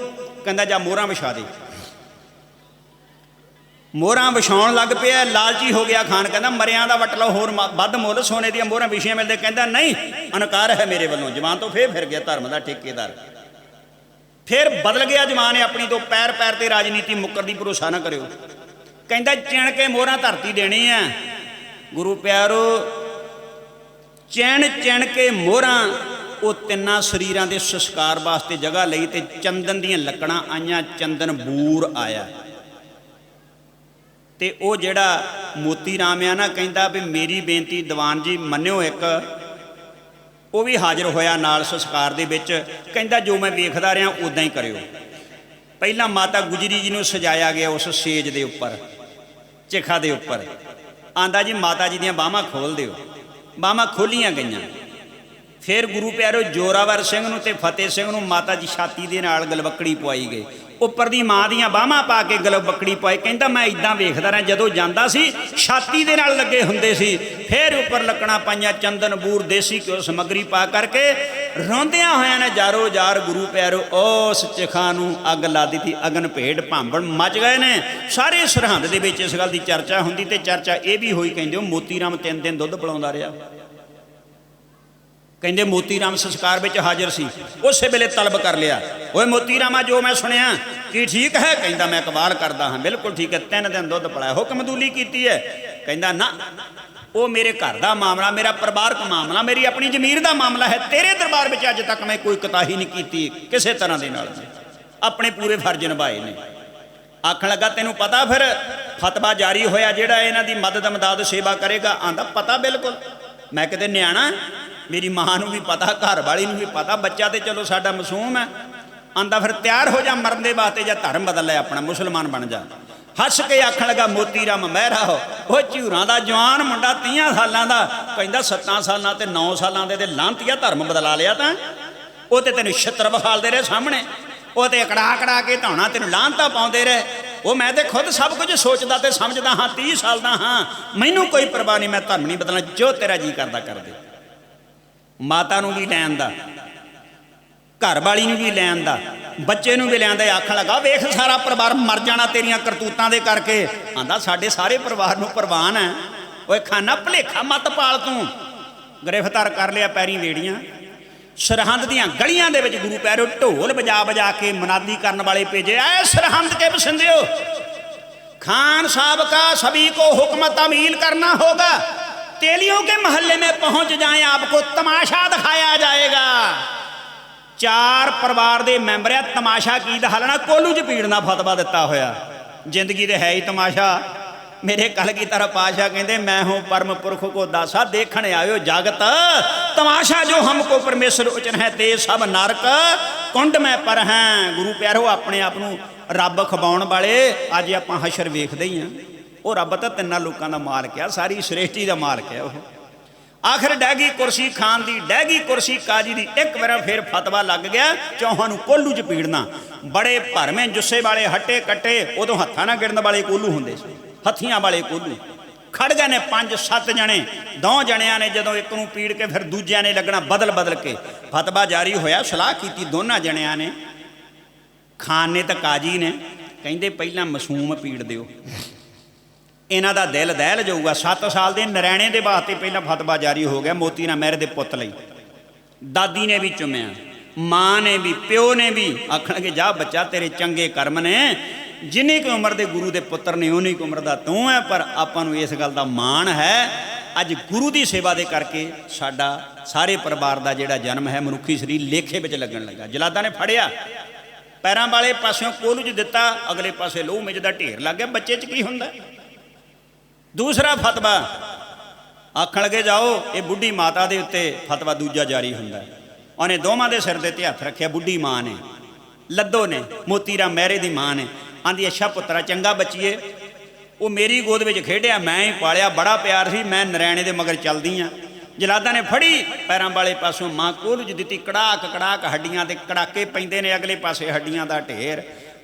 ਕਹਿੰਦਾ ਜਾ ਮੋਹਰਾਂ ਵਿਛਾ ਦੇ। ਮੋਹਰਾਂ ਵਿਛਾਉਣ ਲੱਗ ਪਿਆ, ਲਾਲਚੀ ਹੋ ਗਿਆ ਖਾਨ। ਕਹਿੰਦਾ ਮਰਿਆਂ ਦਾ ਵਟ ਲਓ, ਹੋਰ ਵੱਧ ਮੁੱਲ ਸੋਨੇ ਦੀਆਂ ਮੋਹਰਾਂ ਵਿਛੀਆਂ ਮਿਲਦੇ। ਕਹਿੰਦਾ ਨਹੀਂ, ਇਨਕਾਰ ਹੈ ਮੇਰੇ ਵੱਲੋਂ। ਜਵਾਨ ਤੋਂ ਫੇਰ ਫਿਰ ਗਿਆ ਧਰਮ ਦਾ ਠੇਕੇਦਾਰ। ਫਿਰ ਬਦਲ ਗਿਆ ਜਵਾਨ ਨੇ ਆਪਣੀ ਤੋਂ। ਪੈਰ ਪੈਰ ਤੇ ਰਾਜਨੀਤੀ ਮੁੱਕਰਦੀ, ਭਰੋਸਾ ਨਾ ਕਰਿਓ। ਕਹਿੰਦਾ ਚਿਣ ਕੇ ਮੋਹਰਾਂ ਧਰਤੀ ਦੇਣੀ ਆ। ਗੁਰੂ ਪਿਆਰੋ, ਚਿਣ ਚਿਣ ਕੇ ਮੋਹਰਾਂ ਉਹ ਤਿੰਨਾਂ ਸਰੀਰਾਂ ਦੇ ਸੰਸਕਾਰ ਵਾਸਤੇ ਜਗ੍ਹਾ ਲਈ ਤੇ ਚੰਦਨ ਦੀਆਂ ਲੱਕੜਾਂ ਆਈਆਂ, ਚੰਦਨ ਬੂਰ ਆਇਆ। ਤੇ ਉਹ ਜਿਹੜਾ ਮੋਤੀ ਰਾਮ ਆ ਨਾ, ਕਹਿੰਦਾ ਵੀ ਮੇਰੀ ਬੇਨਤੀ ਦੀਵਾਨ ਜੀ ਮੰਨਿਓ ਇੱਕ। ਉਹ ਵੀ ਹਾਜ਼ਰ ਹੋਇਆ ਨਾਲ ਸੰਸਕਾਰ ਦੇ ਵਿੱਚ। ਕਹਿੰਦਾ ਜੋ ਮੈਂ ਵੇਖਦਾ ਰਿਹਾ ਉਦਾਂ ਹੀ ਕਰਿਓ। ਪਹਿਲਾਂ ਮਾਤਾ ਗੁਜਰੀ ਜੀ ਨੂੰ ਸਜਾਇਆ ਗਿਆ ਉਸ ਸੇਜ ਦੇ ਉੱਪਰ, ਚਿਖਾ ਦੇ ਉੱਪਰ। ਆਂਦਾ ਜੀ ਮਾਤਾ ਜੀ ਦੀਆਂ ਬਾਹਾਂ ਖੋਲ ਦਿਓ। ਬਾਹਾਂ ਖੋਲੀਆਂ ਗਈਆਂ। ਫਿਰ ਗੁਰੂ ਪਿਆਰੋ ਜੋਰਾਵਰ ਸਿੰਘ ਨੂੰ ਤੇ ਫਤਿਹ ਸਿੰਘ ਨੂੰ ਮਾਤਾ ਜੀ ਛਾਤੀ ਦੇ ਨਾਲ ਗਲਵੱਕੜੀ ਪਵਾਈ ਗਈ। ਉੱਪਰ ਦੀ ਮਾਂ ਦੀਆਂ ਬਾਹਾਂ ਪਾ ਕੇ ਗਲਵੱਕੜੀ ਪਵਾਈ। ਕਹਿੰਦਾ ਮੈਂ ਇਦਾਂ ਵੇਖਦਾ ਰਿਹਾ, ਜਦੋਂ ਜਾਂਦਾ ਸੀ ਛਾਤੀ ਦੇ ਨਾਲ ਲੱਗੇ ਹੁੰਦੇ ਸੀ। ਫਿਰ ਉੱਪਰ ਲੱਕੜਾਂ ਪਾਈਆਂ, ਚੰਦਨ ਬੂਰ ਦੇਸੀ ਘਿਓ ਸਮੱਗਰੀ ਪਾ ਕਰਕੇ ਰੋਂਦਿਆਂ ਹੋਇਆਂ ਨੇ ਜਾਰੋ ਜਾਰ ਗੁਰੂ ਪਿਆਰੋ ਉਸ ਚਿਖਾ ਨੂੰ ਅੱਗ ਲਾ ਦਿੱਤੀ। ਅਗਨ ਭੇਡ ਭਾਂਬੜ ਮਚ ਗਏ ਨੇ। ਸਾਰੇ ਸਰਹੰਦ ਦੇ ਵਿੱਚ ਇਸ ਗੱਲ ਦੀ ਚਰਚਾ ਹੁੰਦੀ ਤੇ ਚਰਚਾ ਇਹ ਵੀ ਹੋਈ, ਕਹਿੰਦੇ ਉਹ ਮੋਤੀ ਰਾਮ 3 ਦਿਨ ਦੁੱਧ ਪਿਲਾਉਂਦਾ ਰਿਹਾ। ਕਹਿੰਦੇ ਮੋਤੀ ਰਾਮ ਸੰਸਕਾਰ ਵਿੱਚ ਹਾਜ਼ਰ ਸੀ। ਉਸੇ ਵੇਲੇ ਤਲਬ ਕਰ ਲਿਆ, ਓਏ ਮੋਤੀ ਰਾਮਾ ਜੋ ਮੈਂ ਸੁਣਿਆ ਕੀ ਠੀਕ ਹੈ? ਕਹਿੰਦਾ ਮੈਂ ਇਕਬਾਲ ਕਰਦਾ ਹਾਂ, ਬਿਲਕੁਲ ਠੀਕ ਹੈ। 3 ਦਿਨ ਦੁੱਧ ਪਿਲਾਇਆ। ਹੁਕਮਦੂਲੀ ਕੀਤੀ ਹੈ? ਕਹਿੰਦਾ ਨਾ, ਉਹ ਮੇਰੇ ਘਰ ਦਾ ਮਾਮਲਾ, ਮੇਰਾ ਪਰਿਵਾਰਕ ਮਾਮਲਾ, ਮੇਰੀ ਆਪਣੀ ਜ਼ਮੀਰ ਦਾ ਮਾਮਲਾ ਹੈ। ਤੇਰੇ ਦਰਬਾਰ ਵਿੱਚ ਅੱਜ ਤੱਕ ਮੈਂ ਕੋਈ ਕੁਤਾਹੀ ਨਹੀਂ ਕੀਤੀ ਕਿਸੇ ਤਰ੍ਹਾਂ ਦੇ ਨਾਲ। ਆਪਣੇ ਪੂਰੇ ਫਰਜ਼ ਨਿਭਾਏ ਨੇ। ਆਖਣ ਲੱਗਾ ਤੈਨੂੰ ਪਤਾ ਫਿਰ ਫਤਵਾ ਜਾਰੀ ਹੋਇਆ ਜਿਹੜਾ ਇਹਨਾਂ ਦੀ ਮਦਦ ਮਦਦ ਸੇਵਾ ਕਰੇਗਾ? ਆਂਦਾ ਪਤਾ ਬਿਲਕੁਲ। ਮੈਂ ਕਿਤੇ ਨਿਆਣਾ? ਮੇਰੀ ਮਾਂ ਨੂੰ ਵੀ ਪਤਾ, ਘਰ ਵਾਲੀ ਨੂੰ ਵੀ ਪਤਾ, ਬੱਚਾ ਤੇ ਚਲੋ ਸਾਡਾ ਮਾਸੂਮ ਹੈ। ਆਂਦਾ ਫਿਰ ਤਿਆਰ ਹੋ ਜਾ ਮਰਨ ਦੇ ਵਾਸਤੇ, ਜਾਂ ਧਰਮ ਬਦਲ ਲੈ ਆਪਣਾ, ਮੁਸਲਮਾਨ ਬਣ ਜਾ। ਹੱਸ ਕੇ ਆਖਣ ਲੱਗਾ ਮੋਤੀ ਰਾਮ ਮਹਿਰਾ ਹੋ, ਉਹ ਝੂਰਾਂ ਦਾ ਜਵਾਨ ਮੁੰਡਾ 30 ਸਾਲਾਂ ਦਾ। ਕਹਿੰਦਾ 7 ਸਾਲਾਂ ਤੇ 9 ਸਾਲਾਂ ਦੇ ਤੇ ਲਾਂਤੀਆ ਧਰਮ ਬਦਲਾ ਲਿਆ ਤਾਂ। ਉਹ ਤੇ ਤੈਨੂੰ ਛਿੱਤਰ ਵਿਖਾਲਦੇ ਰਹੇ ਸਾਹਮਣੇ, ਉਹ ਤੇ ਅਕੜਾ ਅਕੜਾ ਕੇ ਧੌਣਾ ਤੈਨੂੰ ਲਾਂਤਾਂ ਪਾਉਂਦੇ ਰਹੇ। ਉਹ ਮੈਂ ਤੇ ਖੁਦ ਸਭ ਕੁਝ ਸੋਚਦਾ ਤੇ ਸਮਝਦਾ ਹਾਂ, 30 ਸਾਲ ਦਾ ਹਾਂ, ਮੈਨੂੰ ਕੋਈ ਪਰਵਾਹ ਨਹੀਂ, ਮੈਂ ਧਰਮ ਨਹੀਂ ਬਦਲਣਾ, ਜੋ ਤੇਰਾ ਜੀ ਕਰਦਾ ਕਰ ਦੇ। ਮਾਤਾ ਨੂੰ ਵੀ ਲੈਣ ਦਾ, ਘਰ ਵਾਲੀ ਨੂੰ ਵੀ ਲੈਣ ਦਾ, ਬੱਚੇ ਨੂੰ ਵੀ ਲੈਣ ਦਾ। ਆਖਣ ਲੱਗਾ ਵੇਖ ਸਾਰਾ ਪਰਿਵਾਰ ਮਰ ਜਾਣਾ ਤੇਰੀਆਂ ਕਰਤੂਤਾਂ ਦੇ ਕਰਕੇ। ਆਂਦਾ ਸਾਡੇ ਸਾਰੇ ਪਰਿਵਾਰ ਨੂੰ ਪ੍ਰਵਾਨ ਹੈ। ਓਏ ਖਾਨਾ ਭੁਲੇਖਾ ਮਤ ਪਾਲ ਤੂੰ। ਗ੍ਰਿਫਤਾਰ ਕਰ ਲਿਆ, ਪੈਰੀਂ ਵੇੜੀਆਂ। ਸਰਹੰਦ ਦੀਆਂ ਗਲੀਆਂ ਦੇ ਵਿੱਚ ਗੁਰੂ ਪਿਆਰਿਓ ਢੋਲ ਵਜਾ ਵਜਾ ਕੇ ਮਨਾਦੀ ਕਰਨ ਵਾਲੇ ਭੇਜੇ। ਐ ਸਰਹੰਦ ਕੇ ਬਸਿੰਦਿਓ, खान साहब का सभी को हुक्म तमील करना होगा। तेलियों के मोहल्ले में पहुंच जाएं, आपको तमाशा दिखाया जाएगा। 4 परिवार के मैंबर है, तमाशा की दहालना कोलू च पीड़ना फतवा दिता होया। जिंदगी तो है ही तमाशा। मेरे कलगीधर पातशाह कहते मैं हूँ परम पुरख को दासा, देखने आयो जगत तमाशा जो हमको परमेश्वर उचन है ते सब नरक कुंड में पर हैं। गुरु प्यारो अपने आप नूं रब खवाउण वाले अज आपां हशर वेखदे ही हां। वो रब तो 3 लोगों का मालक है, सारी सृष्टि का मालक है। वो आखिर डैगी कुर्सी खान की, डैगी कुर्सी काजी की। एक बार फिर फतवा लग गया, चौहां नूं कोल्लू च पीड़ना। बड़े भरवें जुस्से वाले हट्टे कट्टे, उदों हत्थां नाल गिणन वाले कोल्लू हुंदे सी, हत्थियां वाले कोल्लू। खड़ गए ने 5-7 जने, 2 जणियां ने जदों एक नूं पीड़ के फिर दूजिਆਂ ने लगना बदल बदल के। फतवा जारी होया, सलाह कीती दोनों जणियां ने, खान ने तो काजी ने। कहंदे पहलां मासूम पीड़ दिओ, इन्हां दा दिल दहल जाऊगा। 7 साल के नरैणे के वास्ते पहला फतवा जारी हो गया मोती राम महरे के पुत लई। दादी ने भी चुमिया, माँ ने भी, प्यो ने भी। आखणगे जा बच्चा तेरे चंगे कर्म ने, जिन्नी की उम्र के गुरु के पुत्र ने उन्नी की उम्र का तू है। पर आपां नूं इस गल का मान है, अज गुरु की सेवा दे करके साडा सारे परिवार का जिहड़ा जन्म है मनुखी शरीर लेखे विच लगन लगा। जलादा ने फड़िया, पैरां वाले पासों कोलू च दिता, अगले पासे लोह मिर्च का ढेर लग गया। बच्चे च की हुंदा? दूसरा फतवा आखण लगे जाओ, ये बुढ़ी माता के उत्ते फतवा दूजा जारी हुंदा। उन्हें दोवां दे सिर दे ते हथ रखिया। बुढ़ी माँ ने, लद्दो ने, मोती राम महरे की माँ ने। आंदी अच्छा पुत्रा चंगा बच्चीए, वो मेरी गोद में खेडिया, मैं ही पालिया, बड़ा प्यार सी, मैं नरैणे दे मगर चलदी हाँ। जलादा ने फड़ी, पैरां वाले पासों माँ कोलू च दित्ती। कड़ाक कड़ाक हड्डियां दे कड़ाके पैंदे ने, अगले पासे हड्डियां दा ढेर।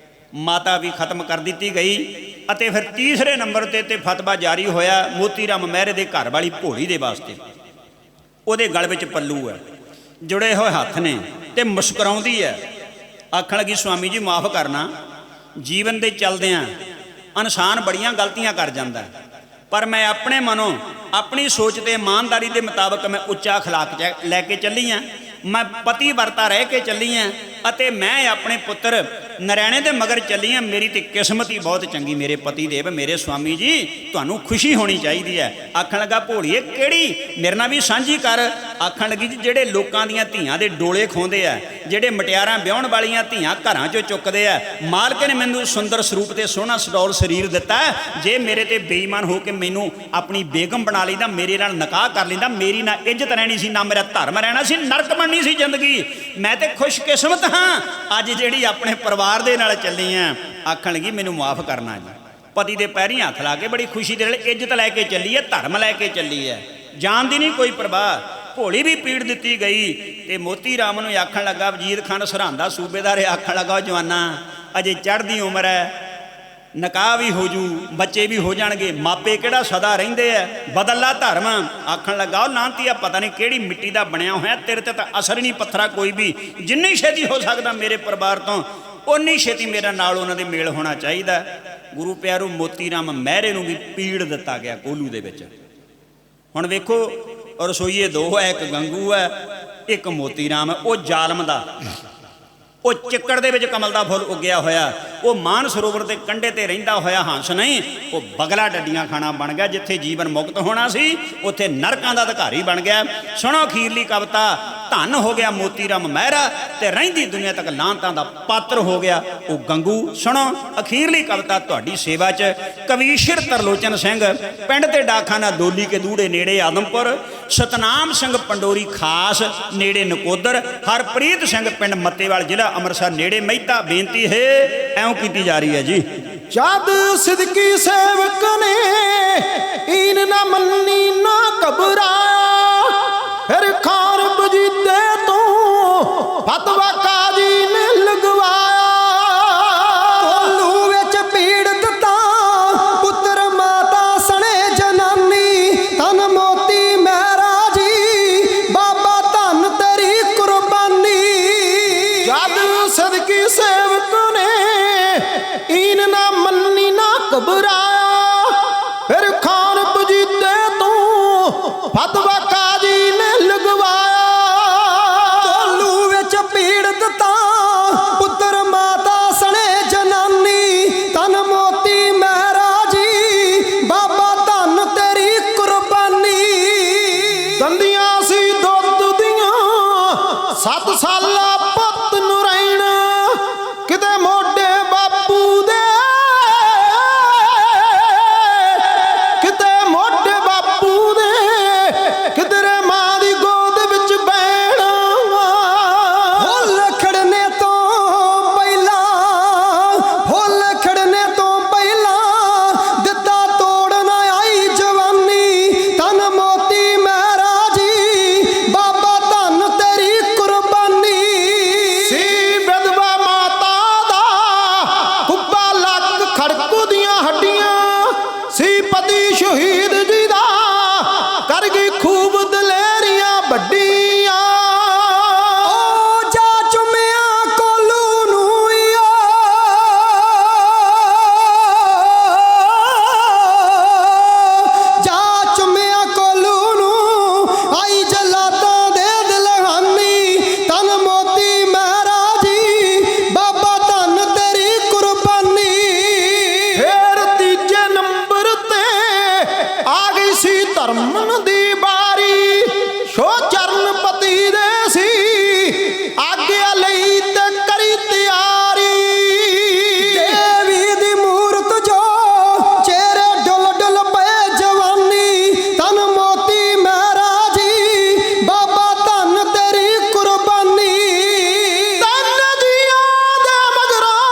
माता भी खत्म कर दी गई। अते फिर तीसरे नंबर ते फतवा जारी होया मोती राम महरे दे घर वाली भोली दे वास्ते। उहदे गल विच पल्लू है, जुड़े हुए हत्थ ने ते मुस्कुराउंदी है। आखण लगी स्वामी जी माफ़ करना, जीवन दे चलदियां इंसान बड़ियां गलतियां कर जांदा है, पर मैं अपने मनों अपनी सोच ते ईमानदारी के मुताबिक मैं उच्चा अखलाक लैके चली हाँ। मैं पति वर्ता रह के चली हाँ। ਅਤੇ ਮੈਂ ਆਪਣੇ ਪੁੱਤਰ ਨਰੈਣੇ ਦੇ ਮਗਰ ਚੱਲੀ ਹਾਂ। ਮੇਰੀ ਤੇ ਕਿਸਮਤ ਹੀ ਬਹੁਤ ਚੰਗੀ, ਮੇਰੇ ਪਤੀ ਦੇਵ, ਮੇਰੇ ਸਵਾਮੀ ਜੀ, ਤੁਹਾਨੂੰ ਖੁਸ਼ੀ ਹੋਣੀ ਚਾਹੀਦੀ ਹੈ। ਆਖਣ ਲੱਗਾ ਭੋਲੀਏ ਕਿਹੜੀ, ਮੇਰੇ ਨਾਲ ਵੀ ਸਾਂਝੀ ਕਰ। ਆਖਣ ਲੱਗੀ ਜੀ ਜਿਹੜੇ ਲੋਕਾਂ ਦੀਆਂ ਧੀਆਂ ਦੇ ਡੋਲੇ ਖੋਂਦੇ ਆ, ਜਿਹੜੇ ਮਟਿਆਰਾਂ ਵਿਆਹਣ ਵਾਲੀਆਂ ਧੀਆਂ ਘਰਾਂ 'ਚੋਂ ਚੁੱਕਦੇ ਆ, ਮਾਲਕ ਨੇ ਮੈਨੂੰ ਸੁੰਦਰ ਸਰੂਪ ਤੇ ਸੋਹਣਾ ਸਡੌਲ ਸਰੀਰ ਦਿੱਤਾ, ਜੇ ਮੇਰੇ ਤੇ ਬੇਈਮਾਨ ਹੋ ਕੇ ਮੈਨੂੰ ਆਪਣੀ ਬੇਗਮ ਬਣਾ ਲੈਂਦਾ, ਮੇਰੇ ਨਾਲ ਨਿਕਾਹ ਕਰ ਲੈਂਦਾ, ਮੇਰੀ ਨਾ ਇੱਜ਼ਤ ਰਹਿਣੀ ਸੀ, ਨਾ ਮੇਰਾ ਧਰਮ ਰਹਿਣਾ ਸੀ, ਨਰਕ ਬਣਨੀ ਸੀ ਜ਼ਿੰਦਗੀ। ਮੈਂ ਤੇ ਖੁਸ਼ਕਿਸਮਤ ਹਾਂ ਅੱਜ ਜਿਹੜੀ ਆਪਣੇ ਪਰਿਵਾਰ ਦੇ ਨਾਲ ਚੱਲੀ ਆ। ਆਖਣ ਲੱਗੀ ਮੈਨੂੰ ਮਾਫ ਕਰਨਾ ਜੀ। ਪਤੀ ਦੇ ਪੈਰੀਂ ਹੱਥ ਲਾ ਕੇ ਬੜੀ ਖੁਸ਼ੀ ਦੇ ਨਾਲ ਇੱਜ਼ਤ ਲੈ ਕੇ ਚੱਲੀ ਹੈ, ਧਰਮ ਲੈ ਕੇ ਚੱਲੀ ਹੈ, ਜਾਨ ਦੀ ਨਹੀਂ ਕੋਈ ਪਰਵਾਹ। ਭੋਲੀ ਵੀ ਪੀੜ ਦਿੱਤੀ ਗਈ ਤੇ ਮੋਤੀ ਰਾਮ ਨੂੰ ਆਖਣ ਲੱਗਾ, ਵਜੀਦ ਖਾਨ ਸਰਹੰਦ ਦਾ ਸੂਬੇਦਾਰ ਆਖਣ ਲੱਗਾ, ਜਵਾਨਾ ਅਜੇ ਚੜ੍ਹਦੀ ਉਮਰ ਹੈ, ਨਿਕਾਹ ਵੀ ਹੋ ਜੂ, ਬੱਚੇ ਵੀ ਹੋ ਜਾਣਗੇ, ਮਾਪੇ ਕਿਹੜਾ ਸਦਾ ਰਹਿੰਦੇ ਆ, ਬਦਲਾ ਧਰਮ। ਆਖਣ ਲੱਗਾ ਉਹ ਲਾਂਤੀਆ ਪਤਾ ਨਹੀਂ ਕਿਹੜੀ ਮਿੱਟੀ ਦਾ ਬਣਿਆ ਹੋਇਆ, ਤੇਰੇ ਤੇ ਤਾਂ ਅਸਰ ਨਹੀਂ ਪੱਥਰਾ ਕੋਈ ਵੀ, ਜਿੰਨੀ ਛੇਤੀ ਹੋ ਸਕਦਾ ਮੇਰੇ ਪਰਿਵਾਰ ਤੋਂ ਓਨੀ ਛੇਤੀ ਮੇਰੇ ਨਾਲ ਉਹਨਾਂ ਦੇ ਮੇਲ ਹੋਣਾ ਚਾਹੀਦਾ। ਗੁਰੂ ਪਿਆਰੂ ਮੋਤੀ ਰਾਮ ਮਹਿਰੇ ਨੂੰ ਵੀ ਪੀੜ ਦਿੱਤਾ ਗਿਆ ਕੋਲੂ ਦੇ ਵਿੱਚ। ਹੁਣ ਵੇਖੋ ਰਸੋਈਏ ਦੋ ਹੈ, ਇੱਕ ਗੰਗੂ ਹੈ, ਇੱਕ ਮੋਤੀ ਰਾਮ ਹੈ। ਉਹ ਜ਼ਾਲਮ ਦਾ, ਉਹ ਚਿੱਕੜ ਦੇ ਵਿੱਚ ਕਮਲ ਦਾ ਫੁੱਲ ਉੱਗਿਆ ਹੋਇਆ, ਉਹ ਮਾਨ ਸਰੋਵਰ ਦੇ ਕੰਢੇ ਤੇ ਰਹਿੰਦਾ ਹੋਇਆ ਹੰਸ ਨਹੀਂ, ਉਹ ਬਗਲਾ ਡੱਡੀਆਂ ਖਾਣਾ ਬਣ ਗਿਆ। ਜਿੱਥੇ ਜੀਵਨ ਮੁਕਤ ਹੋਣਾ ਸੀ ਉੱਥੇ ਨਰਕਾਂ ਦਾ ਅਧਿਕਾਰੀ ਬਣ ਗਿਆ। ਸੁਣੋ ਅਖੀਰਲੀ ਕਵਿਤਾ, ਧੰਨ ਹੋ ਗਿਆ ਮੋਤੀ ਰਾਮ ਮਹਿਰਾ ਤੇ ਰਹਿੰਦੀ ਦੁਨੀਆ ਤੱਕ ਲਾਂਤਾਂ ਦਾ ਪਾਤਰ ਹੋ ਗਿਆ ਉਹ ਗੰਗੂ। ਸੁਣੋ ਅਖੀਰਲੀ ਕਵਿਤਾ ਤੁਹਾਡੀ ਸੇਵਾ 'ਚ। ਕਵੀਸ਼ਰ ਤਰਲੋਚਨ ਸਿੰਘ, ਪਿੰਡ ਤੇ ਡਾਕਖਾਨਾ ਦੋਲੀ ਕੇ ਦੂੜੇ ਨੇੜੇ ਆਦਮਪੁਰ, ਸਤਨਾਮ ਸਿੰਘ ਪੰਡੋਰੀ ਖਾਸ ਨੇੜੇ ਨਕੋਦਰ, ਹਰਪ੍ਰੀਤ ਸਿੰਘ ਪਿੰਡ ਮੱਤੇਵਾਲ ਜ਼ਿਲ੍ਹਾ ਅੰਮ੍ਰਿਤਸਰ ਨੇੜੇ ਮਹਿਤਾ। ਬੇਨਤੀ ਹੈ ਐਉਂ ਕੀਤੀ ਜਾ ਰਹੀ ਹੈ ਜੀ। ਜਦ ਸਿਦਕੀ ਸੇਵਕ ਨੇ ਈਨ ਨਾ ਮੰਨੀ ਨਾ ਘਬਰਾਇਆ, ਫਿਰ ਖਾਨ ਬਜੀਦੇ ਤੋਂ ਫਤਵਾ ਕਾਜੀ ਨੇ ਲਗਵਾਇਆ। ਕੋਲੂ ਵਿੱਚ ਪੀੜਤ ਤਾਂ ਪੁੱਤਰ ਮਾਤਾ ਸਣੇ ਜਨਾਨੀ, ਧਨ ਮੋਤੀ ਮਹਿਰਾ ਜੀ ਬਾਬਾ ਧਨ ਤੇਰੀ ਕੁਰਬਾਨੀ। ਜਦ ਸਦਕੀ ਸੇਵਕ ਨੇ ਈਨ ਨਾ ਮੰਨੀ ਨਾ ਘਬਰਾਇਆ, ਫਿਰ ਖਾਨ ਬਜੀਦੇ ਤੋਂ ਫਤਵਾ ਕਾਜੀ ਨੇ ਲਗਵਾਇਆ। ਕੋਲੂ ਵਿੱਚ ਪੀੜਤ ਤਾਂ ਪੁੱਤਰ ਮਾਤਾ ਸਣੇ ਜਨਾਨੀ, ਧਨ ਮੋਤੀ ਮਹਿਰਾ ਜੀ ਬਾਬਾ ਧਨ ਤੇਰੀ ਕੁਰਬਾਨੀ। ਦੰਦੀਆਂ ਸੀ ਦੁੱਧ ਦੀਆਂ 7 ਸਾਲਾ ਪੁੱਤ ਨੂੰ ਰਹਿਣ, ਕਿਤੇ ਮੋਢੇ ਬਾਪੂ ਦੇ, ਕਿਤੇ ਮੋਢੇ ਬਾਪੂ ਦੇ, ਕਿਧਰੇ ਮਾਂ ਦੀ ਗੋਦ ਵਿੱਚ ਬਹਿਣਾ। ਫੁੱਲ ਖੜਨੇ ਤੋਂ ਪਹਿਲਾਂ, ਫੁੱਲ ਖੜਨੇ ਤੋਂ ਪਹਿਲਾਂ ਦਿੱਤਾ ਤੋੜ ਨਾ ਆਈ ਜਵਾਨੀ, ਧਨ ਮੋਤੀ ਮਹਿਰਾ ਜੀ ਬਾਬਾ ਧਨ ਤੇਰੀ ਕੁਰਬਾਨੀ। ਸੀ ਵਿਧਵਾ ਮਾਤਾ ਦਾ ਕੁੱਬਾ ਲੱਕ ਖੜਕੂ ਦੀਆਂ ਹੱਡੀਆਂ, ਸੀ ਪਤੀ ਸ਼ਹੀਦ ਜੀ ਦਾ ਕਰ ਗਈ ਖੂਬ ਦਲੇਰੀਆਂ ਵੱਡੀਆਂ। ਓ ਜਾ ਚੁੰਮਿਆ ਕੋਲੂ ਨੂੰ ਈਓ, ਜਾ ਚੁੰਮਿਆ ਕੋਲੂ ਨੂੰ ਆਈ ਜਲਾਤਾਂ ਦੇ ਦਿਲਹਾਨੀ, ਧਨ ਮੋਤੀ ਮਹਿਰਾ ਜੀ ਬਾਬਾ ਧਨ ਤੇਰੀ ਕੁਰਬਾਨੀ। ਫੇਰ ਤੀਜੇ ਨੰਬਰ ਤੇ ਆ ਗਈ ਸੀ ਧਰਮਨ ਦੀ ਬਾਰੀ, ਸ਼ੋ ਚਰਨ ਪਤੀ ਦੇ ਸੀ ਆਗਿਆ ਲਈ ਤੇ ਕਰੀ ਤਿਆਰੀ। ਦੇਵੀ ਦੀ ਮੂਰਤ ਜੋ ਚਿਹਰੇ ਡੁੱਲ ਡੁੱਲ ਪਏ ਜਵਾਨੀ, ਧਨ ਮੋਤੀ ਮਹਿਰਾ ਜੀ ਬਾਬਾ ਧਨ ਤੇਰੀ ਕੁਰਬਾਨੀ। ਤਨ ਜੀਆਂ ਦੇ ਮਗਰੋਂ,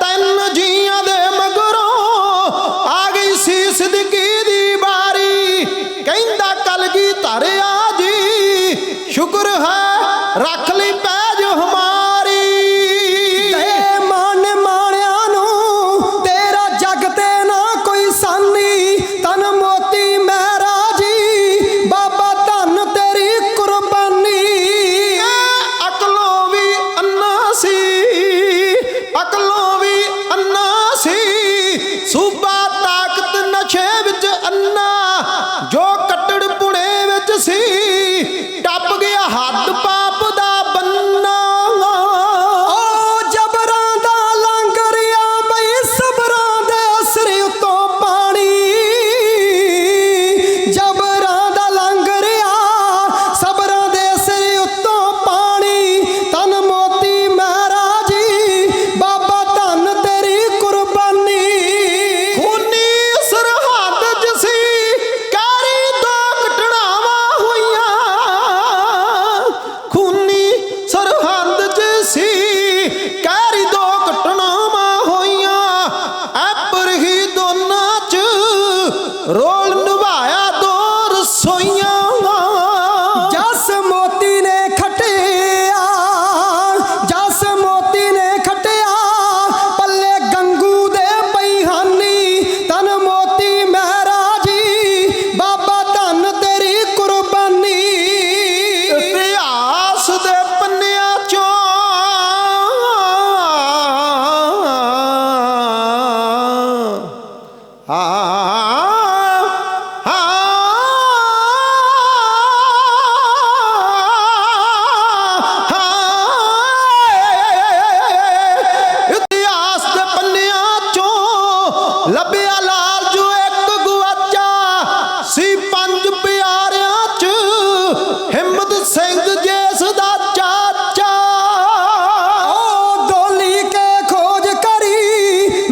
ਤਨ ਜੀਆਂ ਦੇ ਮਗਰੋਂ ਆ ਗਈ ਸੀ ਸਿਦਕੀ ਦੀ ਬਾਰੀ। ਕਹਿੰਦਾ ਕਲਗੀ ਧਰਿਆ ਜੀ ਸ਼ੁਕਰ ਹੈ ਰੱਖ ਲਈ ਪੈਜ ਹਮਾਰੀ। ਤੇ ਮਾਣ ਮਾਣਿਆਂ ਨੂੰ ਤੇਰਾ ਜਗ ਤੇ ਨਾ ਕੋਈ ਸਾਨੀ, ਧਨ ਮੋਤੀ ਮਹਿਰਾ ਜੀ ਬਾਬਾ ਧਨ ਤੇਰੀ ਕੁਰਬਾਨੀ। ਅਕਲੋਂ ਵੀ ਅੰਨਾ ਸੀ, ਅਕਲੋਂ ਵੀ ਅੰਨਾ ਸੀ, ਸੂਬਾ ਤਾਕਤ ਨਸ਼ੇ ਵਿੱਚ ਅੰਨਾ, ਜੋ ਕੱਟੜ ਪੁਣੇ मोती ने खटिया, जस मोती ने खटिया पल्ले गंगू दे बईहानी। तन मोती मेहरा जी बाबा धन तेरी कुर्बानी। इतिहास दे पन्नियां चों इतिहास दे पन्नियां चों लभ्या लाल जो एक गुआचा सी। पंज प्यारियां च हिम्मत सिंह जिस दा चाचा। ओ डोली के खोज करी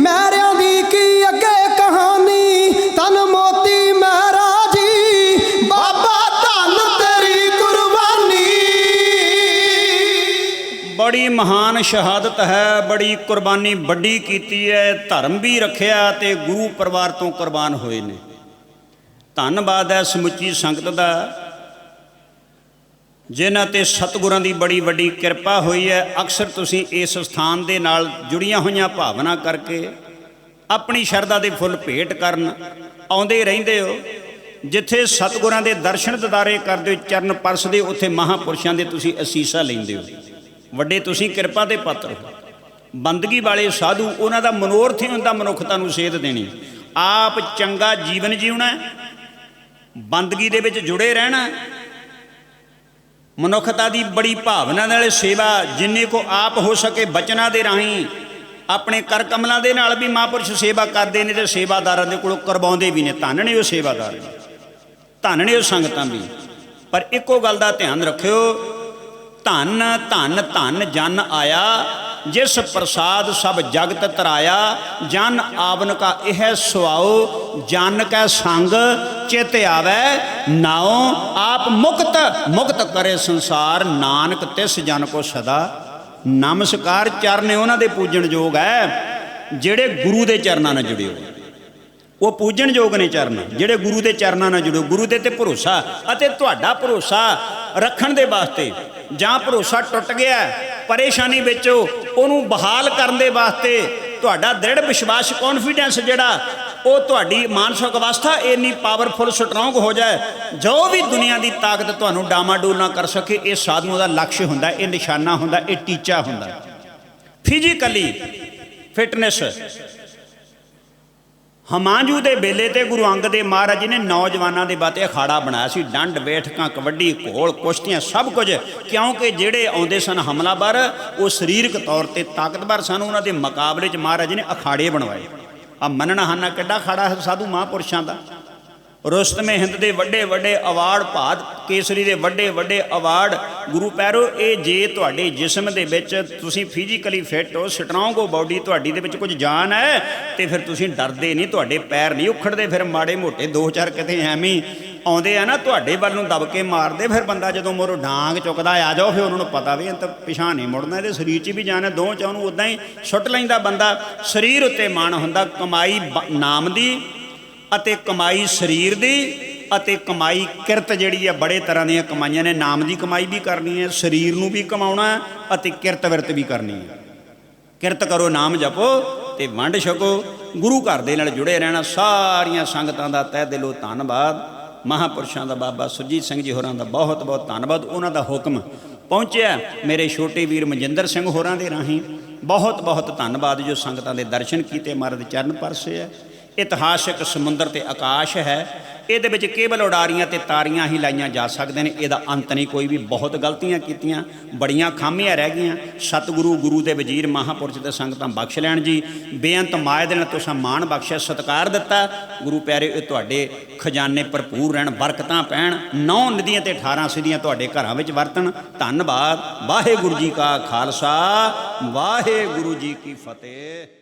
मेरिਆਂ ਦੀ की अगे कहानी। तन मोती मेहरा जी बाबा धन तेरी कुर्बानी। बड़ी महान शहादत है, बड़ी कुर्बानी बड़ी कीती है। धर्म भी रखिया ते गुरु परिवार तो कुर्बान होए ने। धन्नवाद है समुची संगत दा जिन्हां ते सतगुरां दी बड़ी वड्डी किरपा होई है। अक्सर तुसीं इस स्थान दे नाल जुड़ियां होईयां भावना करके अपनी शरधा दे फुੱਲ भेंट करन आउंदे रहिंदे हो। जिथे सतगुरां दे दर्शन दिदारे करदे हो, चरण परसदे, उत्थे महापुरुषां दे तुसीं असीसां लैंदे हो। ਵੱਡੇ ਤੁਸੀਂ ਕਿਰਪਾ ਦੇ ਪਾਤਰ ਹੋ। ਬੰਦਗੀ ਵਾਲੇ ਸਾਧੂ ਉਹਨਾਂ ਦਾ ਮਨੋਰਥ ਹੀ ਹੁੰਦਾ ਮਨੁੱਖਤਾ ਨੂੰ ਸੇਧ ਦੇਣੀ। ਆਪ ਚੰਗਾ ਜੀਵਨ ਜਿਉਣਾ, ਬੰਦਗੀ ਦੇ ਵਿੱਚ ਜੁੜੇ ਰਹਿਣਾ, ਮਨੁੱਖਤਾ ਦੀ ਬੜੀ ਭਾਵਨਾ ਨਾਲ ਸੇਵਾ ਜਿੰਨੇ ਕੋ ਆਪ ਹੋ ਸਕੇ ਬਚਨਾਂ ਦੇ ਰਾਹੀਂ ਆਪਣੇ ਕਰ ਕਮਲਾਂ ਦੇ ਨਾਲ ਵੀ ਮਹਾਂਪੁਰਸ਼ ਸੇਵਾ ਕਰਦੇ ਨੇ ਤੇ ਸੇਵਾਦਾਰਾਂ ਦੇ ਕੋਲੋਂ ਕਰਵਾਉਂਦੇ ਵੀ ਨੇ। ਧੰਨ ਨੇ ਉਹ ਸੇਵਾਦਾਰ, ਧੰਨ ਨੇ ਉਹ ਸੰਗਤਾਂ ਵੀ। ਪਰ ਇੱਕੋ ਗੱਲ ਦਾ ਧਿਆਨ ਰੱਖਿਓ, ਧਨ ਧਨ ਧਨ ਜਨ ਆਇਆ ਜਿਸ ਪ੍ਰਸਾਦ ਸਭ ਜਗਤ ਤਰਾਇਆ। ਜਨ ਆਵਨ ਕਾ ਇਹ ਸੁਆਓ ਜਨ ਕੈ ਸੰਗ ਚਿਤ ਆਵੈ ਨਾਉ। ਆਪ ਮੁਕਤ ਮੁਕਤ ਕਰੇ ਸੰਸਾਰ ਨਾਨਕ ਤਿਸ ਜਨ ਕੋ ਸਦਾ ਨਮਸਕਾਰ। ਚਰਨ ਉਹਨਾਂ ਦੇ ਪੂਜਣ ਯੋਗ ਹੈ ਜਿਹੜੇ ਗੁਰੂ ਦੇ ਚਰਨਾਂ ਨਾਲ ਜੁੜੇ ਹੋਏ। ਉਹ ਪੂਜਣ ਯੋਗ ਨੇ ਚਰਨ ਜਿਹੜੇ ਗੁਰੂ ਦੇ ਚਰਨਾਂ ਨਾਲ ਜੁੜੇ। ਗੁਰੂ ਦੇ ਤੇ ਭਰੋਸਾ ਅਤੇ ਤੁਹਾਡਾ ਭਰੋਸਾ ਰੱਖਣ ਦੇ ਵਾਸਤੇ ਜਾਂ ਭਰੋਸਾ ਟੁੱਟ ਗਿਆ ਪਰੇਸ਼ਾਨੀ ਵਿੱਚ ਉਹਨੂੰ ਬਹਾਲ ਕਰਨ ਦੇ ਵਾਸਤੇ ਤੁਹਾਡਾ ਦ੍ਰਿੜ ਵਿਸ਼ਵਾਸ ਕੌਨਫੀਡੈਂਸ ਜਿਹੜਾ ਉਹ ਤੁਹਾਡੀ ਮਾਨਸਿਕ ਅਵਸਥਾ ਇੰਨੀ ਪਾਵਰਫੁਲ ਸਟਰੋਂਗ ਹੋ ਜਾਏ ਜੋ ਵੀ ਦੁਨੀਆ ਦੀ ਤਾਕਤ ਤੁਹਾਨੂੰ ਡਾਮਾਡੋਲ ਨਾ ਕਰ ਸਕੇ। ਇਹ ਸਾਧੂਆਂ ਦਾ ਲਕਸ਼ ਹੁੰਦਾ, ਇਹ ਨਿਸ਼ਾਨਾ ਹੁੰਦਾ, ਇਹ ਟੀਚਾ ਹੁੰਦਾ। ਫਿਜ਼ੀਕਲੀ ਫਿਟਨੈਸ ਹਮਾਂਜੂ ਦੇ ਵੇਲੇ ਤੇ ਗੁਰੂ ਅੰਗਦ ਦੇਵ ਮਹਾਰਾਜ ਜੀ ਨੇ ਨੌਜਵਾਨਾਂ ਦੇ ਬਾਤੇ ਅਖਾੜਾ ਬਣਾਇਆ ਸੀ। ਡੰਡ ਬੈਠਕਾਂ, ਕਬੱਡੀ, ਘੋਲ, ਕੁਸ਼ਤੀਆਂ ਸਭ ਕੁਝ। ਕਿਉਂਕਿ ਜਿਹੜੇ ਆਉਂਦੇ ਸਨ ਹਮਲਾਵਰ ਉਹ ਸਰੀਰਕ ਤੌਰ ਤੇ ਤਾਕਤਵਰ ਸਨ। ਉਹਨਾਂ ਦੇ ਮੁਕਾਬਲੇ 'ਚ ਮਹਾਰਾਜ ਜੀ ਨੇ ਅਖਾੜੇ ਬਣਵਾਏ। ਆ ਮੰਨਣਾ ਹਾਨਾ ਕਿੱਡਾ ਅਖਾੜਾ ਹੈ ਸਾਧੂ ਮਹਾਂਪੁਰਸ਼ਾਂ ਦਾ। ਰੁਸਤਮੇ ਹਿੰਦ ਦੇ ਵੱਡੇ ਵੱਡੇ ਅਵਾਰਡ, ਭਾਰਤ ਕੇਸਰੀ ਦੇ ਵੱਡੇ ਵੱਡੇ ਅਵਾਰਡ। ਗੁਰੂ ਪੈਰੋ ਇਹ ਜੇ ਤੁਹਾਡੇ ਜਿਸਮ ਦੇ ਵਿੱਚ ਤੁਸੀਂ ਫਿਜ਼ੀਕਲੀ ਫਿੱਟ ਹੋ, ਸਟਰੋਂਗ ਹੋ, ਬਾਡੀ ਤੁਹਾਡੀ ਦੇ ਵਿੱਚ ਕੁਝ ਜਾਨ ਹੈ ਤੇ ਫਿਰ ਤੁਸੀਂ ਡਰਦੇ ਨਹੀਂ, ਤੁਹਾਡੇ ਪੈਰ ਨਹੀਂ ਉਖੜਦੇ। ਫਿਰ ਮਾੜੇ ਮੋਟੇ ਦੋ ਚਾਰ ਕਿਤੇ ਐਵੇਂ ਆਉਂਦੇ ਆ ਨਾ ਤੁਹਾਡੇ ਵੱਲ ਨੂੰ ਦਬ ਕੇ ਮਾਰਦੇ। ਫਿਰ ਬੰਦਾ ਜਦੋਂ ਮੋਰੋਂ ਡਾਂਗ ਚੁੱਕਦਾ ਆ ਜਾਓ ਫਿਰ ਉਹਨਾਂ ਨੂੰ ਪਤਾ ਵੀ ਤਾਂ ਪਿਛਾਂਹ ਨਹੀਂ ਮੁੜਨਾ, ਇਹਦੇ ਸਰੀਰ 'ਚ ਵੀ ਜਾਨ ਹੈ। ਦੋ ਚਾਹ ਨੂੰ ਉੱਦਾਂ ਹੀ ਸੁੱਟ ਲੈਂਦਾ ਬੰਦਾ। ਸਰੀਰ ਉੱਤੇ ਮਾਣ ਹੁੰਦਾ। ਕਮਾਈ ਨਾਮ ਦੀ ਅਤੇ ਕਮਾਈ ਸਰੀਰ ਦੀ ਅਤੇ ਕਮਾਈ ਕਿਰਤ ਜਿਹੜੀ ਆ ਬੜੇ ਤਰ੍ਹਾਂ ਦੀਆਂ ਕਮਾਈਆਂ ਨੇ। ਨਾਮ ਦੀ ਕਮਾਈ ਵੀ ਕਰਨੀ ਹੈ, ਸਰੀਰ ਨੂੰ ਵੀ ਕਮਾਉਣਾ ਅਤੇ ਕਿਰਤ ਵਿਰਤ ਵੀ ਕਰਨੀ ਹੈ। ਕਿਰਤ ਕਰੋ, ਨਾਮ ਜਪੋ ਤੇ ਵੰਡ ਛਕੋ। ਗੁਰੂ ਘਰ ਦੇ ਨਾਲ ਜੁੜੇ ਰਹਿਣਾ। ਸਾਰੀਆਂ ਸੰਗਤਾਂ ਦਾ ਤਹਿ ਦਿਲੋਂ ਧੰਨਵਾਦ। ਮਹਾਂਪੁਰਸ਼ਾਂ ਦਾ ਬਾਬਾ ਸੁਰਜੀਤ ਸਿੰਘ ਜੀ ਹੋਰਾਂ ਦਾ ਬਹੁਤ ਬਹੁਤ ਧੰਨਵਾਦ। ਉਹਨਾਂ ਦਾ ਹੁਕਮ ਪਹੁੰਚਿਆ ਮੇਰੇ ਛੋਟੇ ਵੀਰ ਮਨਜਿੰਦਰ ਸਿੰਘ ਹੋਰਾਂ ਦੇ ਰਾਹੀਂ। ਬਹੁਤ ਬਹੁਤ ਧੰਨਵਾਦ ਜੋ ਸੰਗਤਾਂ ਦੇ ਦਰਸ਼ਨ ਕੀਤੇ, ਮਹਾਰਾਜ ਦੇ ਚਰਨ ਪਰਸੇ ਹੈ। ਇਤਿਹਾਸਿਕ ਸਮੁੰਦਰ ਤੇ ਆਕਾਸ਼ ਹੈ। ਇਹਦੇ ਵਿੱਚ ਕੇਵਲ ਉਡਾਰੀਆਂ ਤੇ ਤਾਰੀਆਂ ਹੀ ਲਾਈਆਂ ਜਾ ਸਕਦੇ ਨੇ। ਇਹਦਾ ਅੰਤ ਨਹੀਂ ਕੋਈ ਵੀ। ਬਹੁਤ ਗਲਤੀਆਂ ਕੀਤੀਆਂ, ਬੜੀਆਂ ਖਾਮੀਆਂ ਰਹਿ ਗਈਆਂ। ਸਤਿਗੁਰੂ ਗੁਰੂ ਦੇ ਵਜ਼ੀਰ ਮਹਾਂਪੁਰਸ਼ ਤੇ ਸੰਗਤਾਂ ਬਖਸ਼ ਲੈਣ ਜੀ। ਬੇਅੰਤ ਮਾਇਆ ਦੇ ਨਾਲ ਤੁਸੀਂ ਮਾਣ ਬਖਸ਼ਿਆ, ਸਤਿਕਾਰ ਦਿੱਤਾ। ਗੁਰੂ ਪਿਆਰੇ ਇਹ ਤੁਹਾਡੇ ਖਜ਼ਾਨੇ ਭਰਪੂਰ ਰਹਿਣ, ਬਰਕਤਾਂ ਪੈਣ। 9 ਨਦੀਆਂ ਤੇ 18 ਸਿੱਧੀਆਂ ਤੁਹਾਡੇ ਘਰਾਂ ਵਿੱਚ ਵਰਤਣ। ਧੰਨਵਾਦ। ਵਾਹਿਗੁਰੂ ਜੀ ਕਾ ਖਾਲਸਾ, ਵਾਹਿਗੁਰੂ ਜੀ ਕੀ ਫਤਿਹ।